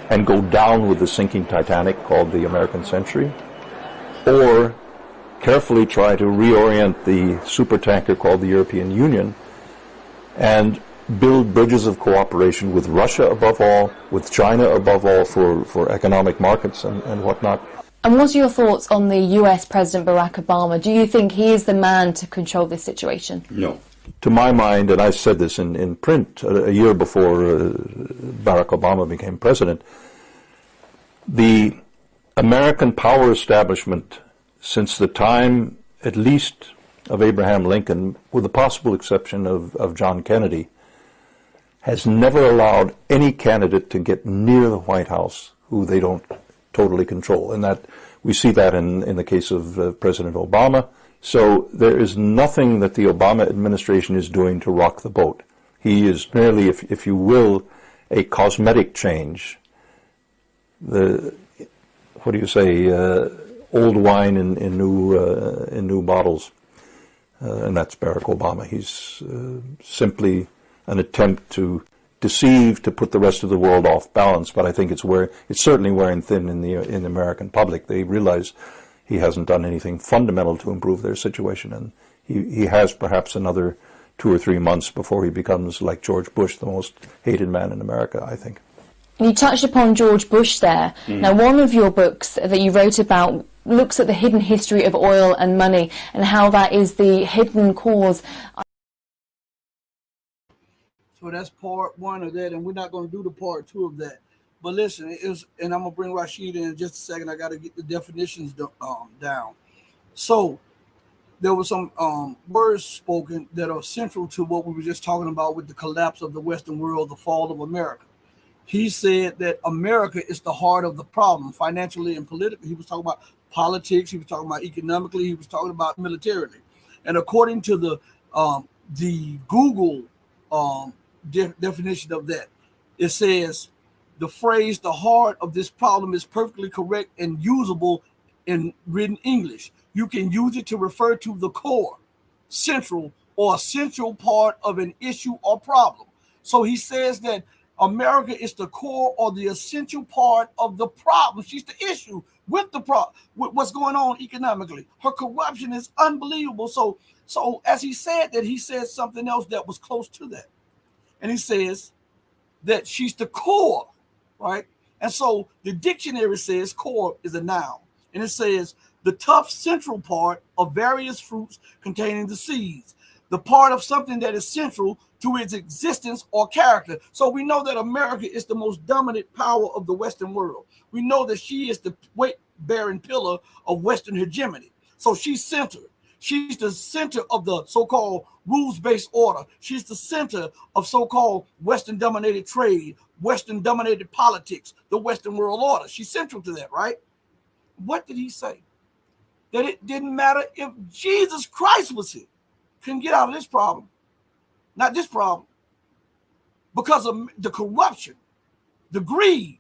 and go down with the sinking Titanic called the American century, or carefully try to reorient the supertanker called the European Union and build bridges of cooperation with Russia above all, with China above all for economic markets and whatnot. And what are your thoughts on the US President Barack Obama? Do you think he is the man to control this situation? No. To my mind, and I said this in print a year before Barack Obama became president, the American power establishment, since the time at least of Abraham Lincoln, with the possible exception of John Kennedy, has never allowed any candidate to get near the White House who they don't totally control. And that we see that in the case of President Obama. So there is nothing that the Obama administration is doing to rock the boat. He is merely, if you will, a cosmetic change. What do you say? Old wine in new bottles, and that's Barack Obama. He's simply an attempt to deceive, to put the rest of the world off balance. But I think it's certainly wearing thin in the American public. They realize he hasn't done anything fundamental to improve their situation, and he has perhaps another 2 or 3 months before he becomes, like George Bush, the most hated man in America, I think. You touched upon George Bush there. Now, one of your books that you wrote about looks at the hidden history of oil and money and how that is the hidden cause. So that's part one of that, and we're not going to do the part two of that. But listen, and I'm going to bring Rashid in just a second. I got to get the definitions down. So there were some words spoken that are central to what we were just talking about with the collapse of the Western world, the fall of America. He said that America is the heart of the problem, financially and politically. He was talking about politics. He was talking about economically. He was talking about militarily. And according to the Google definition of that, it says the phrase "the heart of this problem" is perfectly correct and usable in written English. You can use it to refer to the core, central, or essential part of an issue or problem. So he says that America is the core or the essential part of the problem. She's the issue with the problem, with what's going on economically. Her corruption is unbelievable. So as he said that, he said something else that was close to that. And he says that she's the core, right? And so the dictionary says core is a noun. And it says the tough central part of various fruits containing the seeds, the part of something that is central to its existence or character. So we know that America is the most dominant power of the Western world. We know that she is the weight-bearing pillar of Western hegemony. So she's centered. She's the center of the so-called rules-based order. She's the center of so-called Western-dominated trade, Western-dominated politics, the Western world order. She's central to that, right? What did he say? That it didn't matter if Jesus Christ was here. Couldn't get out of this problem. Not this problem. Because of the corruption, the greed,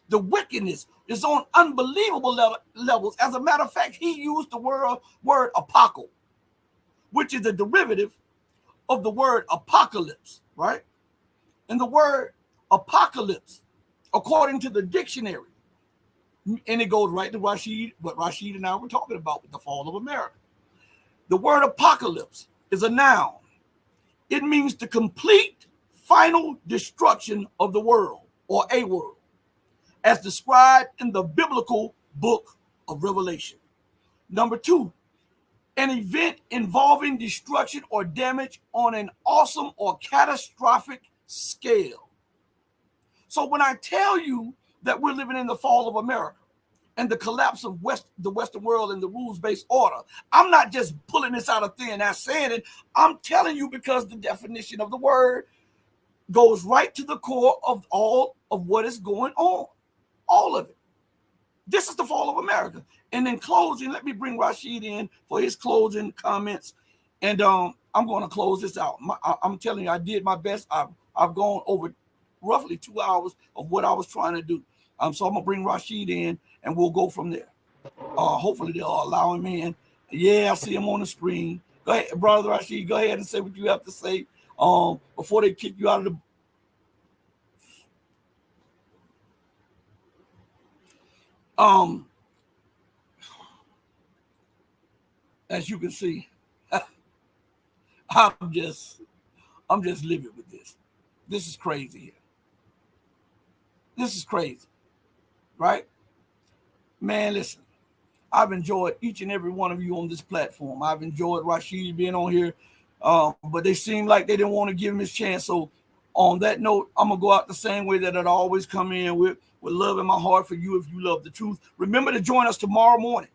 the wickedness is on unbelievable levels. As a matter of fact, he used the word apocalypse, which is a derivative of the word apocalypse, right? And the word apocalypse, according to the dictionary, and it goes right to Rashid, what Rashid and I were talking about with the fall of America. The word apocalypse is a noun. It means the complete final destruction of the world or a world, as described in the biblical book of Revelation. Number two, an event involving destruction or damage on an awesome or catastrophic scale. So when I tell you that we're living in the fall of America and the collapse of the Western world and the rules-based order, I'm not just pulling this out of thin air saying it. I'm telling you because the definition of the word goes right to the core of all of what is going on. All of it. This is the fall of America. And in closing, let me bring Rashid in for his closing comments. And I'm going to close this out. I'm telling you, I did my best. I've gone over roughly 2 hours of what I was trying to do. So I'm going to bring Rashid in, and we'll go from there. Hopefully they'll allow him in. Yeah, I see him on the screen. Go ahead, Brother Rashid. Go ahead and say what you have to say before they kick you out of the... as you can see, I'm just livid with this. This is crazy here. This is crazy, right? Man, listen, I've enjoyed each and every one of you on this platform. I've enjoyed Rashid being on here, but they seemed like they didn't want to give him his chance. So on that note, I'm going to go out the same way that I'd always come in with love in my heart for you if you love the truth. Remember to join us tomorrow morning.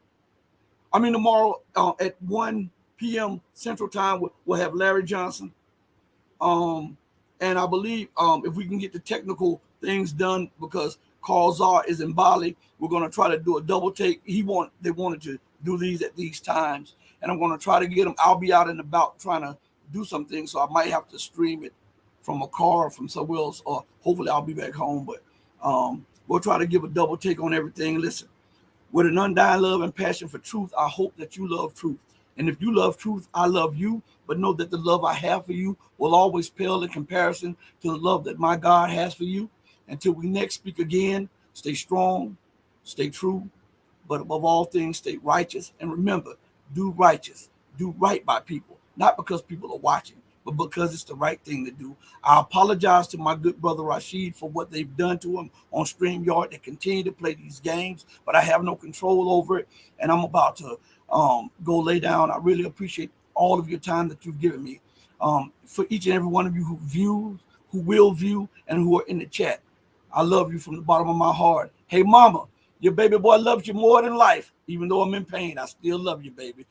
Tomorrow at 1 p.m. Central Time, we'll have Larry Johnson. And I believe if we can get the technical things done, because Carl Czar is in Bali, we're going to try to do a double take. They wanted to do these at these times, and I'm going to try to get them. I'll be out and about trying to do some things, so I might have to stream it from a car or from somewhere else, or hopefully I'll be back home. But we'll try to give a double take on everything. Listen, with an undying love and passion for truth, I hope that you love truth. And if you love truth, I love you. But know that the love I have for you will always pale in comparison to the love that my God has for you. Until we next speak again, stay strong, stay true, but above all things, stay righteous. And remember, do righteous, do right by people, not because people are watching, but because it's the right thing to do. I apologize to my good brother Rashid for what they've done to him on StreamYard. They continue to play these games, but I have no control over it, and I'm about to go lay down. I really appreciate all of your time that you've given me. For each and every one of you who views, who will view, and who are in the chat, I love you from the bottom of my heart. Hey, mama, your baby boy loves you more than life. Even though I'm in pain, I still love you, baby.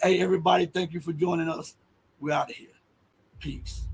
Hey, everybody, thank you for joining us. We're out of here. Peace.